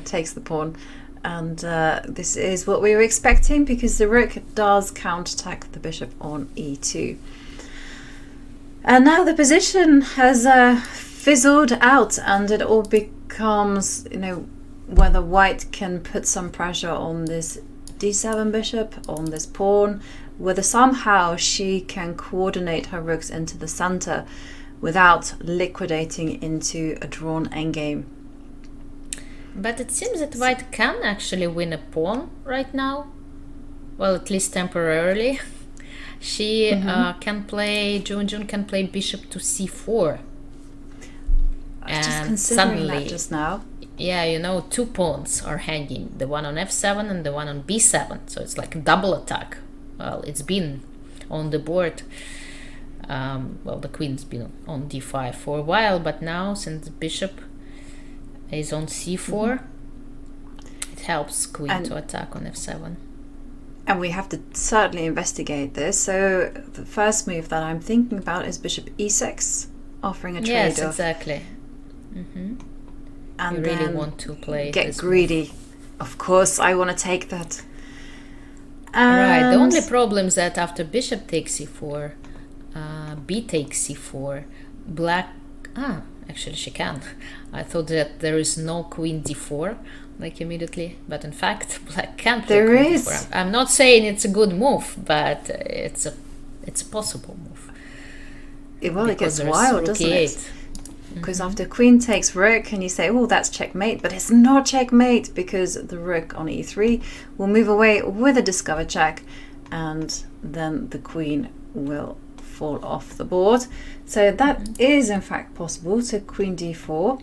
takes the pawn, and this is what we were expecting, because the rook does counterattack the bishop on e2. And now the position has fizzled out, and it all becomes, whether white can put some pressure on this d7 bishop, on this pawn, whether somehow she can coordinate her rooks into the center without liquidating into a drawn endgame. But it seems that white can actually win a pawn right now. Well, at least temporarily. She can play, Ju Wenjun can play bishop to c4. Just And considering suddenly, that just now. yeah, you know, 2 pawns are hanging, the one on f7 and the one on b7, so it's like a double attack. Well, it's been on the board. Well, the queen's been on d5 for a while, but now since the bishop is on c4, it helps queen to attack on f7. And we have to certainly investigate this. So the first move that I'm thinking about is bishop e6, offering a trade-off. Yes, exactly. And you really then want to play get this greedy. move. Of course, I want to take that. Right. The And only problem is that after bishop takes c4, b takes c4, black. Actually, she can. I thought that there is no queen d4, like immediately, but in fact, black can't play There queen is. d4. I'm not saying it's a good move, but it's a possible move. well, it Because gets there's wild, rook doesn't it? e8. Because after queen takes rook, and you say, oh, that's checkmate, but it's not checkmate because the rook on e3 will move away with a discover check, and then the queen will fall off the board. So that is in fact possible. So queen d4,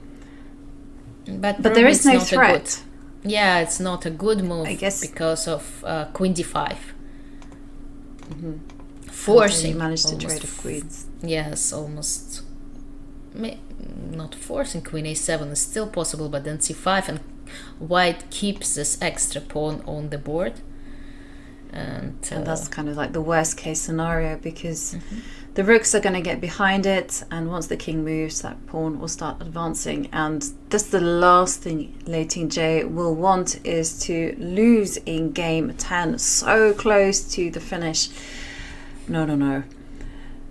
But there is it's no not a threat. good- yeah, it's not a good move, I guess, because of queen d5. until Forcing. you manage to almost trade of queens. Yes, almost. Not forcing queen a7 is still possible, but then c5, and white keeps this extra pawn on the board. And that's kind of like the worst case scenario, because the rooks are going to get behind it, and once the king moves, that pawn will start advancing, and that's the last thing Lei Tingjie will want, is to lose in game 10, so close to the finish. No.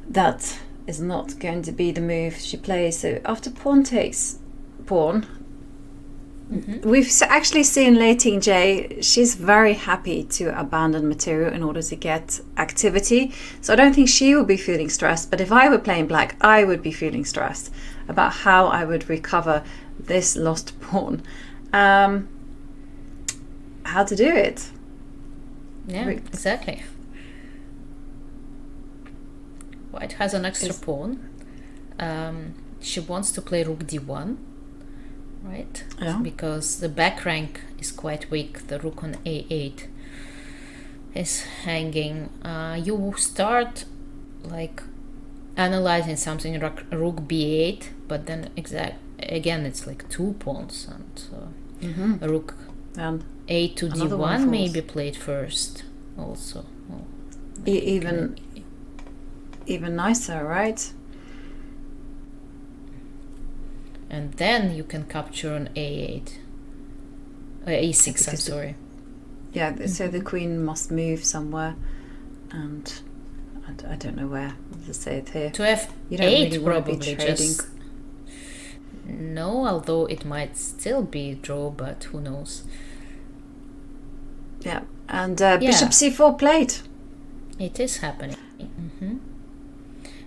That is not going to be the move she plays. So after pawn takes pawn, we've actually seen Lei Tingjie, she's very happy to abandon material in order to get activity. So I don't think she will be feeling stressed, but if I were playing black, I would be feeling stressed about how I would recover this lost pawn. How to do it. yeah, exactly. White has an extra pawn. She wants to play rook d1, right? Yeah. Because the back rank is quite weak. The rook on a8 is hanging. You start like analyzing something like rook b8, but then again it's like 2 pawns, and rook And a to another one d1 may falls. be played first also. even nicer, right? And then you can capture on a8. a6, I'm Because sorry. Yeah, so the queen must move somewhere, and I don't know where. Let's say it here. To f8 You don't really want to be probably trading. just... No, although it might still be draw, but who knows. Yeah, and bishop c4 played. It is happening.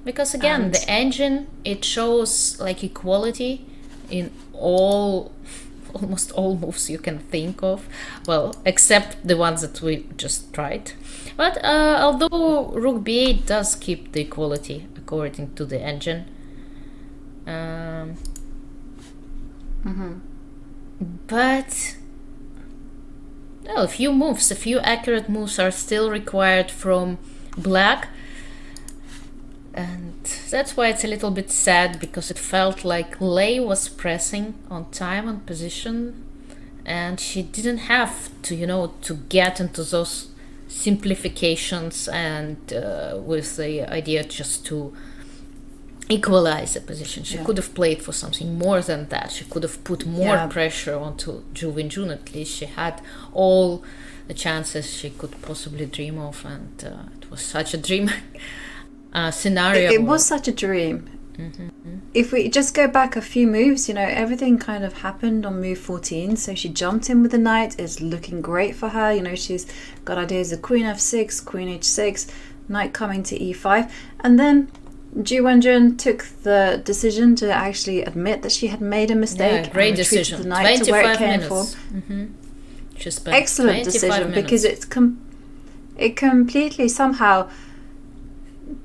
Because again, the engine, it shows like equality in almost all moves you can think of. Well, except the ones that we just tried. But although rook b8 does keep the equality according to the engine. But well, a few accurate moves are still required from black. And that's why it's a little bit sad, because it felt like Lei was pressing on time and position, and she didn't have to, to get into those simplifications and with the idea just to equalize the position. She could have played for something more than that. She could have put more pressure onto Ju Wenjun. At least she had all the chances she could possibly dream of, and it was such a dream. Scenario. It was such a dream. If we just go back a few moves, everything kind of happened on move 14. So she jumped in with the knight. It's looking great for her. She's got ideas of queen f6, queen h6, knight coming to e5. And then Ju Wenjun took the decision to actually admit that she had made a mistake. Yeah, great and retreated decision. the knight to where it came minutes. from. She spent Excellent 25 decision, minutes. because it completely somehow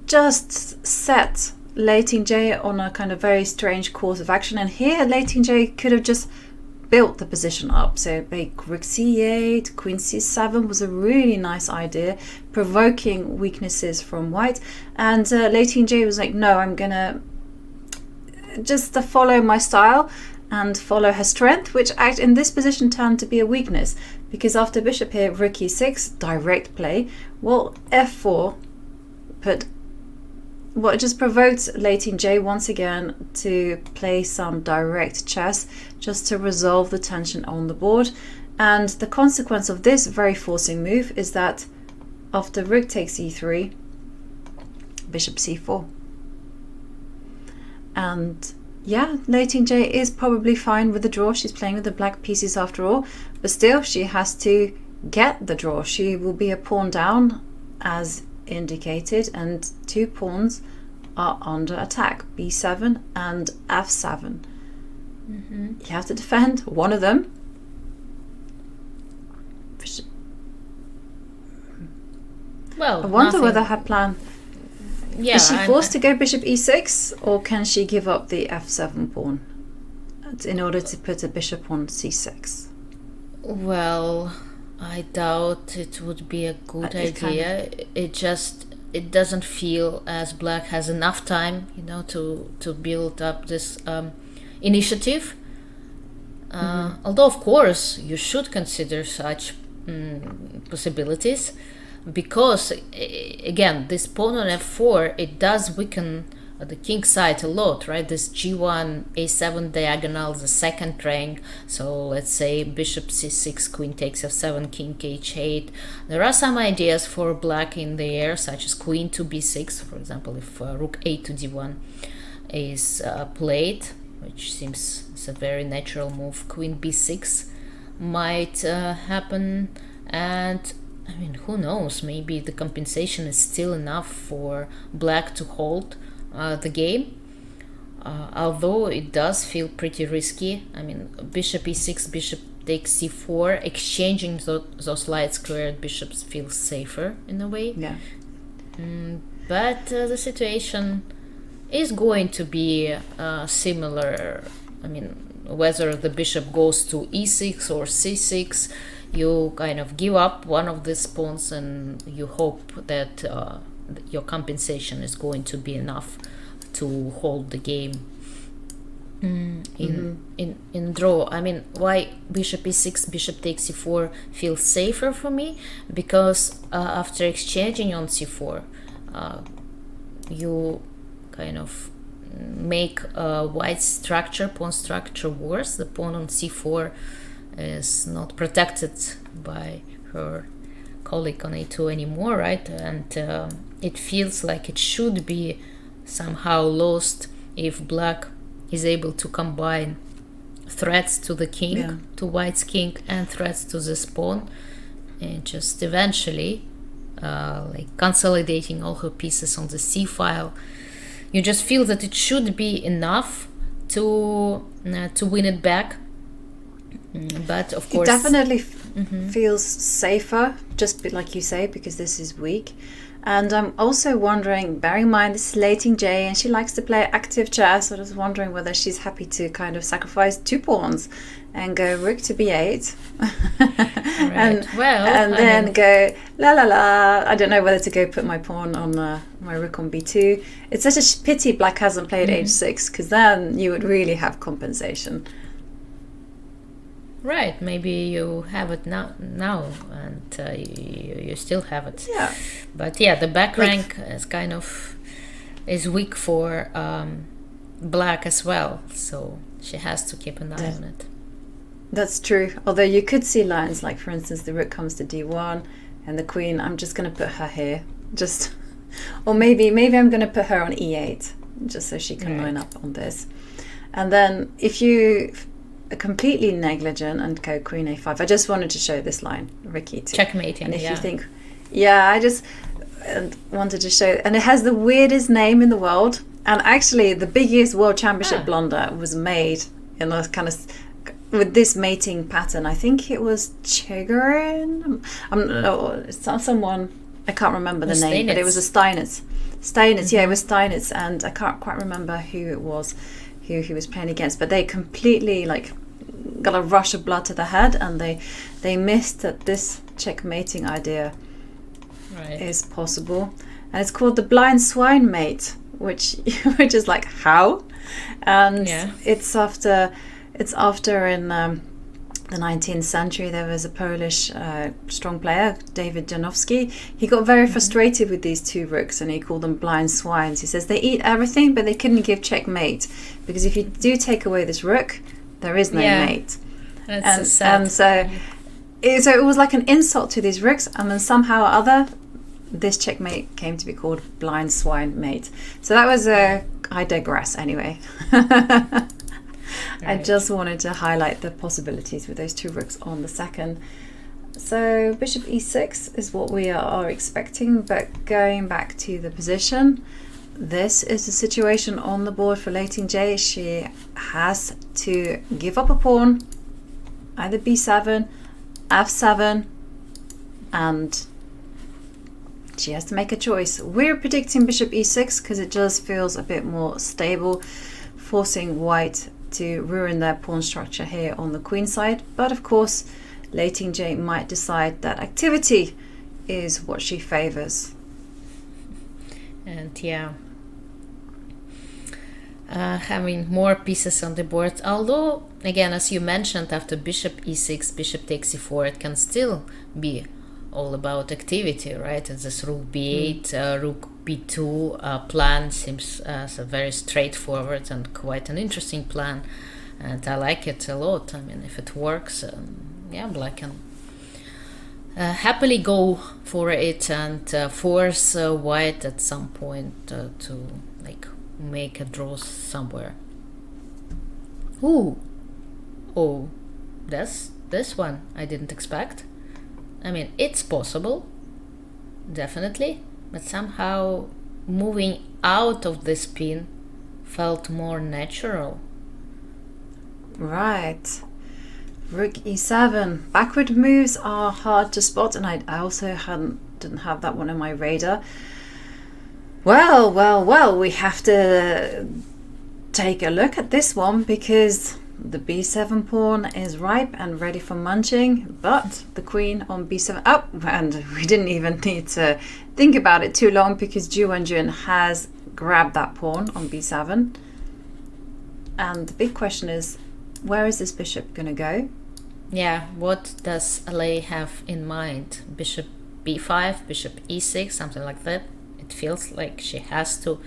just set Lei Tingjie on a kind of very strange course of action, and here Lei Tingjie could have just built the position up. So rook c8, queen c7 was a really nice idea, provoking weaknesses from white. And Lei Tingjie was like, no, I'm gonna just follow my style and follow her strength, which in this position turned to be a weakness, because after bishop here, rook e6, direct play, well, f4 it just provoked Lei Tingjie once again to play some direct chess, just to resolve the tension on the board. And the consequence of this very forcing move is that after rook takes e3, bishop c4. And yeah, Lei Tingjie is probably fine with the draw. She's playing with the black pieces after all, but still she has to get the draw. She will be a pawn down as indicated, and 2 pawns are under attack, b7 and f7. You have to defend one of them. Well, I wonder nothing. whether her plan is she forced to go bishop e6, or can she give up the f7 pawn in order to put a bishop on c6? Well, I doubt it would be a good idea. It doesn't feel as black has enough time, to build up this initiative. Although, of course, you should consider such possibilities, because again, this pawn on f4, it does weaken the king side a lot, right? This g1 a7 diagonal, the second rank. So let's say bishop c6, queen takes f7, king h8. There are some ideas for black in the air, such as queen to b6, for example, if rook a to d1 is played, which seems it's a very natural move. Queen b6 might happen, and I mean, who knows, maybe the compensation is still enough for black to hold the game, although it does feel pretty risky. I mean, bishop e6, bishop takes c4, exchanging those light squared bishops feels safer in a way. Yeah. But the situation is going to be similar. I mean, whether the bishop goes to e6 or c6, you kind of give up one of these pawns and you hope that your compensation is going to be enough to hold the game in draw. I mean, why bishop e6, bishop takes c4 feels safer for me? Because after exchanging on c4, you kind of make white structure, pawn structure worse. The pawn on c4 is not protected by her colleague on a2 anymore, right? And it feels like it should be somehow lost if black is able to combine threats to the king, to white's king, and threats to this pawn, and just eventually like consolidating all her pieces on the c file. You just feel that it should be enough to win it back. But of course, it definitely feels safer, just like you say, because this is weak. And I'm also wondering, bearing in mind this is Lei Tingjie and she likes to play active chess, I was wondering whether she's happy to kind of sacrifice 2 pawns and go rook to b8 and then go la la la. I don't know whether to go put my pawn on my rook on b2. It's such a pity black hasn't played h6, because then you would really have compensation. Right, maybe you have it now and you still have it. Yeah. But yeah, the back rank is weak for black as well, so she has to keep an eye on it. That's true. Although you could see lines like, for instance, the rook comes to d1 and the queen, I'm just going to put her here. Or maybe I'm going to put her on e8, just so she can line up on this. And then if you completely negligent and go queen a5. I just wanted to show this line, rook e2. Checkmating. And if you think, I just wanted to show, and it has the weirdest name in the world. And actually, the biggest world championship blunder was made in a kind of with this mating pattern. I think it was Chigorin. Someone I can't remember the The name, but it was a Steinitz. Steinitz, yeah, it was Steinitz, and I can't quite remember who it was, who he was playing against. But they completely like got a rush of blood to the head, and they missed that this checkmating idea is possible, and it's called the blind swine mate, which is like how, and it's after in the 19th century there was a Polish strong player, David Janowski. He got very frustrated with these two rooks, and he called them blind swines. He says they eat everything, but they couldn't give checkmate, because if you do take away this rook, there is no mate. That's sad. And so it was like an insult to these rooks, and then somehow or other this checkmate came to be called blind swine mate. So that was I digress anyway. I just wanted to highlight the possibilities with those two rooks on the second. So bishop e6 is what we are expecting, but going back to the position, this is the situation on the board for Lei Tingjie. She has to give up a pawn, either b7, f7, and she has to make a choice. We're predicting bishop e6 because it just feels a bit more stable, forcing white to ruin their pawn structure here on the queen side. But of course, Lei Tingjie might decide that activity is what she favors. And having more pieces on the board, although again, as you mentioned, after bishop e6, bishop takes e4, it can still be all about activity, right? And this rook b8, rook b2 plan seems as a very straightforward and quite an interesting plan, and I like it a lot. I mean, if it works, black can happily go for it and force white at some point to like make a draw somewhere. Oh, this one I didn't expect. I mean, it's possible, definitely, but somehow moving out of this pin felt more natural. Right. Rook e7. Backward moves are hard to spot, and I also didn't have that one on my radar. Well, we have to take a look at this one, because the b7 pawn is ripe and ready for munching, but the queen on b7 up, and we didn't even need to think about it too long, because Ju Wenjun has grabbed that pawn on b7. And the big question is, where is this bishop going to go? Yeah, what does Lei have in mind? Bishop b5, bishop e6, something like that. It feels like she has to.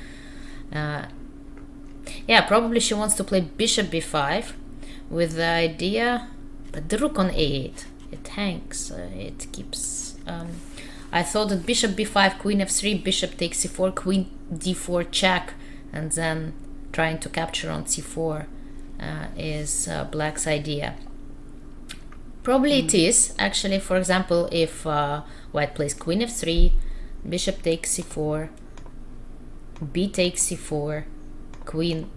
Probably she wants to play bishop b5 with the idea, but the rook on a8, it hangs, it keeps. I thought that bishop b5, queen f3, bishop takes c4, queen d4 check, and then trying to capture on c4 is black's idea. Probably it is, actually. For example, if white plays queen f3, bishop takes c4, b takes c4, queen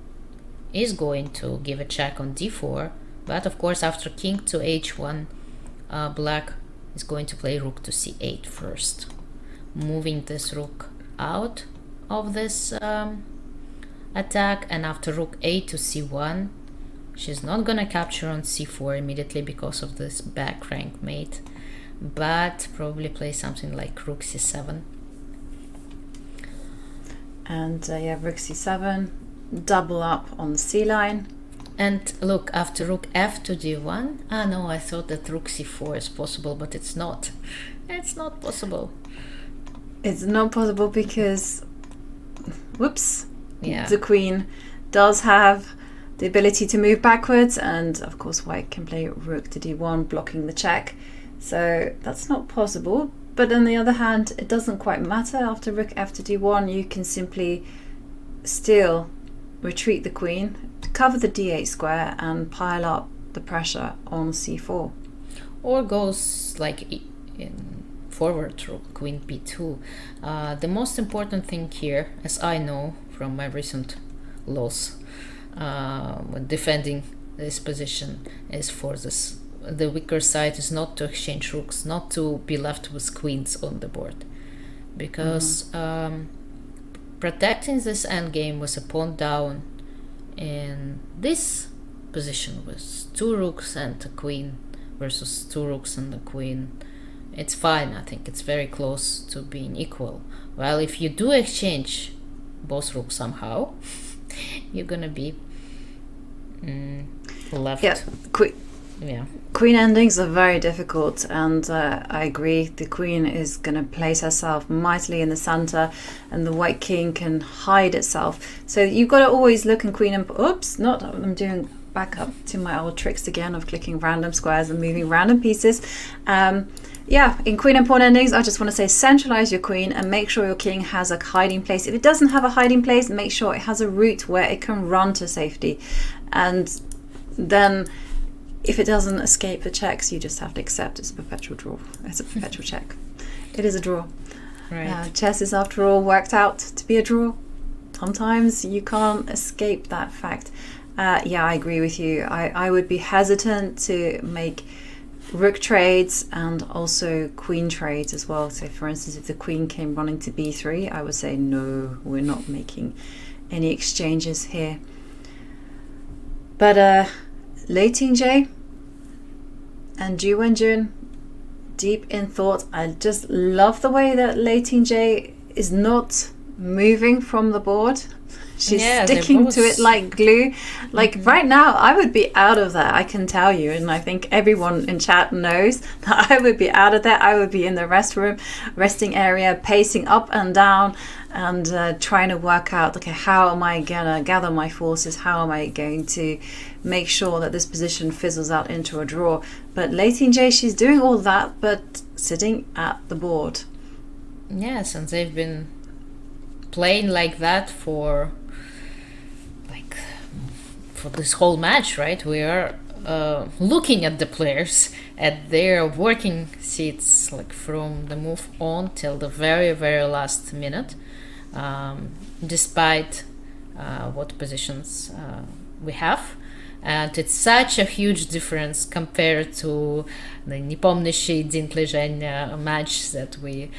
is going to give a check on d4, but of course after king to h1, black is going to play rook to c8 first, moving this rook out of this attack, and after rook a to c1, she's not gonna capture on c4 immediately because of this back rank mate, but probably play something like rook c7. And rook c7, double up on the c line. And look, after rook f to d1, no, I thought that rook c4 is possible, but it's not. It's not possible. It's not possible because, yeah, the queen does have the ability to move backwards, and of course white can play rook to d1, blocking the check. So that's not possible. But on the other hand, it doesn't quite matter. After rook f to d1, you can simply still retreat the queen, cover the d8 square, and pile up the pressure on c4. Or goes like in forward rook, queen b2. The most important thing here, as I know from my recent loss when defending this position, is for this, the weaker side is not to exchange rooks, not to be left with queens on the board. because protecting this endgame with a pawn down in this position with 2 rooks and a queen versus 2 rooks and a queen, it's fine. I think it's very close to being equal. Well, if you do exchange both rooks somehow, you're gonna be left. Yeah, queen endings are very difficult, and I agree. The queen is going to place herself mightily in the center, and the white king can hide itself. So you've got to always look in queen and I'm doing back up to my old tricks again of clicking random squares and moving random pieces. In queen and pawn endings, I just want to say centralize your queen and make sure your king has a hiding place. If it doesn't have a hiding place, make sure it has a route where it can run to safety. And then if it doesn't escape the checks, you just have to accept it's a perpetual draw. It's a perpetual check. It is a draw. Right. Chess is, after all, worked out to be a draw. Sometimes you can't escape that fact. I agree with you. I would be hesitant to make rook trades and also queen trades as well. So for instance, if the queen came running to b3, I would say no, we're not making any exchanges here. But Lei Tingjie and Ju Wenjun, deep in thought. I just love the way that Lei Tingjie is not moving from the board. She's sticking to it like glue. Like right now, I would be out of there, I can tell you. And I think everyone in chat knows that I would be out of there. I would be in the resting area, pacing up and down and trying to work out, okay, how am I gonna gather my forces? How am I going to make sure that this position fizzles out into a draw? But Lei Tingjie, she's doing all that, but sitting at the board. Yes, and they've been playing like that for this whole match, right? We are looking at the players at their working seats, like from the move on till the very, very last minute, despite what positions we have. And it's such a huge difference compared to the непомнящий День Лежения match that we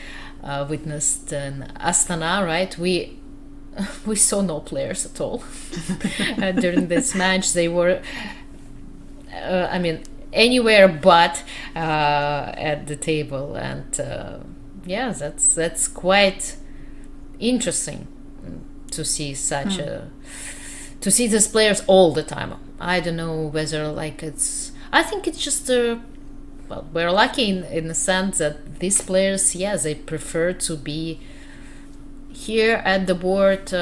witnessed in Astana, right? We saw no players at all during this match. They were, anywhere but at the table, and that's quite interesting to see to see these players all the time. I don't know whether I think it's just we're lucky in the sense that these players, they prefer to be here at the board.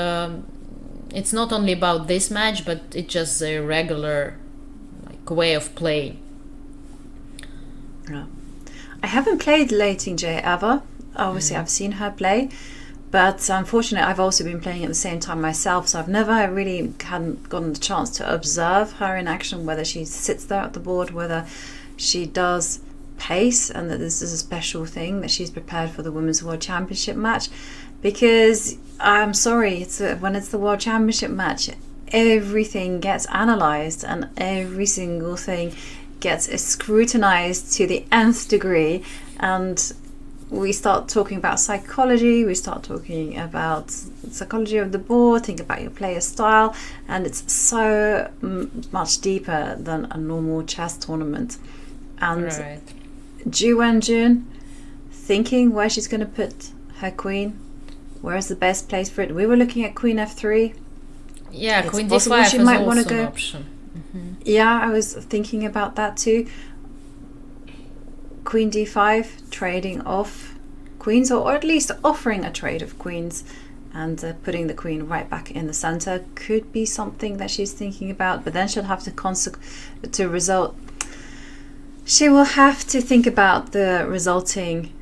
It's not only about this match, but it's just a regular way of playing. Yeah. I haven't played Lei Tingjie ever. Obviously, I've seen her play, but unfortunately, I've also been playing at the same time myself, so I've never really hadn't gotten the chance to observe her in action, whether she sits there at the board, whether she does pace, and that this is a special thing that she's prepared for the Women's World Championship match. Because I'm sorry, when it's the World Championship match, everything gets analysed and every single thing gets scrutinised to the nth degree, and we start talking about psychology, we start talking about psychology of the board, think about your player style, and it's so much deeper than a normal chess tournament. And right. Ju Wenjun thinking where she's going to put her queen. Where's the best place for it? We were looking at queen f3. Yeah, it's queen possible d5 she is might also want to go. an option. Yeah, I was thinking about that too. Queen d5, trading off queens, or at least offering a trade of queens, and putting the queen right back in the center could be something that she's thinking about. But then she'll have she will have to think about the resulting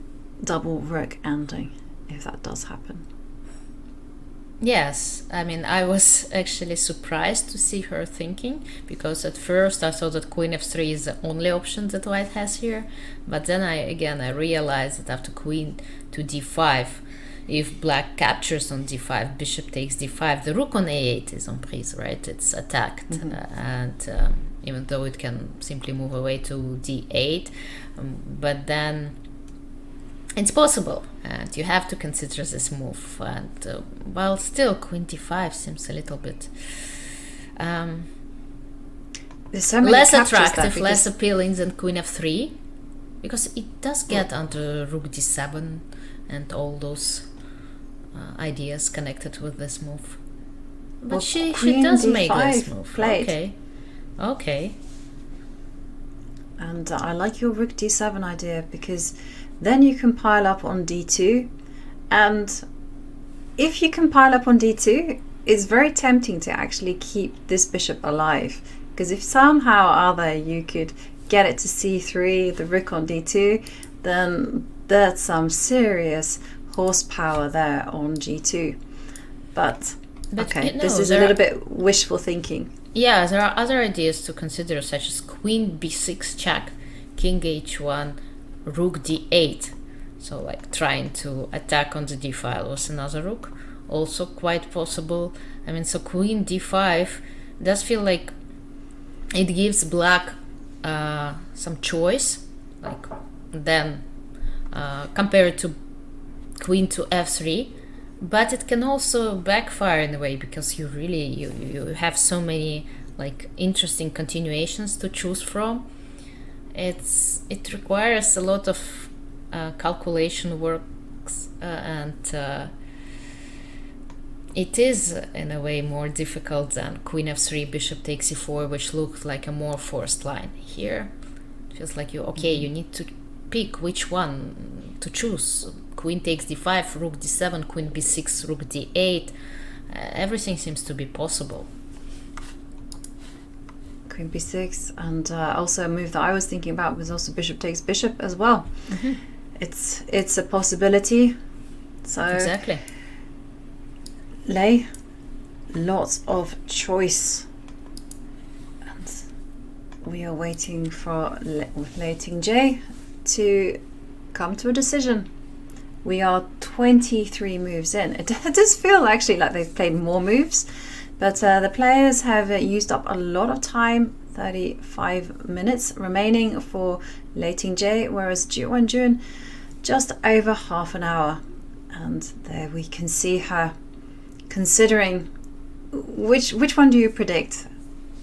double rook ending if that does happen. Yes, I was actually surprised to see her thinking, because at first I thought that queen f3 is the only option that white has here, but then I realized that after queen to d5, if black captures on d5, bishop takes d5, the rook on a8 is on prise, right? It's attacked, and even though it can simply move away to d8, but then It's possible, and you have to consider this move. And well, still, Queen D5 seems a little bit There's so many less captures there attractive, because- less appealing than Queen F3, because it does get under Rook D7 and all those ideas connected with this move. But Well, she Queen does make this D5 move. played. Okay. And I like your Rook D7 idea, because then you can pile up on D2, and if you can pile up on D2, it's very tempting to actually keep this bishop alive, because if somehow or other you could get it to C3, the rook on D2, then that's some serious horsepower there on G2. But okay, you know, this is a there little are- bit wishful thinking. Yeah, there are other ideas to consider, such as Queen B6 check, King H1, Rook D8. So like trying to attack on the D file with another rook, also quite possible. I mean, so Queen D5 does feel like it gives black some choice, like then compared to Queen to F3. But it can also backfire in a way, because you really you have so many like interesting continuations to choose from. It requires a lot of calculation works, and it is in a way more difficult than Queen F3, Bishop takes E4, which looked like a more forced line. Here it feels like you need to pick which one to choose. Queen takes D5, Rook D7, Queen B6, Rook D8. Everything seems to be possible. Queen B6, and also a move that I was thinking about was also Bishop takes Bishop as well. Mm-hmm. It's a possibility. So Exactly. Lei, lots of choice, and we are waiting for Lei Tingjie to come to a decision. We are 23 moves in. It does feel actually like they've played more moves, but the players have used up a lot of time. 35 minutes remaining for Lei Tingjie, whereas Ju Wenjun just over half an hour. And there we can see her considering which one do you predict,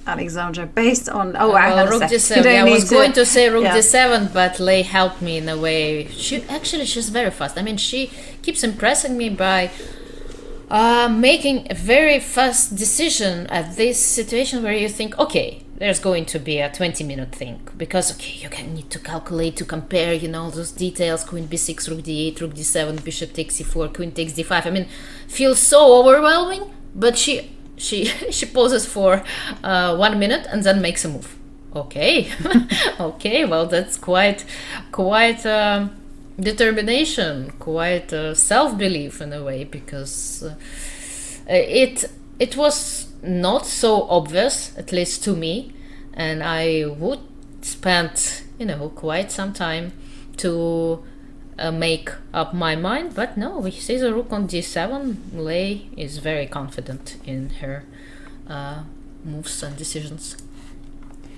Alexandra, based on hang on a Rook sec. You D7. don't I need was going to say Rook yeah. D7, but Lei helped me in a way. She's very fast. I mean, she keeps impressing me by making a very fast decision at this situation where you think, okay, there's going to be a 20-minute thing, because you need to calculate, to compare, those details. Queen B6, Rook D8, Rook D7, Bishop takes E4, Queen takes D5. I mean, feels so overwhelming, but she pauses for 1 minute and then makes a move. Okay, okay, well, that's quite determination, quite self-belief in a way, because it was not so obvious, at least to me, and I would spend quite some time to make up my mind. But no, we see the rook on D7. Lei is very confident in her moves and decisions.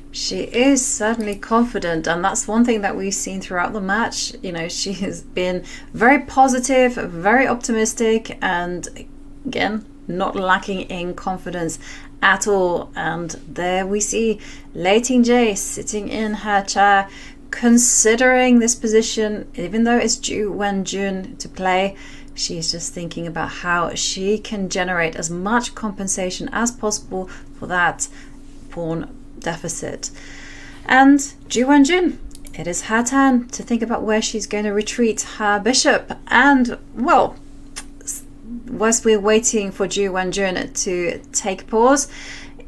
She is certainly confident, and that's one thing that we've seen throughout the match. She has been very positive, very optimistic, and again, not lacking in confidence at all. And there we see Lei Tingjie sitting in her chair, considering this position. Even though it's Ju Wenjun to play, she's just thinking about how she can generate as much compensation as possible for that pawn deficit. And Ju Wenjun, it is her turn to think about where she's going to retreat her bishop. And well, whilst we're waiting for Ju Wenjun to take pause,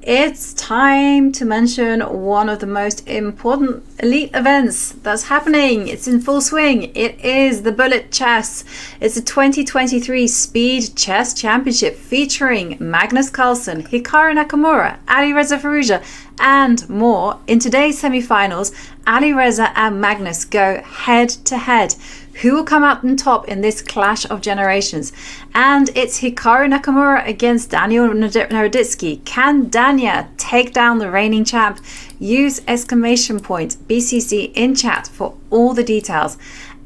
it's time to mention one of the most important elite events that's happening. It's in full swing. It is the Bullet Chess. It's the 2023 Speed Chess Championship featuring Magnus Carlsen, Hikaru Nakamura, Alireza Firouzja, and more. In today's semi-finals, Alireza and Magnus go head to head. Who will come out on top in this clash of generations? And it's Hikaru Nakamura against Daniel Naroditsky. Can Dania take down the reigning champ? Use !BCC in chat for all the details.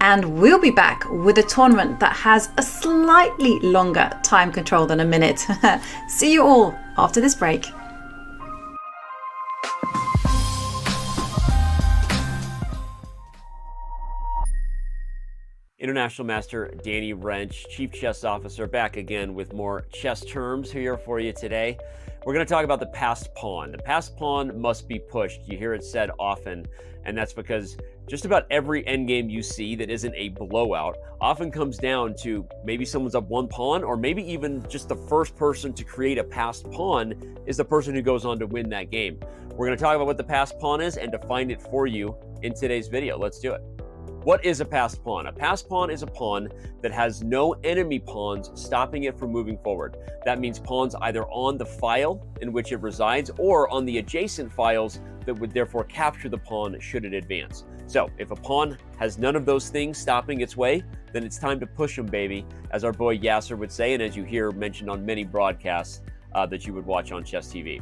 and we'll be back with a tournament that has a slightly longer time control than a minute. See you all after this break. International Master Danny Wrench, Chief Chess Officer, back again with more chess terms here for you today. We're going to talk about the passed pawn. The passed pawn must be pushed. You hear it said often, and that's because just about every endgame you see that isn't a blowout often comes down to maybe someone's up one pawn, or maybe even just the first person to create a passed pawn is the person who goes on to win that game. We're going to talk about what the passed pawn is and define it for you in today's video. Let's do it. What is a passed pawn? A passed pawn is a pawn that has no enemy pawns stopping it from moving forward. That means pawns either on the file in which it resides or on the adjacent files that would therefore capture the pawn should it advance. So if a pawn has none of those things stopping its way, then it's time to push them, baby, as our boy Yasser would say, and as you hear mentioned on many broadcasts that you would watch on Chess TV.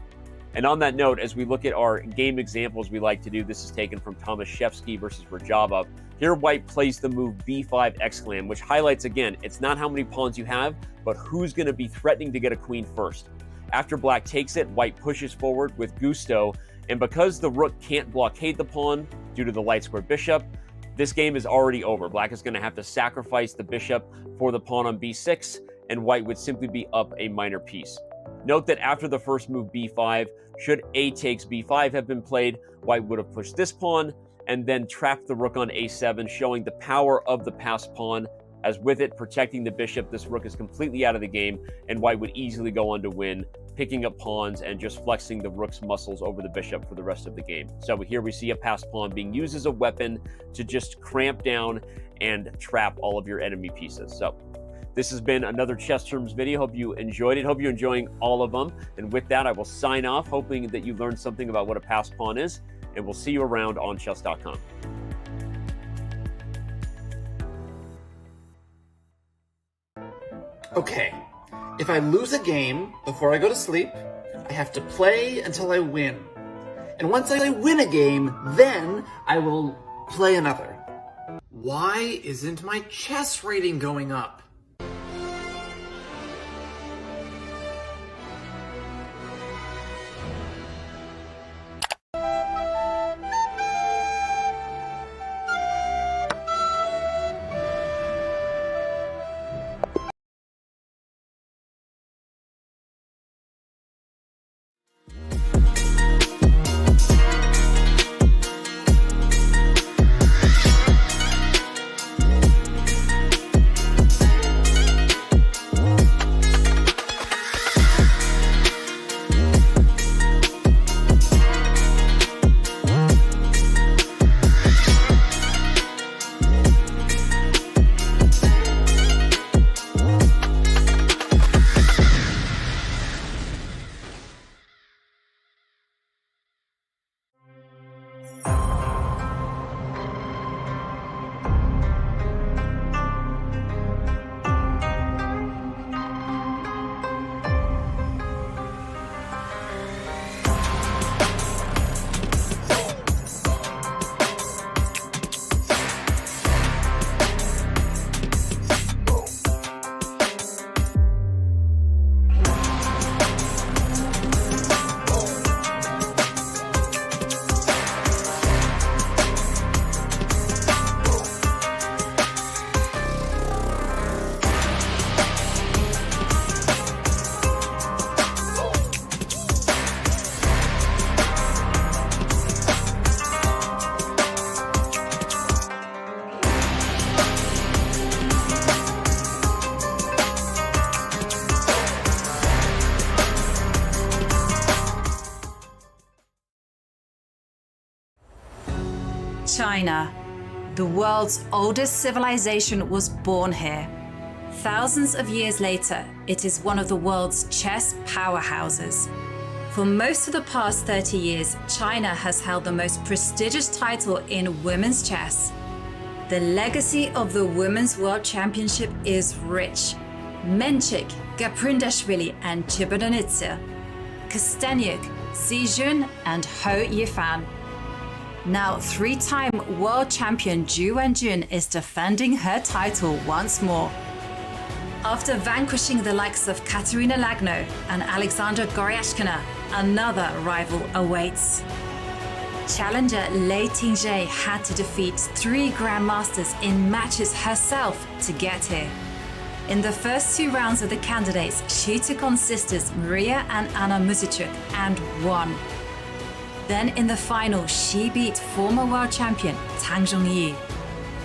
And on that note, as we look at our game examples we like to do, this is taken from Tomaszewski versus Rajava. Here, White plays the move b5 exclam, which highlights, again, it's not how many pawns you have, but who's going to be threatening to get a queen first. After Black takes it, White pushes forward with gusto, and because the rook can't blockade the pawn due to the light square bishop, this game is already over. Black is going to have to sacrifice the bishop for the pawn on b6, and White would simply be up a minor piece. Note that after the first move b5, should a takes b5 have been played, White would have pushed this pawn and then trapped the rook on a7, showing the power of the passed pawn. As with it protecting the bishop, this rook is completely out of the game, and White would easily go on to win, picking up pawns and just flexing the rook's muscles over the bishop for the rest of the game. So here we see a passed pawn being used as a weapon to just cramp down and trap all of your enemy pieces. So this has been another Chess Terms video. Hope you enjoyed it. Hope you're enjoying all of them. And with that, I will sign off, hoping that you learned something about what a passed pawn is, and we'll see you around on chess.com. Okay, if I lose a game before I go to sleep, I have to play until I win. And once I win a game, then I will play another. Why isn't my chess rating going up? China, the world's oldest civilization, was born here. Thousands of years later, it is one of the world's chess powerhouses. For most of the past 30 years, China has held the most prestigious title in women's chess. The legacy of the Women's World Championship is rich. Menchik, Gaprindashvili and Chibudanitsa, Kosteniuk, Si Jun and Ho Yifan. Now, three-time world champion Ju Wenjun is defending her title once more. After vanquishing the likes of Katerina Lagno and Alexandra Goryashkina, another rival awaits. Challenger Lei Tingjie had to defeat 3 grandmasters in matches herself to get here. In the first 2 rounds of the candidates, she took on sisters Maria and Anna Muzichuk and won. Then in the final, she beat former world champion Tang Zhongyi.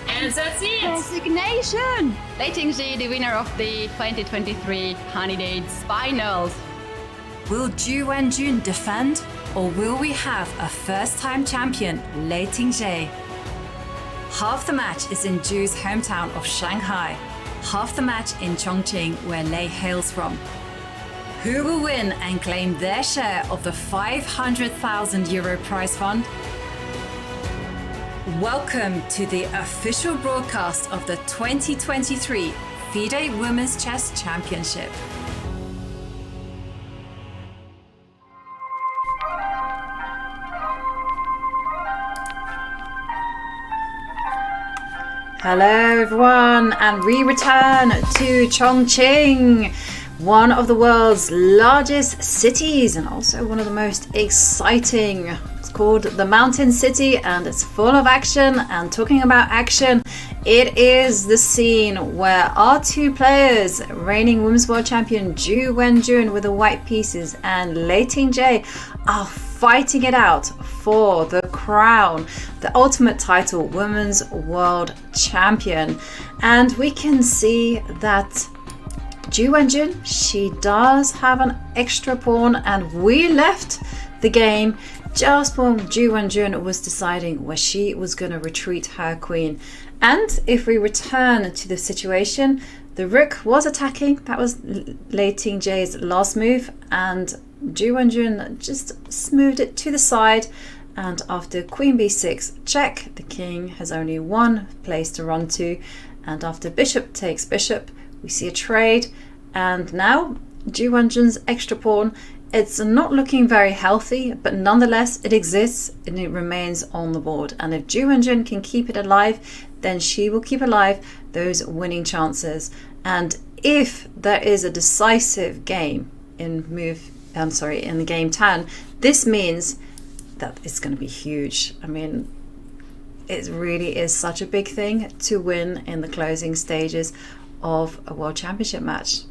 And that's it! Resignation! Lei Tingjie, the winner of the 2023 Honey Dates Finals. Will Ju Wenjun defend, or will we have a first-time champion, Lei Tingjie? Half the match is in Ju's hometown of Shanghai, half the match in Chongqing, where Lei hails from. Who will win and claim their share of the 500,000 euro prize fund? Welcome to the official broadcast of the 2023 FIDE Women's Chess Championship. Hello everyone, and we return to Chongqing, one of the world's largest cities and also one of the most exciting. It's called the Mountain City and it's full of action. And talking about action, it is the scene where our 2 players, reigning Women's World Champion Ju Wenjun with the white pieces and Lei Tingjie, are fighting it out for the crown, the ultimate title, Women's World Champion. And we can see that Ju Wenjun, she does have an extra pawn, and we left the game just when Ju Wenjun was deciding where she was going to retreat her queen. And if we return to the situation, the rook was attacking. That was Lei Tingjie's last move, and Ju Wenjun just smoothed it to the side. And after queen b6 check, the king has only one place to run to. And after bishop takes bishop, we see a trade. And now Ju Wenjun's extra pawn, it's not looking very healthy, but nonetheless it exists and it remains on the board. And if Ju Wenjun can keep it alive, then she will keep alive those winning chances. And if there is a decisive game in the game 10, this means that it's going to be huge. I mean, it really is such a big thing to win in the closing stages of a World Championship match.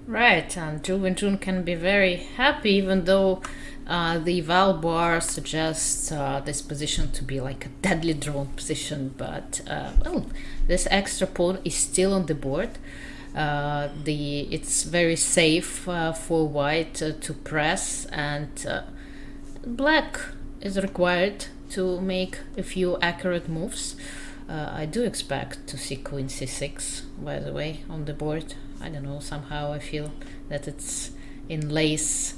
Right, and Ju Wenjun can be very happy, even though the eval bar suggests this position to be like a deadly drawn position. But well, this extra pawn is still on the board. It's very safe for white to press, and black is required to make a few accurate moves. I do expect to see queen c6, by the way, on the board. I don't know, somehow I feel that it's in Lei's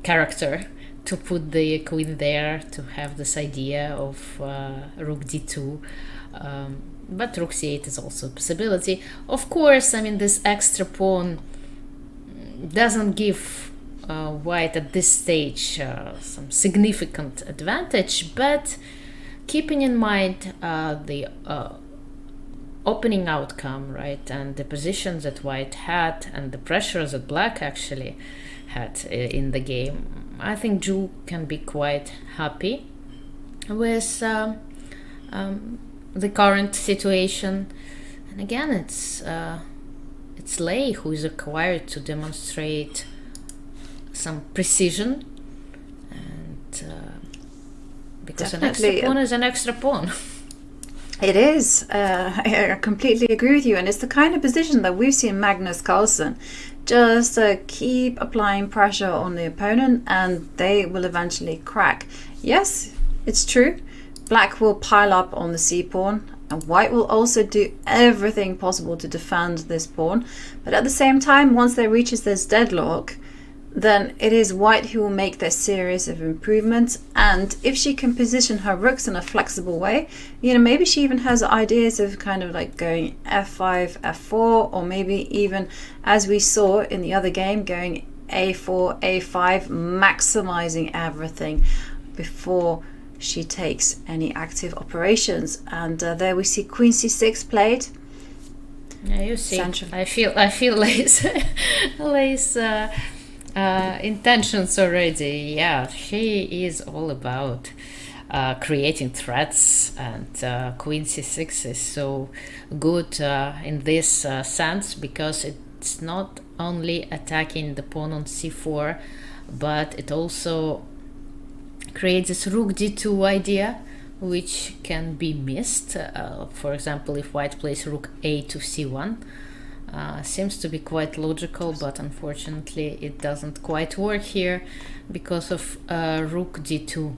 character to put the queen there, to have this idea of rook d2. But rook c8 is also a possibility. Of course, I mean, this extra pawn doesn't give white at this stage some significant advantage, but keeping in mind the opening outcome, right, and the positions that white had and the pressures that black actually had in the game, I think Ju can be quite happy with the current situation. And again, it's Lei who is required to demonstrate some precision, and because definitely an extra pawn is an extra pawn. It is. I completely agree with you, and it's the kind of position that we've seen Magnus Carlsen just keep applying pressure on the opponent, and they will eventually crack. Yes, it's true. Black will pile up on the c-pawn, and white will also do everything possible to defend this pawn. But at the same time, once there reaches this deadlock, then it is white who will make their series of improvements. And if she can position her rooks in a flexible way, you know, maybe she even has ideas of kind of like going f5, f4, or maybe even, as we saw in the other game, going a4, a5, maximizing everything. before she takes any active operations. And there we see queen c6 played. Yeah, you see, I feel Lei's intentions already. Yeah, she is all about creating threats, and queen c6 is so good in this sense, because it's not only attacking the pawn on c4, but it also creates this rook d2 idea, which can be missed. For example, if white plays rook a to c1, seems to be quite logical, but unfortunately it doesn't quite work here because of rook d2.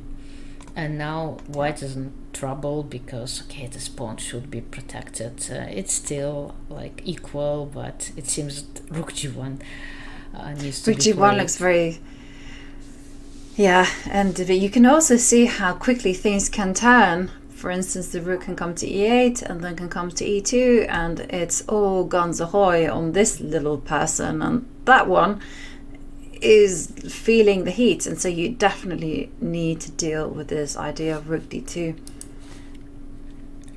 And now white is in trouble because, okay, this pawn should be protected. It's still like equal, but it seems rook g1 needs to be played. Rook g1 looks very... Yeah, and you can also see how quickly things can turn. For instance, the rook can come to e8 and then can come to e2, and it's all guns ahoy on this little person, and that one is feeling the heat, and so you definitely need to deal with this idea of rook d2.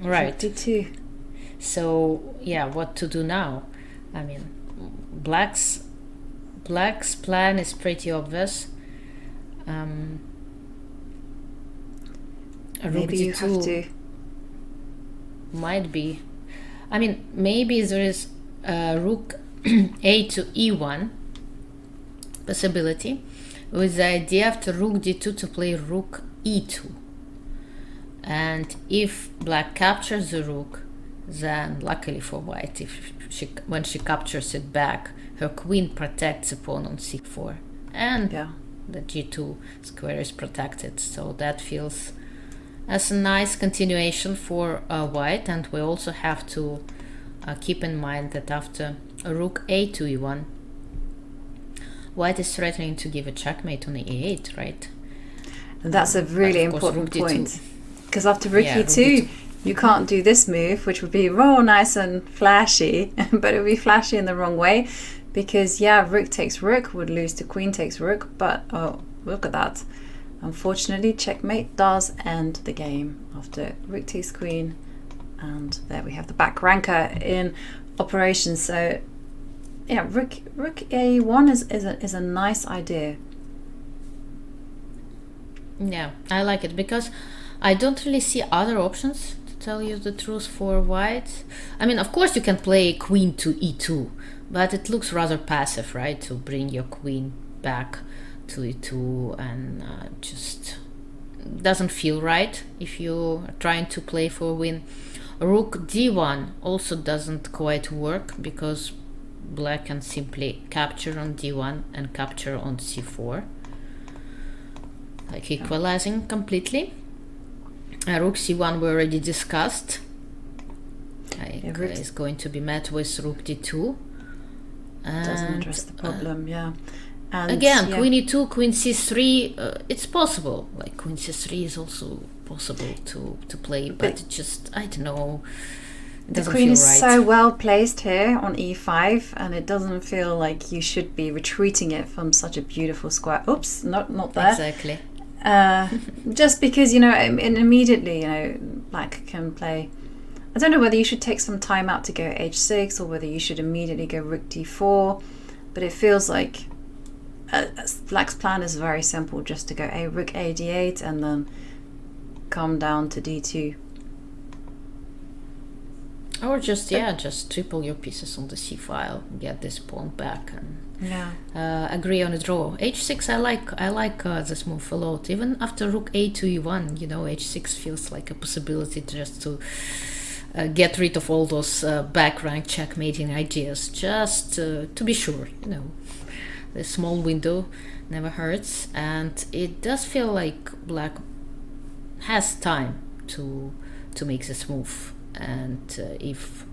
Right. Rook d2. So yeah, what to do now? I mean, black's plan is pretty obvious. Maybe you have to. Might be. I mean, maybe there is rook a to e1 possibility, with the idea after rook d2 to play rook e2. And if black captures the rook, then luckily for white, when she captures it back, her queen protects the pawn on c4, and the g2 square is protected. So that feels as a nice continuation for white. And we also have to keep in mind that after rook a to e1, white is threatening to give a checkmate on e8, right? And that's a really important point, because after rook e2 you can't do this move, which would be real nice and flashy, but it would be flashy in the wrong way, because rook takes rook would lose to queen takes rook, but oh, look at that. Unfortunately, checkmate does end the game after rook takes queen, and there we have the back ranker in operation. So yeah, rook a1 is a nice idea. Yeah, I like it, because I don't really see other options, to tell you the truth, for white. I mean, of course you can play queen to e2, but it looks rather passive, right? To bring your queen back to e2, and just doesn't feel right if you're trying to play for a win. Rook d1 also doesn't quite work, because black can simply capture on d1 and capture on c4, like equalizing completely. Rook c1 we already discussed. Is going to be met with rook d2. Doesn't address the problem, And again, queen e2, queen c3, it's possible. Like queen c3 is also possible to play, but it just, I don't know, the queen is so well placed here on e5, and it doesn't feel like you should be retreating it from such a beautiful square. Oops, not there. Exactly. Just because, and immediately, black can play. I don't know whether you should take some time out to go h6, or whether you should immediately go rook d4, but it feels like black's plan is very simple, just to go rook a d8 and then come down to d2. Or just triple your pieces on the c file, get this pawn back, and agree on a draw. h6, I like this move a lot. Even after rook a to e1, h6 feels like a possibility just to get rid of all those back rank checkmating ideas, just to be sure. The small window never hurts, and it does feel like black has time to make this move. And if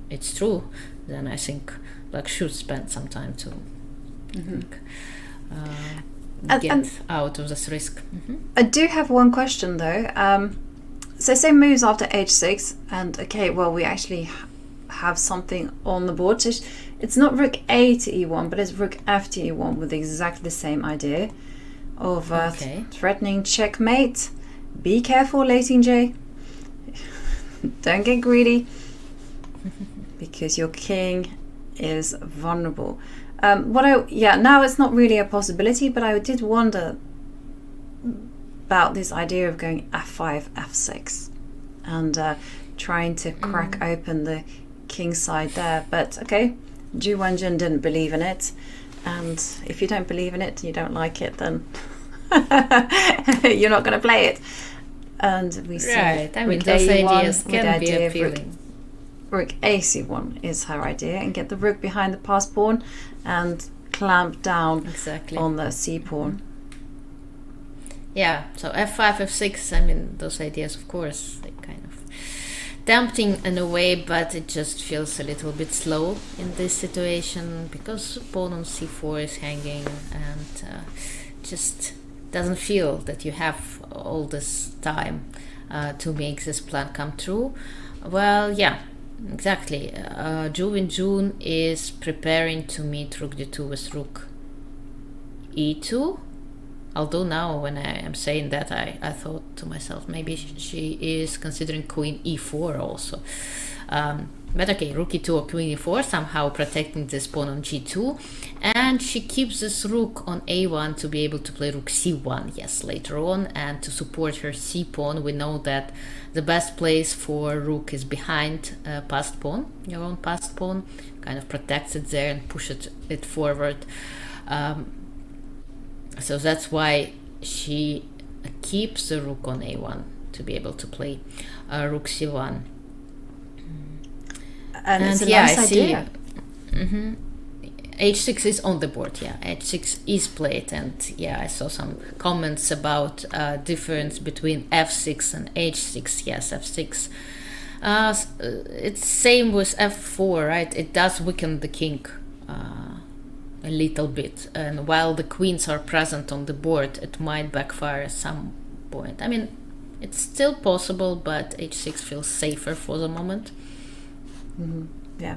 it's true, then I think black should spend some time to get out of this risk. I do have one question though. So say moves after h6, and we actually have something on the board. So it's not rook a to e1, but it's rook f to e1 with exactly the same idea. of threatening checkmate. Be careful, Lei Tingjie. Don't get greedy, because your king is vulnerable. Now it's not really a possibility, but I did wonder about this idea of going f5, f6, and trying to crack open the king side there. But okay, Ju Wenjun didn't believe in it, and if you don't believe in it, you don't like it, then you're not going to play it. And we see those ideas can be appealing. Rook AC1 is her idea, and get the rook behind the pass pawn and clamp down on the c pawn. Yeah, so f5, f6, those ideas, of course, they kind of tempting in a way, but it just feels a little bit slow in this situation, because pawn on c4 is hanging, and just doesn't feel that you have all this time to make this plan come true. Well, yeah, exactly. Ju Wenjun is preparing to meet rook d2 with rook e2. Although now when I am saying that, I thought to myself, maybe she is considering queen e4 also. But okay, rook e2 or queen e4, somehow protecting this pawn on g2. And she keeps this rook on a1 to be able to play rook c1, yes, later on. And to support her c pawn, we know that the best place for rook is behind passed pawn, your own passed pawn. Kind of protects it there and pushes it forward. So that's why she keeps the rook on a1 to be able to play rook c1. And it's a nice idea. H6 is on the board, yeah. H6 is played, and yeah, I saw some comments about difference between f6 and h6. Yes, f6. It's same with f4, right? It does weaken the king a little bit, and while the queens are present on the board, it might backfire at some point. It's still possible, but h6 feels safer for the moment. Yeah,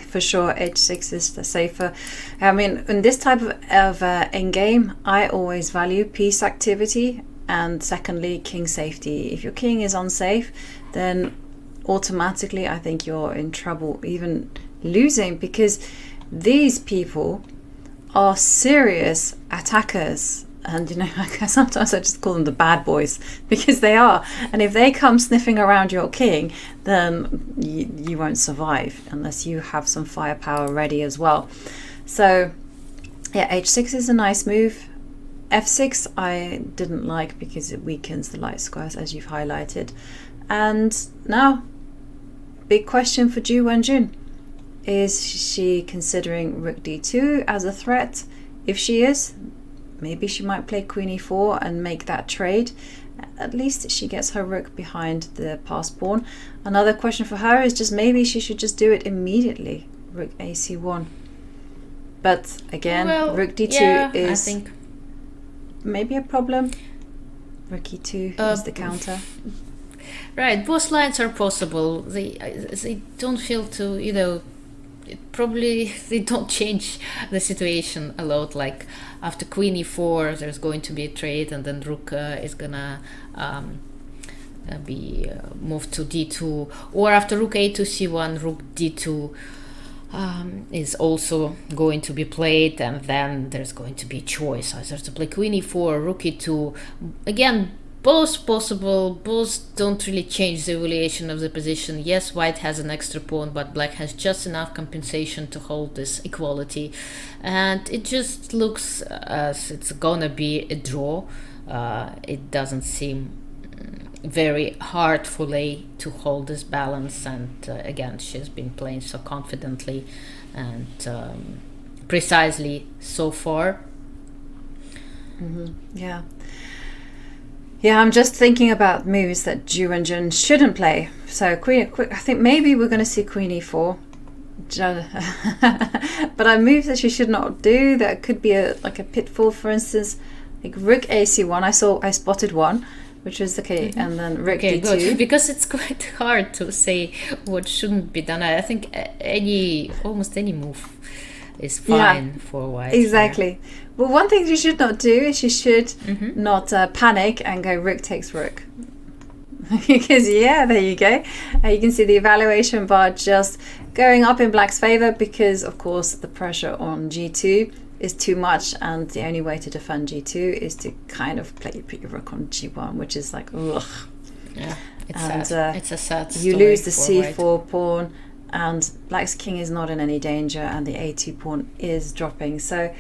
for sure h6 is the safer. In this type of endgame, I always value piece activity, and secondly, king safety. If your king is unsafe, then automatically I think you're in trouble, even losing, because these people are serious attackers. And sometimes I just call them the bad boys, because they are. And if they come sniffing around your king, then you won't survive unless you have some firepower ready as well. So yeah, h6 is a nice move. f6 I didn't like because it weakens the light squares, as you've highlighted. And now, big question for Ju Wenjun. Is she considering rook d2 as a threat? If she is, maybe she might play queen e4 and make that trade. At least she gets her rook behind the passed pawn. Another question for her is just maybe she should just do it immediately, rook ac1. But again, rook d2 is I think maybe a problem. Rook e2 is the counter. Right, both lines are possible. They don't feel to, probably they don't change the situation a lot. Like after queen e4, there's going to be a trade, and then rook is gonna be moved to d2, or after rook a2 c1, rook d2 is also going to be played, and then there's going to be a choice either to play queen e4, rook e2. Again, both possible, both don't really change the evaluation of the position. Yes, white has an extra pawn, but black has just enough compensation to hold this equality, and it just looks as it's gonna be a draw. It doesn't seem very hard for Lei to hold this balance, and again, she's been playing so confidently and precisely so far. Yeah, I'm just thinking about moves that Ju Wenjun shouldn't play. So I think maybe we're going to see queen e4. But are moves that she should not do, that could be a pitfall, for instance, like rook ac1. I spotted one, which was okay, and then rook d2. Good, because it's quite hard to say what shouldn't be done. I think almost any move is fine for white. Exactly. Well, one thing you should not do is you should not panic and go rook takes rook. Because there you go. You can see the evaluation bar just going up in black's favor because, of course, the pressure on g2 is too much, and the only way to defend g2 is to kind of put your rook on g1, which is like, ugh. Yeah, it's sad. It's a sad story. You lose the for c4 white. pawn, and black's king is not in any danger, and the a2 pawn is dropping. So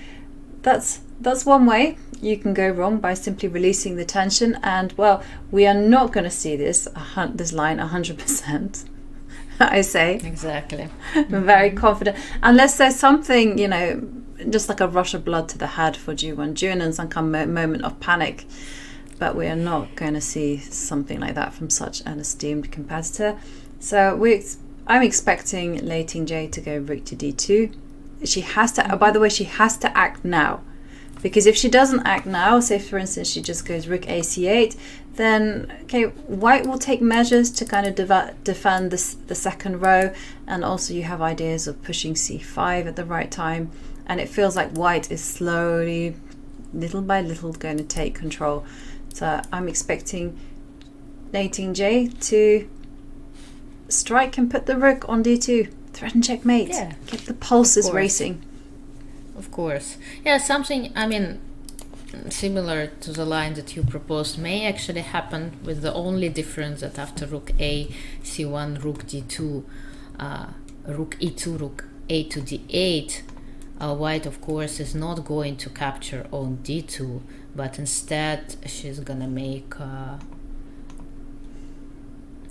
that's one way you can go wrong, by simply releasing the tension. And well, we are not going to see this line 100%. I say Exactly. I'm very confident, unless there's something, just like a rush of blood to the head for Ju Wenjun and some kind of moment of panic. But we are not going to see something like that from such an esteemed competitor. So I'm expecting Lei Tingjie to go rook to d2. She has to. By the way, she has to act now, because if she doesn't act now, say for instance she just goes rook ac8, then white will take measures to kind of defend the second row, and also you have ideas of pushing c5 at the right time, and it feels like white is slowly, little by little, going to take control. So I'm expecting Lei Tingjie to strike and put the rook on d2, threaten checkmate, get the pulses racing. Of course. Yeah, something, similar to the line that you proposed may actually happen, with the only difference that after rook a, c1, rook d2, rook e2, rook a to d8, white of course is not going to capture on d2, but instead she's gonna make a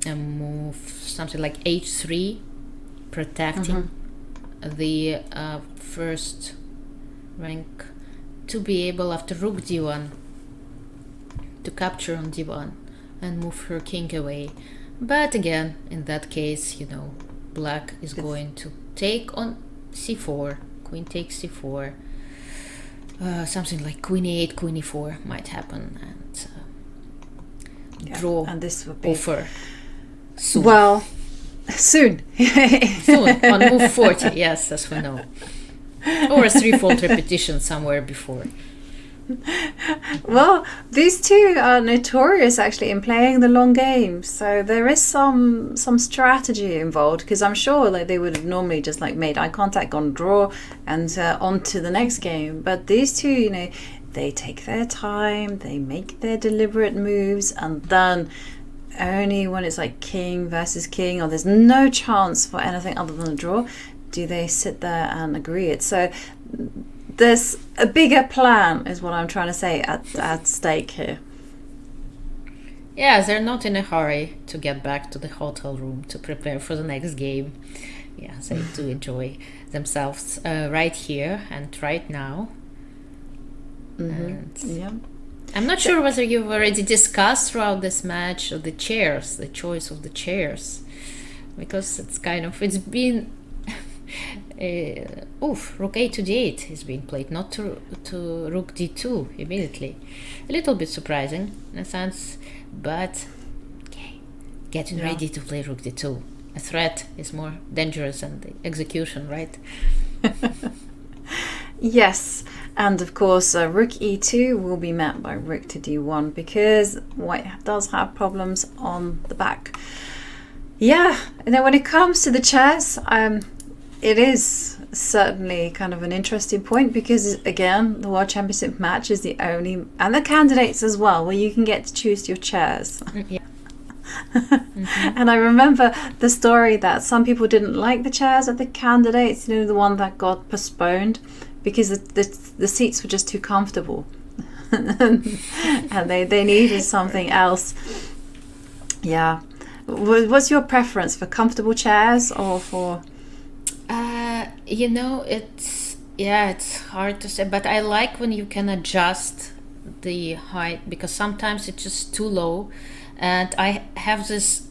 move, something like h3, protecting the first rank, to be able after rook d1 to capture on d1 and move her king away. But again, in that case, black is going to take on c4, queen takes c4, something like queen e8, queen e4 might happen, and draw, and this would be offer soon. Well, soon. Soon, on move 40, yes, as we know. Or a threefold repetition somewhere before. Well, these two are notorious actually in playing the long game, so there is some strategy involved, because I'm sure they would have normally just made eye contact, gone draw, and on to the next game. But these two, they take their time, they make their deliberate moves, and then only when it's like king versus king, or there's no chance for anything other than a draw, do they sit there and agree it. So there's a bigger plan, is what I'm trying to say, at stake here. Yeah, they're not in a hurry to get back to the hotel room to prepare for the next game. Yeah, they do enjoy themselves right here and right now. And I'm not sure whether you've already discussed throughout this match the chairs, the choice of the chairs, because it's been rook a to d8 is being played, not to rook d2 immediately. A little bit surprising in a sense, but getting ready to play rook d2. A threat is more dangerous than the execution, right? Yes, and of course rook e2 will be met by rook to d1, because white does have problems on the back. Yeah, and then when it comes to the chairs, it is certainly kind of an interesting point, because again, the World Championship match is the only, and the candidates as well, where you can get to choose your chairs. And I remember the story that some people didn't like the chairs of the candidates, the one that got postponed, because the seats were just too comfortable. And they needed something else. Yeah. What's your preference, for comfortable chairs or for... it's hard to say, but I like when you can adjust the height, because sometimes it's just too low, and I have this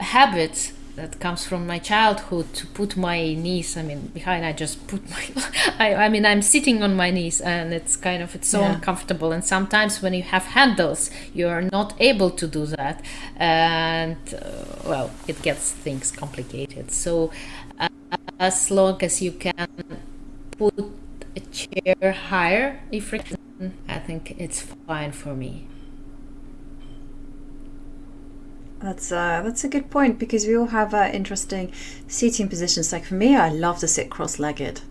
habit that comes from my childhood, to put my knees, behind. I just put my I'm sitting on my knees, and it's so uncomfortable, and sometimes when you have handles you are not able to do that, and it gets things complicated. So as long as you can put a chair higher, I think it's fine for me. That's a good point, because we all have interesting seating positions. Like for me, I love to sit cross-legged,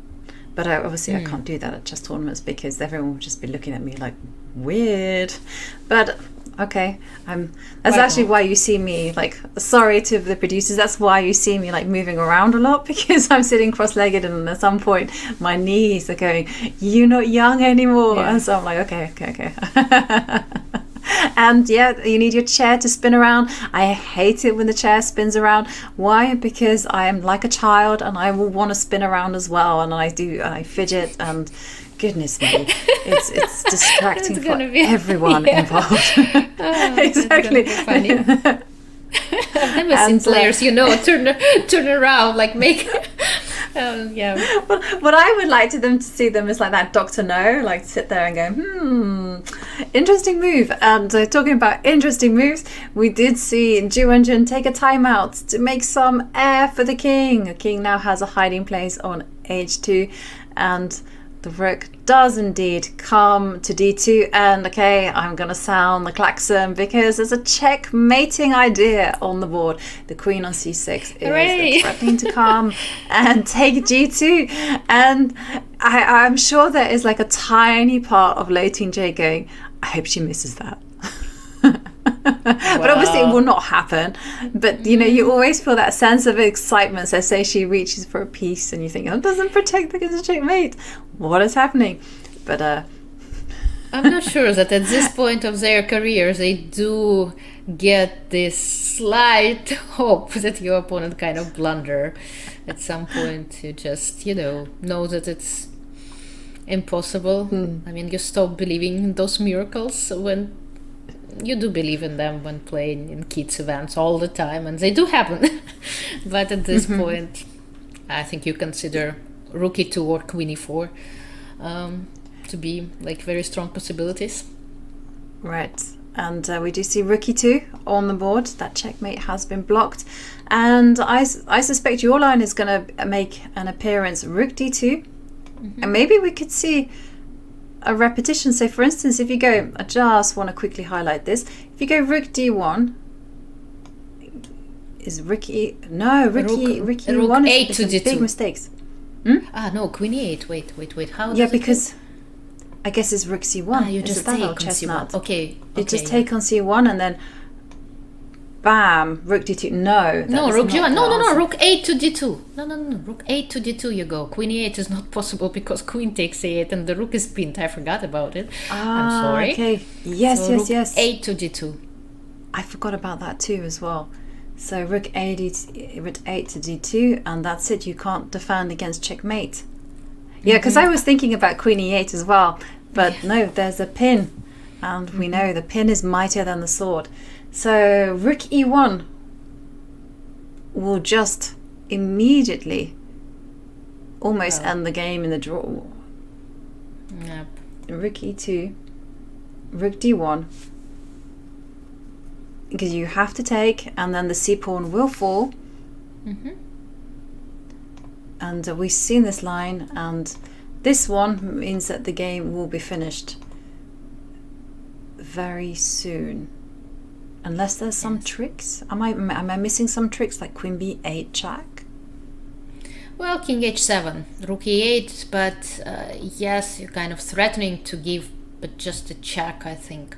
but I can't do that at chess tournaments because everyone will just be looking at me like weird. But okay, that's actually why you see me, like, sorry to the producers, that's why you see me like moving around a lot, because I'm sitting cross-legged, and at some point my knees are going, "You're not young anymore," and so I'm like, okay. And you need your chair to spin around. I hate it when the chair spins around. Why? Because I am like a child, and I will want to spin around as well, and I fidget, and goodness me, it's distracting for everyone involved. Exactly. It's gonna be funny. I've never seen players, turn around, like make. What I would like them to see them is like that Dr. No, like sit there and go, interesting move. And talking about interesting moves, we did see Ju Wenjun take a timeout to make some air for the king. The king now has a hiding place on h2, and the rook does indeed come to d2, and I'm gonna sound the klaxon because there's a checkmating idea on the board. The queen on c6 is threatening to come and take g2, and I'm sure there is like a tiny part of Lei Tingjie going, I hope she misses that. But obviously it will not happen. But you always feel that sense of excitement. So say she reaches for a piece and you think, oh, it doesn't protect against checkmate. What is happening? But I'm not sure that at this point of their careers they do get this slight hope that your opponent kind of blunder. At some point you just know that it's impossible. You stop believing in those miracles when you do believe in them when playing in kids events all the time, and they do happen. But at this point, I think you consider rook e2 or queen e4 to be like very strong possibilities. Right, and we do see rook e2 on the board. That checkmate has been blocked, and I suspect your line is going to make an appearance. Rook d2, and maybe we could see a repetition. So for instance, if you go, I just want to quickly highlight this, if you go rook d1, is rook e, no, rook e1 is to d2. Big mistakes. No, queen e8, wait, how does because I guess it's rook c1. You just take on c1. Okay. You just take on c1 and then bam, rook d2. No, rook g1. No, rook 8 to d2. No, rook 8 to d2 you go. Queen e8 is not possible because queen takes a8 and the rook is pinned. I forgot about it. I'm sorry. Okay. Yes. 8 to d2. I forgot about that too as well. So rook 8 to d2, and that's it. You can't defend against checkmate. Yeah, because I was thinking about queen e8 as well, but no, there's a pin, and we know the pin is mightier than the sword. So rook e1 will just immediately almost end the game in the draw. Yep. Rook e2, rook d1, because you have to take, and then the c pawn will fall. And we've seen this line, and this one means that the game will be finished very soon. Unless there's some tricks. Am I missing some tricks like queen b8 check? Well, king h7, rook e8, but yes, you're kind of threatening to give but just a check, I think.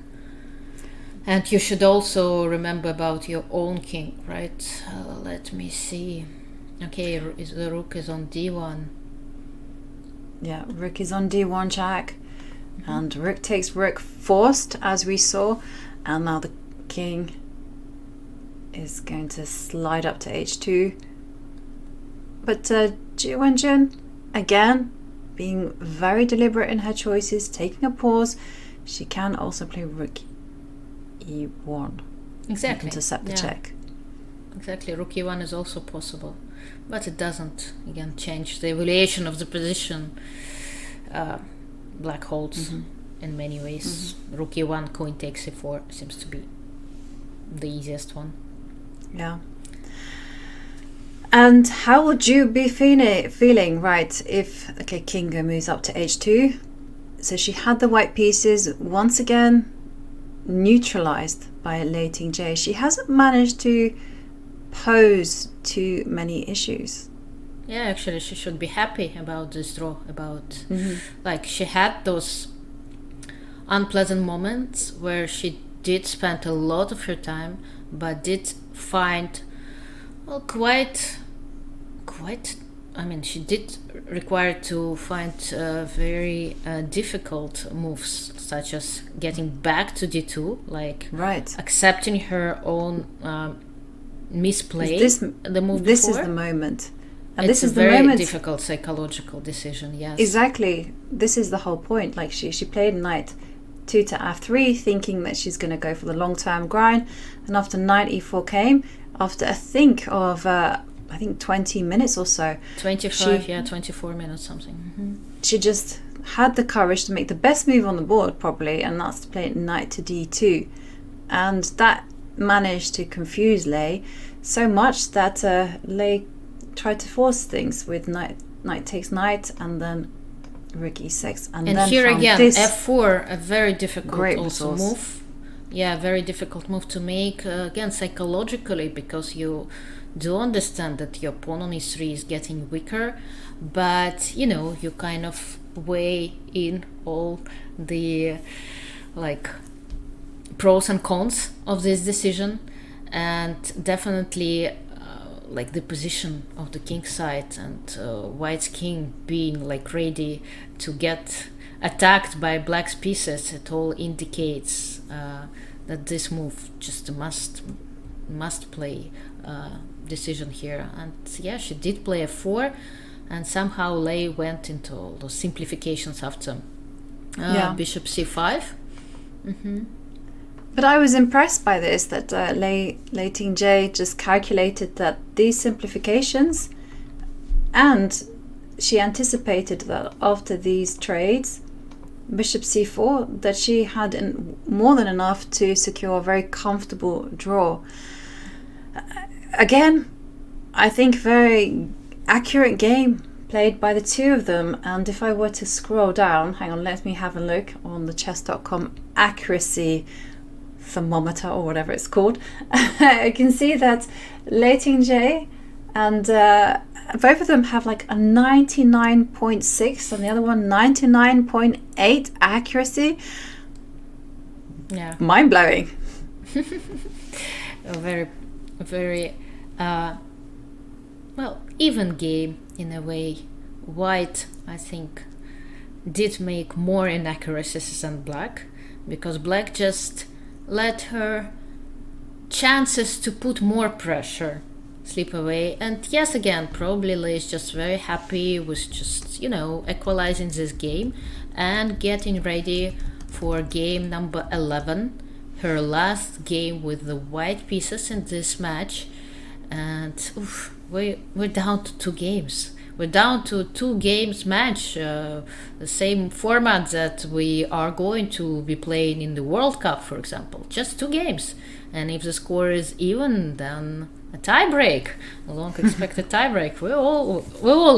And you should also remember about your own king, right? Let me see. Okay, the rook is on d1. Yeah, rook is on d1 check. And rook takes rook forced, as we saw. And now the king is going to slide up to h2. But Ju Wenjun, again, being very deliberate in her choices, taking a pause. She can also play rook e1. Exactly. Intercept the check. exactly. Rook e1 is also possible, but it doesn't, again, change the evaluation of the position. Black holds in many ways. Rook e1, queen takes e4 seems to be the easiest one. Yeah. And how would you be feeling, right, if, okay, king moves up to h2. So she had the white pieces once again neutralized by Lei Tingjie. She hasn't managed to pose too many issues. Yeah, actually, she should be happy about this draw. About like she had those unpleasant moments where she did spend a lot of her time, but did find quite. I mean, she did require to find very difficult moves, such as getting back to d2, like accepting her own misplay. The move this before. Is the moment. And it's this is a the very moment. difficult psychological decision, yes. Exactly. This is the whole point. Like she played knight 2 to f3, thinking that she's going to go for the long-term grind. And after knight e4 came, after I think 20 minutes or so. 24 minutes something. She just had the courage to make the best move on the board, probably, and that's to play knight to d2. And that managed to confuse Lei so much that Lei tried to force things with knight takes knight and then rook e6. And then here again, this f4, a very difficult also move. Yeah, very difficult move to make, again, psychologically, because you do understand that your pawn on e3 is getting weaker, but you kind of weigh in all the pros and cons of this decision, and definitely the position of the king side and white's king being ready to get attacked by black's pieces, it all indicates that this move just must play decision here. And yeah, she did play f4, and somehow Lei went into all those simplifications after bishop c5. But I was impressed by this, that Lei Tingjie just calculated that these simplifications, and she anticipated that after these trades, bishop c4, that she had more than enough to secure a very comfortable draw. Again, I think very accurate game played by the two of them. And if I were to scroll down, hang on, let me have a look on the chess.com accuracy thermometer or whatever it's called. I can see that Lei Tingjie and both of them have a 99.6 and the other one 99.8 accuracy. Yeah, mind-blowing. A very even game in a way. White, I think, did make more inaccuracies than black, because black just let her chances to put more pressure slip away. And yes, again, probably Lei is just very happy with just equalizing this game and getting ready for game number 11, her last game with the white pieces in this match. And we're down to 2 games. We're down to 2 games match, the same format that we are going to be playing in the World Cup, for example. Just 2 games. And if the score is even, then a tiebreak, a long-expected tiebreak. We're all,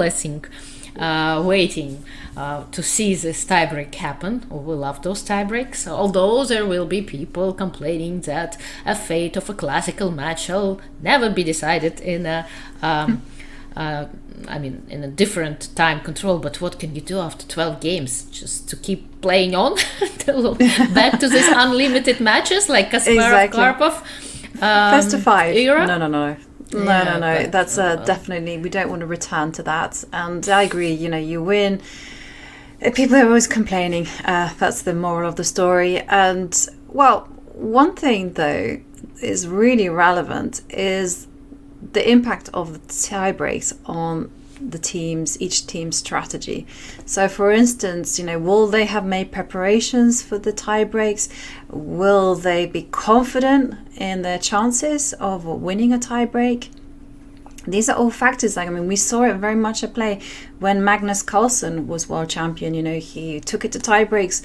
I think, waiting to see this tiebreak happen. We love those tiebreaks, although there will be people complaining that a fate of a classical match shall never be decided in a in a different time control. But what can you do after 12 games? Just to keep playing on back to these unlimited matches like Kasparov, Karpov. Best of 5 era? No. That's definitely, we don't want to return to that. And I agree, you win. People are always complaining. That's the moral of the story. And one thing though is really relevant is the impact of the tie breaks on each team's strategy. So for instance, will they have made preparations for the tie breaks? Will they be confident in their chances of winning a tie break? These are all factors. We saw it very much at play when Magnus Carlsen was world champion. He took it to tie breaks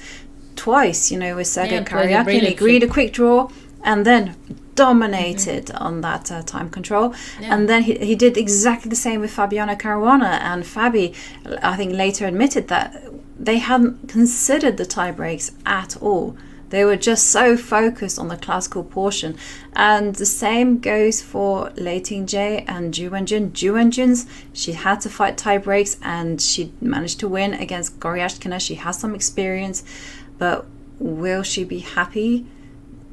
twice, with Sergei Karyakin. He agreed a quick draw and then dominated on that time control. And then he did exactly the same with Fabiano Caruana, and Fabi, I think, later admitted that they hadn't considered the tie breaks at all. They were just so focused on the classical portion. And the same goes for Lei Tingjie and Ju Wenjun. Ju Wenjun's, she had to fight tie breaks and she managed to win against Goryashkina. She has some experience, but will she be happy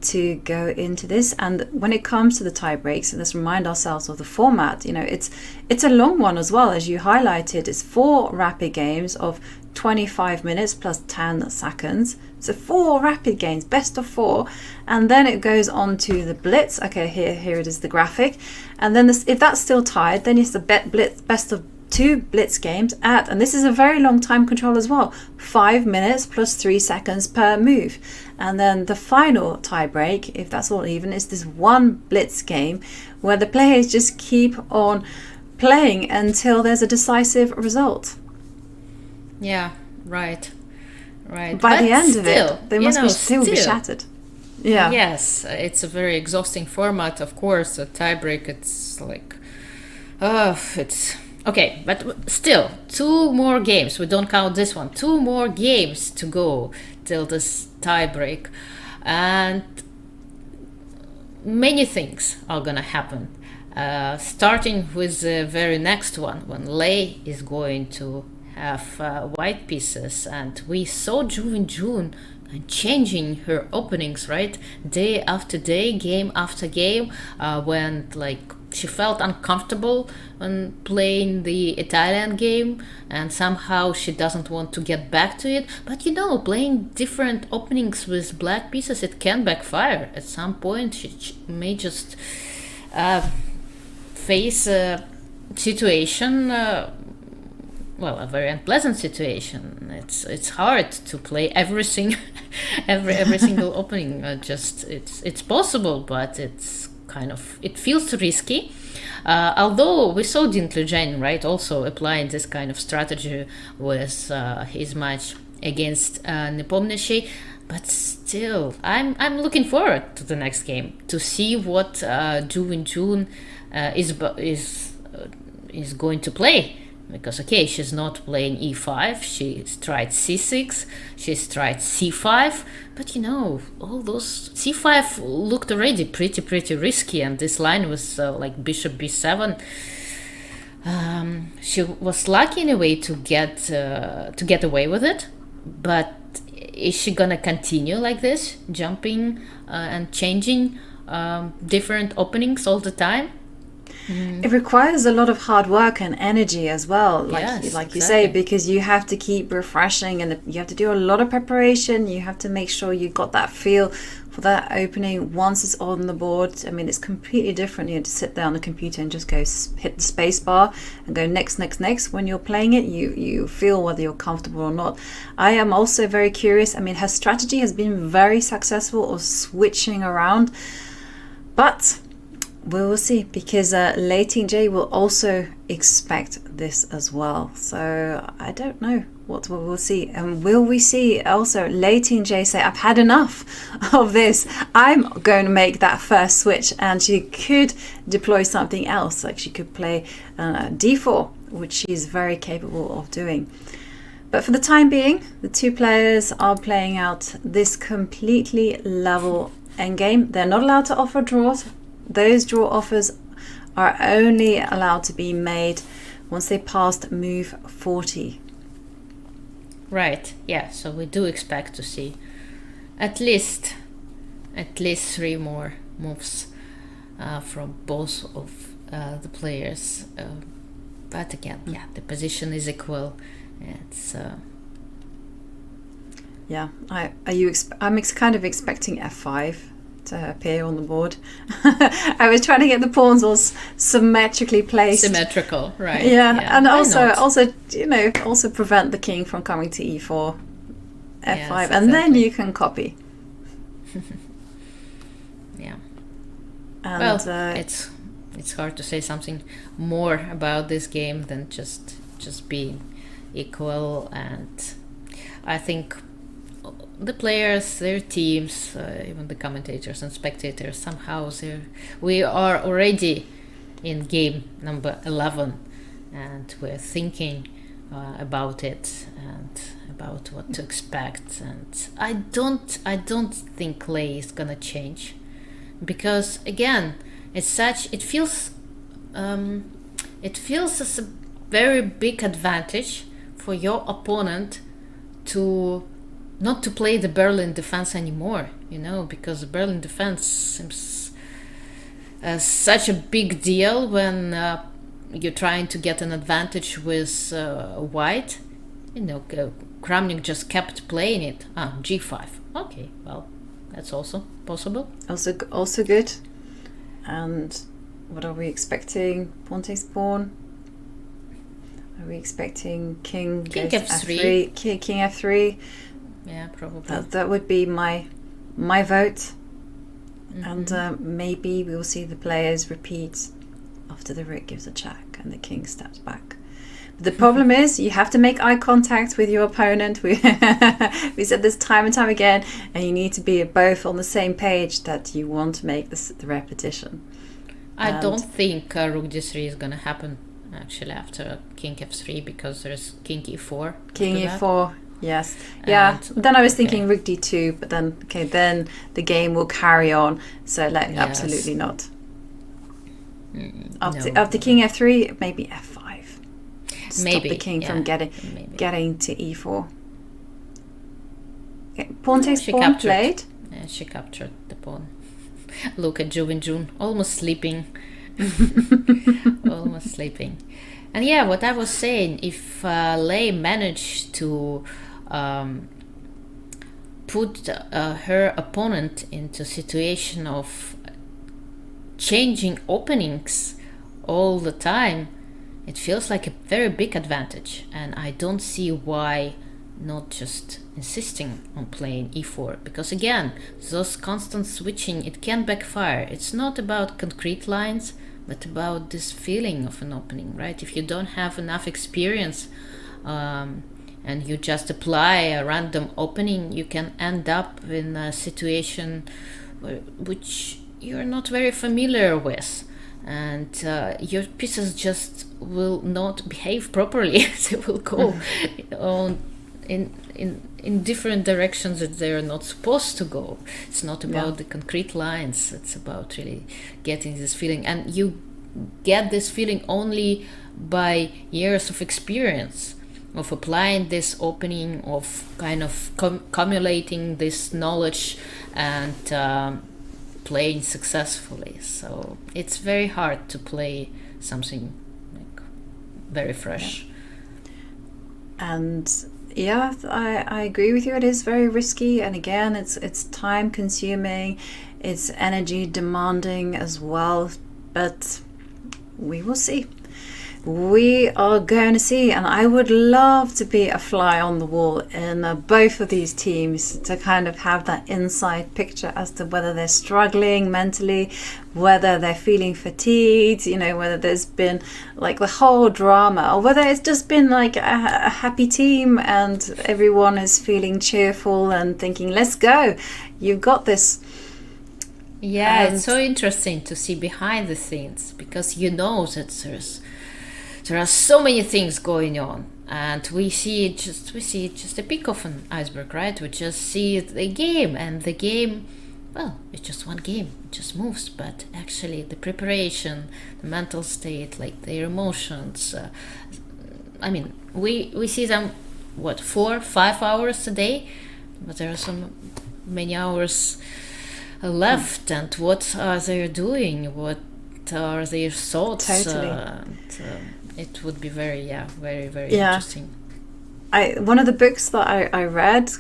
to go into this? And when it comes to the tie breaks, let's remind ourselves of the format. It's a long one as well, as you highlighted. It's 4 rapid games of 25 minutes plus 10 seconds. So 4 rapid games, best of 4, and then it goes on to the blitz. Okay, here it is, the graphic. And then if that's still tied, then it's the best of 2 blitz games and this is a very long time control as well, 5 minutes plus 3 seconds per move. And then the final tie break, if that's all even, is this 1 blitz game where the players just keep on playing until there's a decisive result. Yeah, right. By the end of it, they must still be shattered. Yeah. Yes, it's a very exhausting format, of course. A tiebreak, it's like, it's okay, but still, 2 more games. We don't count this one. 2 more games to go till this tiebreak, and many things are gonna happen. Starting with the very next one, when Lei is going to have white pieces, and we saw Ju Wenjun changing her openings, right, day after day, game after game, when she felt uncomfortable when playing the Italian game, and somehow she doesn't want to get back to it. But playing different openings with black pieces, it can backfire. At some point she may just face a situation, a very unpleasant situation. It's hard to play every single opening. It's possible, but it feels risky. Although we saw Dinh Liujian, right, also applying this kind of strategy with his match against Nepomniachtchi. But still, I'm looking forward to the next game to see what Ju Wenjun is going to play. Because, okay, she's not playing e5, she's tried c6, she's tried c5, but all those c5 looked already pretty risky, and this line was like bishop b7. She was lucky in a way to get away with it, but is she gonna continue like this, jumping and changing different openings all the time? It requires a lot of hard work and energy as well, like you say, because you have to keep refreshing and you have to do a lot of preparation. You have to make sure you got that feel for that opening once it's on the board. It's completely different. You have to sit there on the computer and just go hit the space bar and go next. When you're playing it, you feel whether you're comfortable or not. I am also very curious. Her strategy has been very successful of switching around, but we will see, because Lei Tingjie will also expect this as well. So I don't know what we will see. And will we see also Lei Tingjie say, I've had enough of this, I'm going to make that first switch, and she could deploy something else, like she could play d4, which she's very capable of doing. But for the time being, the 2 players are playing out this completely level endgame. They're not allowed to offer draws. Those draw offers are only allowed to be made once they passed move 40. Right, yeah, so we do expect to see at least 3 more moves from both of the players. But again, the position is equal. It's I'm kind of expecting f5 to appear on the board. I was trying to get the pawns all symmetrically placed. Symmetrical, right? Yeah, and Why also not? also prevent the king from coming to e4, f5, Yes, and then exactly. you can copy. Yeah. And, Well, it's hard to say something more about this game than just being equal, and I think the players, their teams, even the commentators and spectators, somehow we are already in game number 11, and we're thinking about it and about what to expect. And I don't think Lei is gonna change, because again, it feels as a very big advantage for your opponent to not to play the Berlin defense anymore, because the Berlin defense seems such a big deal when you're trying to get an advantage with white. Kramnik just kept playing it. G5. Okay, well, that's also possible. Also good. And what are we expecting? Pawn takes pawn. Are we expecting king goes F3? King F3. Yeah, probably. That would be my vote. And maybe we will see the players repeat after the rook gives a check and the king steps back. But the problem is you have to make eye contact with your opponent. We said this time and time again, and you need to be both on the same page that you want to make the repetition. I don't think rook d3 is going to happen actually after king f3, because there's king e4. King e4. Yes. Yeah. Then I was thinking rook d2, but then the game will carry on. So absolutely not. After king f3, maybe f5. Stop the king from getting to e4. Okay, pawn takes pawn played. Yeah, she captured the pawn. Look at Ju Wenjun, almost sleeping. Almost sleeping. And yeah, what I was saying, if Lei managed to put her opponent into a situation of changing openings all the time, it feels like a very big advantage, and I don't see why not just insisting on playing e4, because again, those constant switching, it can backfire. It's not about concrete lines, but about this feeling of an opening, right? If you don't have enough experience and you just apply a random opening, you can end up in a situation which you're not very familiar with, and your pieces just will not behave properly. They will go on in different directions that they're not supposed to go. It's not about the concrete lines, it's about really getting this feeling, and you get this feeling only by years of experience of applying this opening, of kind of accumulating this knowledge and playing successfully. So it's very hard to play something like very fresh. And yeah, I agree with you. It is very risky, and again, it's time consuming, it's energy demanding as well. But we will see. We are going to see, and I would love to be a fly on the wall in both of these teams to kind of have that inside picture as to whether they're struggling mentally, whether they're feeling fatigued, whether there's been like the whole drama, or whether it's just been like a happy team and everyone is feeling cheerful and thinking, let's go, you've got this. Yeah, it's so interesting to see behind the scenes, because that there are so many things going on, and we see it just a peak of an iceberg, right? We just see the game, and the game, well, it's just one game, it just moves. But actually, the preparation, the mental state, like their emotions. I mean, we see them 4-5 hours a day, but there are so many hours left, and what are they doing? What are their thoughts? Totally. It would be very interesting. one of the books that I read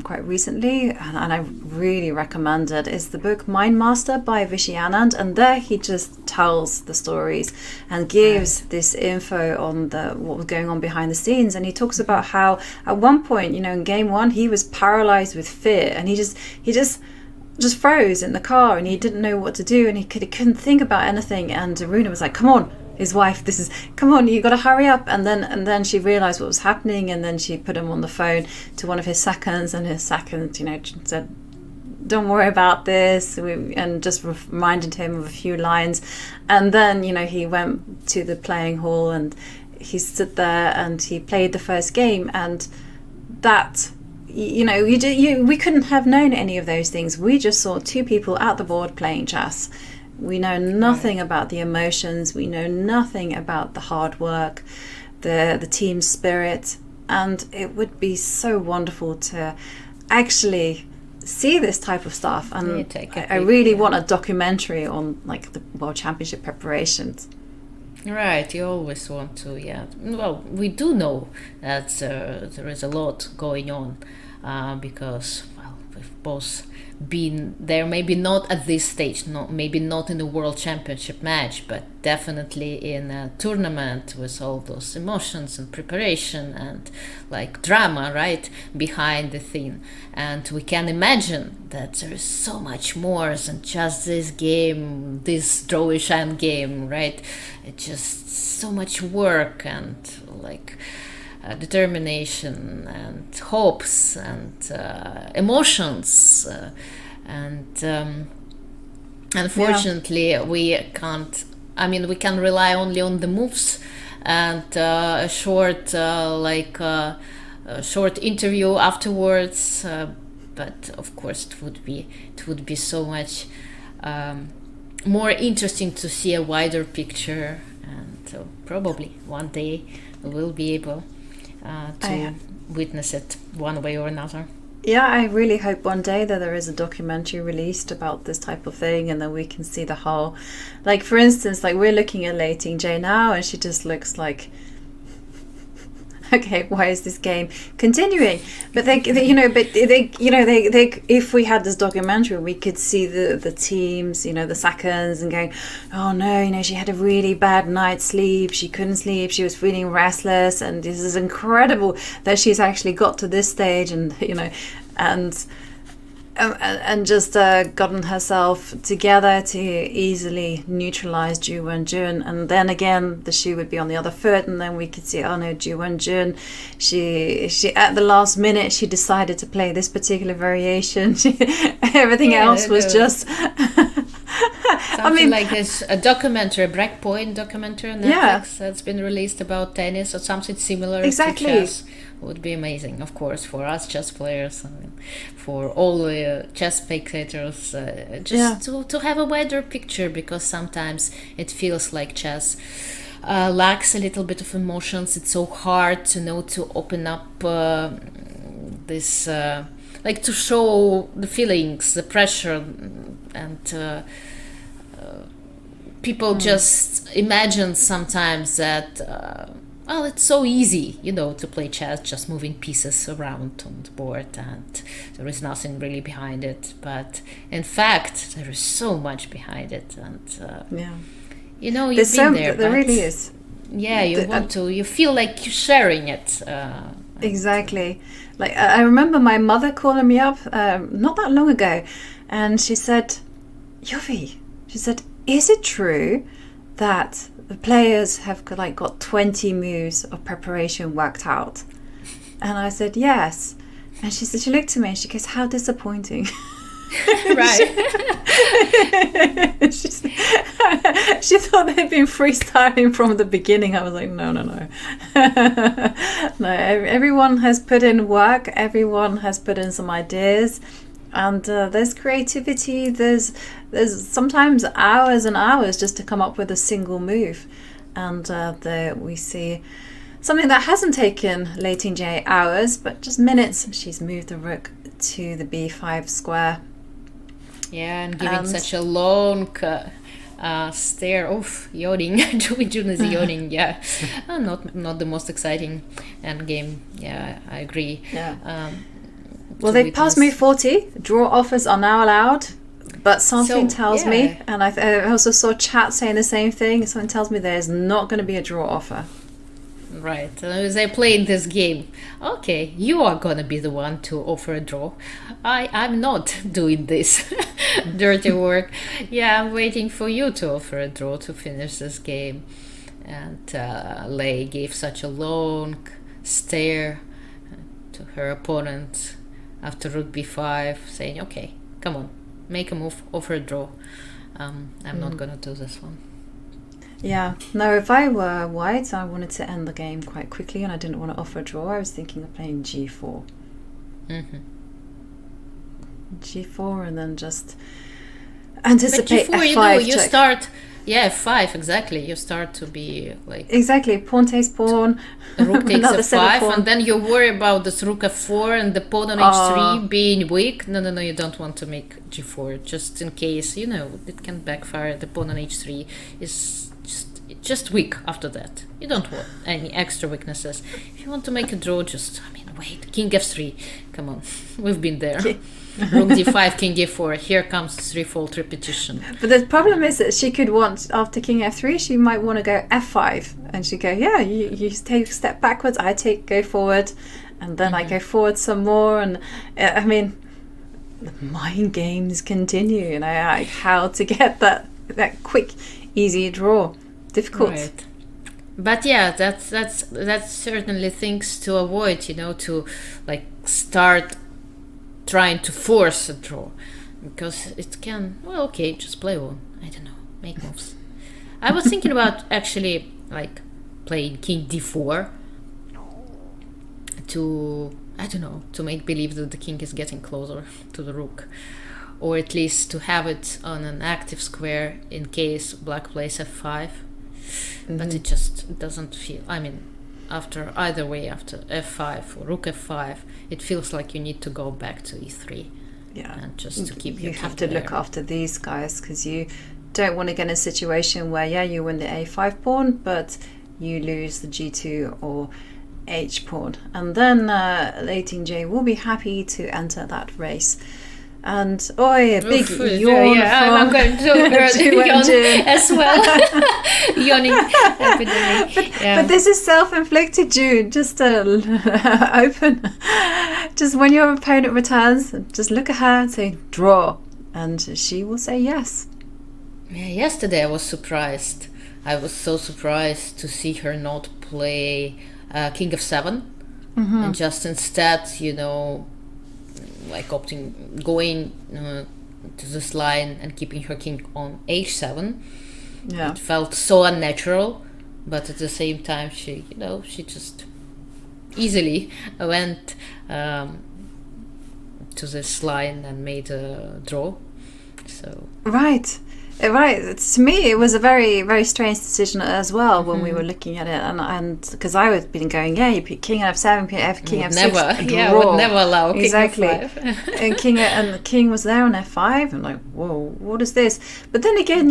quite recently, and I really recommend it, is the book Mind Master by Vishy Anand, and there he just tells the stories and gives this info on what was going on behind the scenes. And he talks about how at one point, in game 1, he was paralyzed with fear, and he just froze in the car, and he didn't know what to do, and he couldn't think about anything. And Runa was like, "Come on." His wife, come on, you got to hurry up. And then she realized what was happening, and then she put him on the phone to one of his seconds, and his second, said, "Don't worry about this," and just reminded him of a few lines. And then, he went to the playing hall, and he stood there, and he played the first game, and that. We couldn't have known any of those things. We just saw two people at the board playing chess. We know nothing about the emotions. We know nothing about the hard work, the team spirit. And it would be so wonderful to actually see this type of stuff. And I really want a documentary on the World Championship preparations. Right, you always want to, yeah. Well, we do know that there is a lot going on because, we've both been there, maybe not at this stage, maybe not in a World Championship match, but definitely in a tournament with all those emotions and preparation and drama, right, behind the thing. And we can imagine that there is so much more than just this game, this drawish end game, right? It's just so much work and determination and hopes and emotions and unfortunately we can't. We can rely only on the moves and a short short interview afterwards, but of course it would be so much more interesting to see a wider picture, and probably one day we will be able to witness it one way or another. Yeah, I really hope one day that there is a documentary released about this type of thing, and then we can see the whole. For instance, we're looking at Lei Tingjie now, and she just looks like, okay, why is this game continuing? But if we had this documentary, we could see the teams, the seconds, and going, oh no, she had a really bad night's sleep. She couldn't sleep. She was feeling restless, and this is incredible that she's actually got to this stage, and and just gotten herself together to easily neutralize Ju Wenjun. And then again the shoe would be on the other foot, and then we could see, oh no, Ju Wenjun, she at the last minute she decided to play this particular variation. Everything else was just something like this, a documentary, a Breakpoint documentary on Netflix that's been released about tennis or something similar to chess. Would be amazing, of course, for us chess players, for all the chess spectators, to have a wider picture, because sometimes it feels like chess lacks a little bit of emotions. It's so hard to open up this, to show the feelings, the pressure, and people just imagine sometimes that it's so easy, to play chess, just moving pieces around on the board, and there is nothing really behind it. But in fact, there is so much behind it, and you've been there. There really is. Yeah, you feel like you're sharing it. Exactly. I remember my mother calling me up not that long ago, and she said, "Yovi," she said, "is it true that the players have got 20 moves of preparation worked out?" And I said, "Yes." And she said, she looked at me and she goes, "How disappointing." Right. She thought they'd been freestyling from the beginning. I was like, no. No, everyone has put in work. Everyone has put in some ideas. And there's creativity, there's sometimes hours and hours just to come up with a single move. And there we see something that hasn't taken Lei Tingjie hours, but just minutes. She's moved the rook to the b5 square. Yeah, and giving such a long stare. Oof, yawning. Ju Wenjun is yawning. Yeah, not the most exciting endgame. Yeah, I agree. Yeah. Well, they passed move 40. Draw offers are now allowed, but something tells me, and I also saw chat saying the same thing. Something tells me there's not going to be a draw offer. Right, as I played this game, okay, you are gonna be the one to offer a draw. I'm not doing this dirty work. Yeah, I'm waiting for you to offer a draw to finish this game. And Lei gave such a long stare to her opponent after rook b5, saying, okay, come on, make a move, offer a draw. I'm not gonna do this one. Yeah, no, if I were white, I wanted to end the game quite quickly and I didn't want to offer a draw. I was thinking of playing g4. G4 and then just anticipate but g4, f5 you check. start, f5, exactly. You start to be like... Exactly, pawn takes pawn. Rook takes f5, and then you worry about this rook f4 and the pawn on h3 being weak. No, you don't want to make g4, just in case, it can backfire. The pawn on h3 is just weak after that. You don't want any extra weaknesses. If you want to make a draw, wait, king f3. Come on, we've been there. Rook d5, king d4. Here comes threefold repetition. But the problem is that she could want, after king f3, she might want to go f5. And she'd go, yeah, you take a step backwards, go forward. And then I go forward some more. And the mind games continue. How to get that quick, easy draw. Difficult. Right. But yeah, that's certainly things to avoid, to start trying to force a draw, because it can, just play one. I don't know, make moves. I was thinking about actually playing king d4 to make believe that the king is getting closer to the rook, or at least to have it on an active square in case black plays f5. But it just doesn't feel, after f5 or rook f5, it feels like you need to go back to e3. Yeah, and just to keep you have to look after these guys, because you don't want to get in a situation where you win the a5 pawn, but you lose the g2 or h pawn, and then Lei Tingjie will be happy to enter that race. And a big yawn from I'm going to yawn as well. Yawning epidemic. But this is self-inflicted, June. Just open. Just when your opponent returns, just look at her and say draw, and she will say yes. Yeah, yesterday I was surprised. I was so surprised to see her not play king f7, and just instead, going to this line and keeping her king on h7. Yeah, it felt so unnatural, but at the same time, she just easily went to this line and made a draw. So right. To me, it was a very, very strange decision as well when we were looking at it, and because I was been going, you put king f7, king f6, I would never allow king f5. and the king was there on f5. I'm like, whoa, what is this? But then again,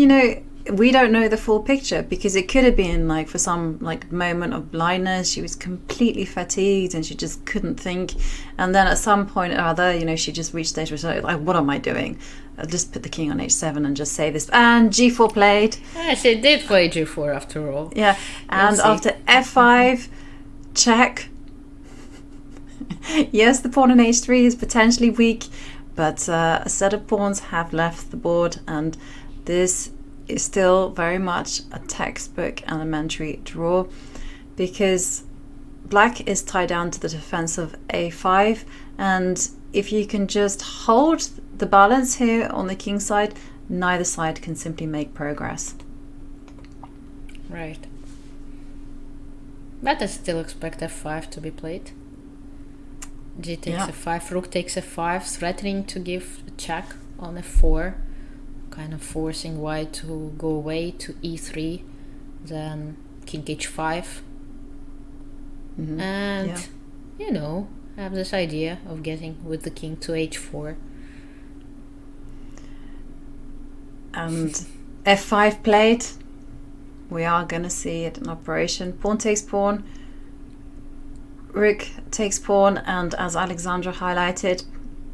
we don't know the full picture, because it could have been for some moment of blindness, she was completely fatigued and she just couldn't think, and then at some point or other, she just reached stage where she's like, what am I doing? I'll just put the king on h7 and just save this. And g4 played. Yeah, she did play g4 after all. Yeah, and after f5 check. Yes, the pawn on h3 is potentially weak, but a set of pawns have left the board, and this is still very much a textbook elementary draw, because black is tied down to the defense of a5, and if you can just hold the balance here on the king side, neither side can simply make progress. Right. But I still expect f5 to be played. G takes f5, rook takes f5, threatening to give a check on f4, kind of forcing white to go away to e3, then king h5, and have this idea of getting with the king to h4. And f5 played. We are going to see it in operation. Pawn takes pawn. Rook takes pawn, and as Alexandra highlighted,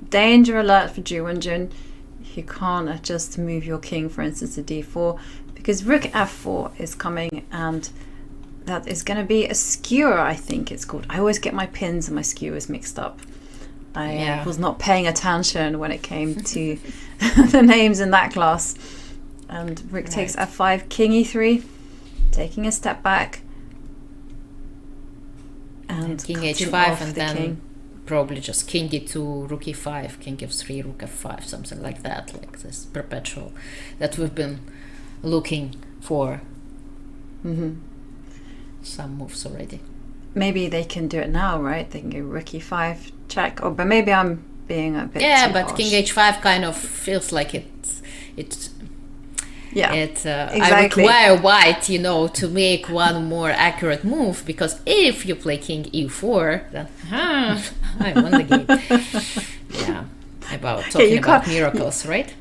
danger alert for Ju Wenjun. You can't just move your king, for instance, to d4, because rook f4 is coming, and that is going to be a skewer, I think it's called. I always get my pins and my skewers mixed up. I was not paying attention when it came to the names in that class. And rook takes f5, king e3, taking a step back. And king h5, and then king. Probably just king e2, rook e5, king f3, rook f5, something like that, like this perpetual that we've been looking for. Some moves already. Maybe they can do it now, right? They can go rook e5 check. But maybe I'm being a bit too but harsh. king h5 kind of feels like it exactly. I require white, to make one more accurate move, because if you play king e4, then I won the game. Talking about miracles, right?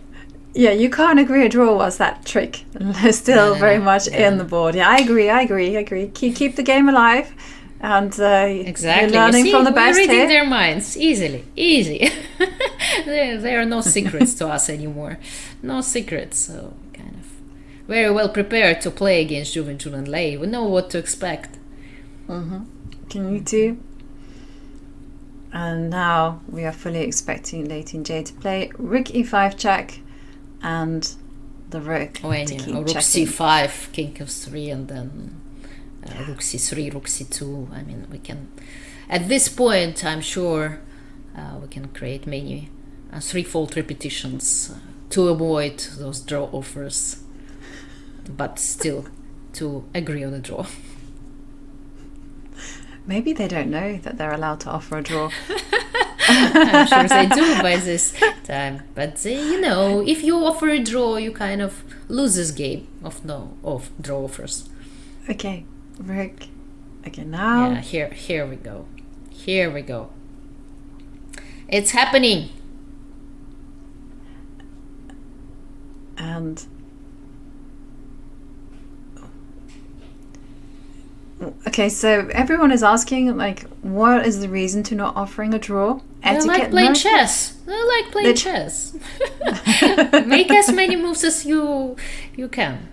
Yeah, you can't agree a draw was that trick. Still very much in the board. Yeah, I agree. Keep the game alive. And exactly. You're learning from the best we're reading here. their minds easy. there are no secrets to us anymore. No secrets. So kind of very well prepared to play against Ju Wenjun and Lei. We know what to expect. King e2. And now we are fully expecting Lei Tingjie to play rook e5 check, and the rook to keep rook checking. c5, king f3, and then rook c3, rook c2. I mean, we can, at this point, I'm sure we can create many threefold repetitions to avoid those draw offers, but still to agree on a draw. Maybe they don't know that they're allowed to offer a draw. I'm sure they do by this time. But if you offer a draw, you kind of lose this game of draw offers. Okay, rook. Okay, now. Yeah, here we go. Here we go. It's happening. And okay, so everyone is asking, what is the reason to not offering a draw? I like playing chess. I like playing chess. Make as many moves as you can.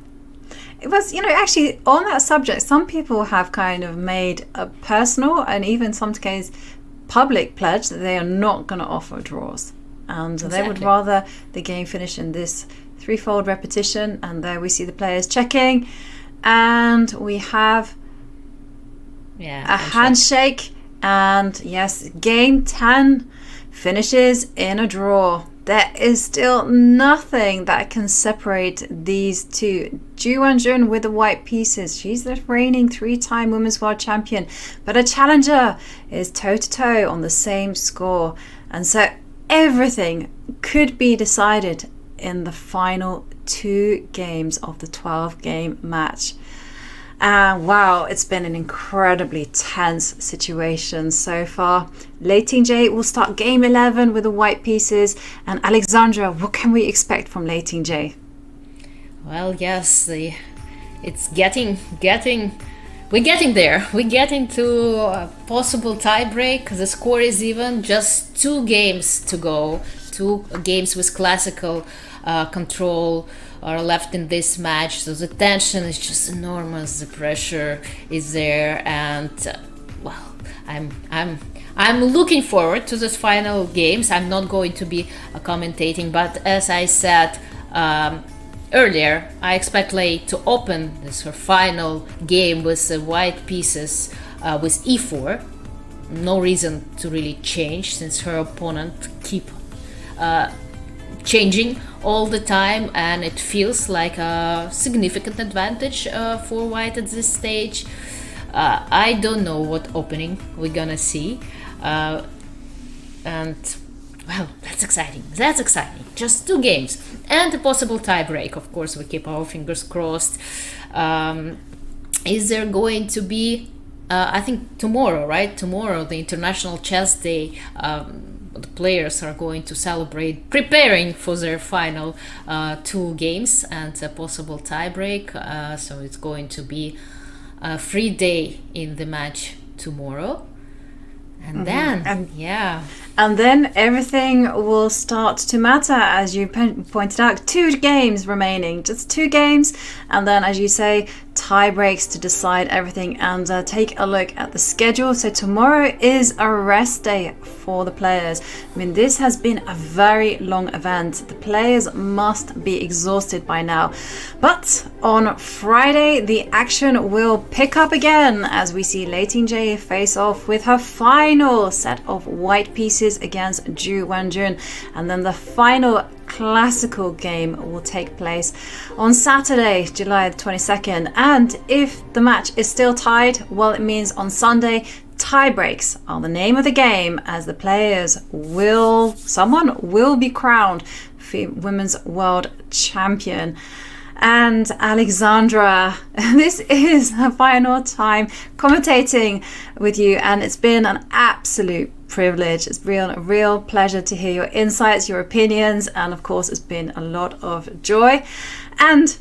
It was, actually on that subject, some people have kind of made a personal and even some case public pledge that they are not going to offer draws, and they would rather the game finish in this threefold repetition. And there we see the players checking, and we have a handshake, and yes, game 10 finishes in a draw. There is still nothing that can separate these two. Ju Wenjun with the white pieces. She's the reigning 3-time Women's World Champion, but a challenger is toe-to-toe on the same score. And so everything could be decided in the final 2 games of the 12-game match. Wow, it's been an incredibly tense situation so far. Lei Tingjie will start game 11 with the white pieces. And Alexandra, what can we expect from Lei Tingjie? Well, yes, it's getting we're getting there. We're getting to a possible tie-break. The score is even, just 2 games to go. 2 games with classical control are left in this match, so the tension is just enormous. The pressure is there, and I'm looking forward to those final games. I'm not going to be commentating, but as I said earlier, I expect Lei to open her final game with the white pieces with e4. No reason to really change, since her opponent keep changing all the time, and it feels like a significant advantage for white at this stage. I don't know what opening we're gonna see, and well, that's exciting. Just 2 games and a possible tie-break. Of course, we keep our fingers crossed. Is there going to be I think tomorrow, right? Tomorrow, the International Chess Day, the players are going to celebrate, preparing for their final 2 games and a possible tiebreak. So it's going to be a free day in the match tomorrow. And then, And then everything will start to matter, as you pointed out. 2 games remaining, just 2 games. And then, as you say, tie breaks to decide everything. And take a look at the schedule. So tomorrow is a rest day for the players. I mean, this has been a very long event. The players must be exhausted by now. But on Friday, the action will pick up again as we see Lei Tingjie face off with her final set of white pieces against Ju Wenjun, and then the final classical game will take place on Saturday, July the 22nd. And if the match is still tied, well, it means on Sunday tie breaks are the name of the game, as the someone will be crowned Women's World Champion. And Alexandra, this is her final time commentating with you, and it's been an absolute privilege. It's been a real pleasure to hear your insights, your opinions, and of course it's been a lot of joy. And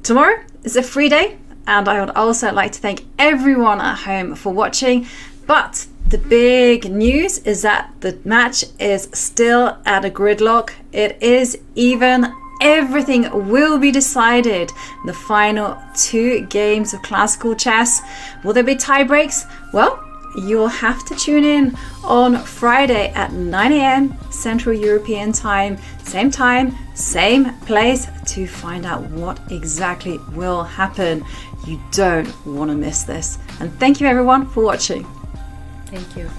tomorrow is a free day, and I would also like to thank everyone at home for watching. But the big news is that the match is still at a gridlock. It is even. Everything will be decided in the final 2 games of classical chess. Will there be tie breaks? Well, you'll have to tune in on Friday at 9 a.m. Central European time, same place, to find out what exactly will happen. You don't want to miss this. And thank you everyone for watching. Thank you.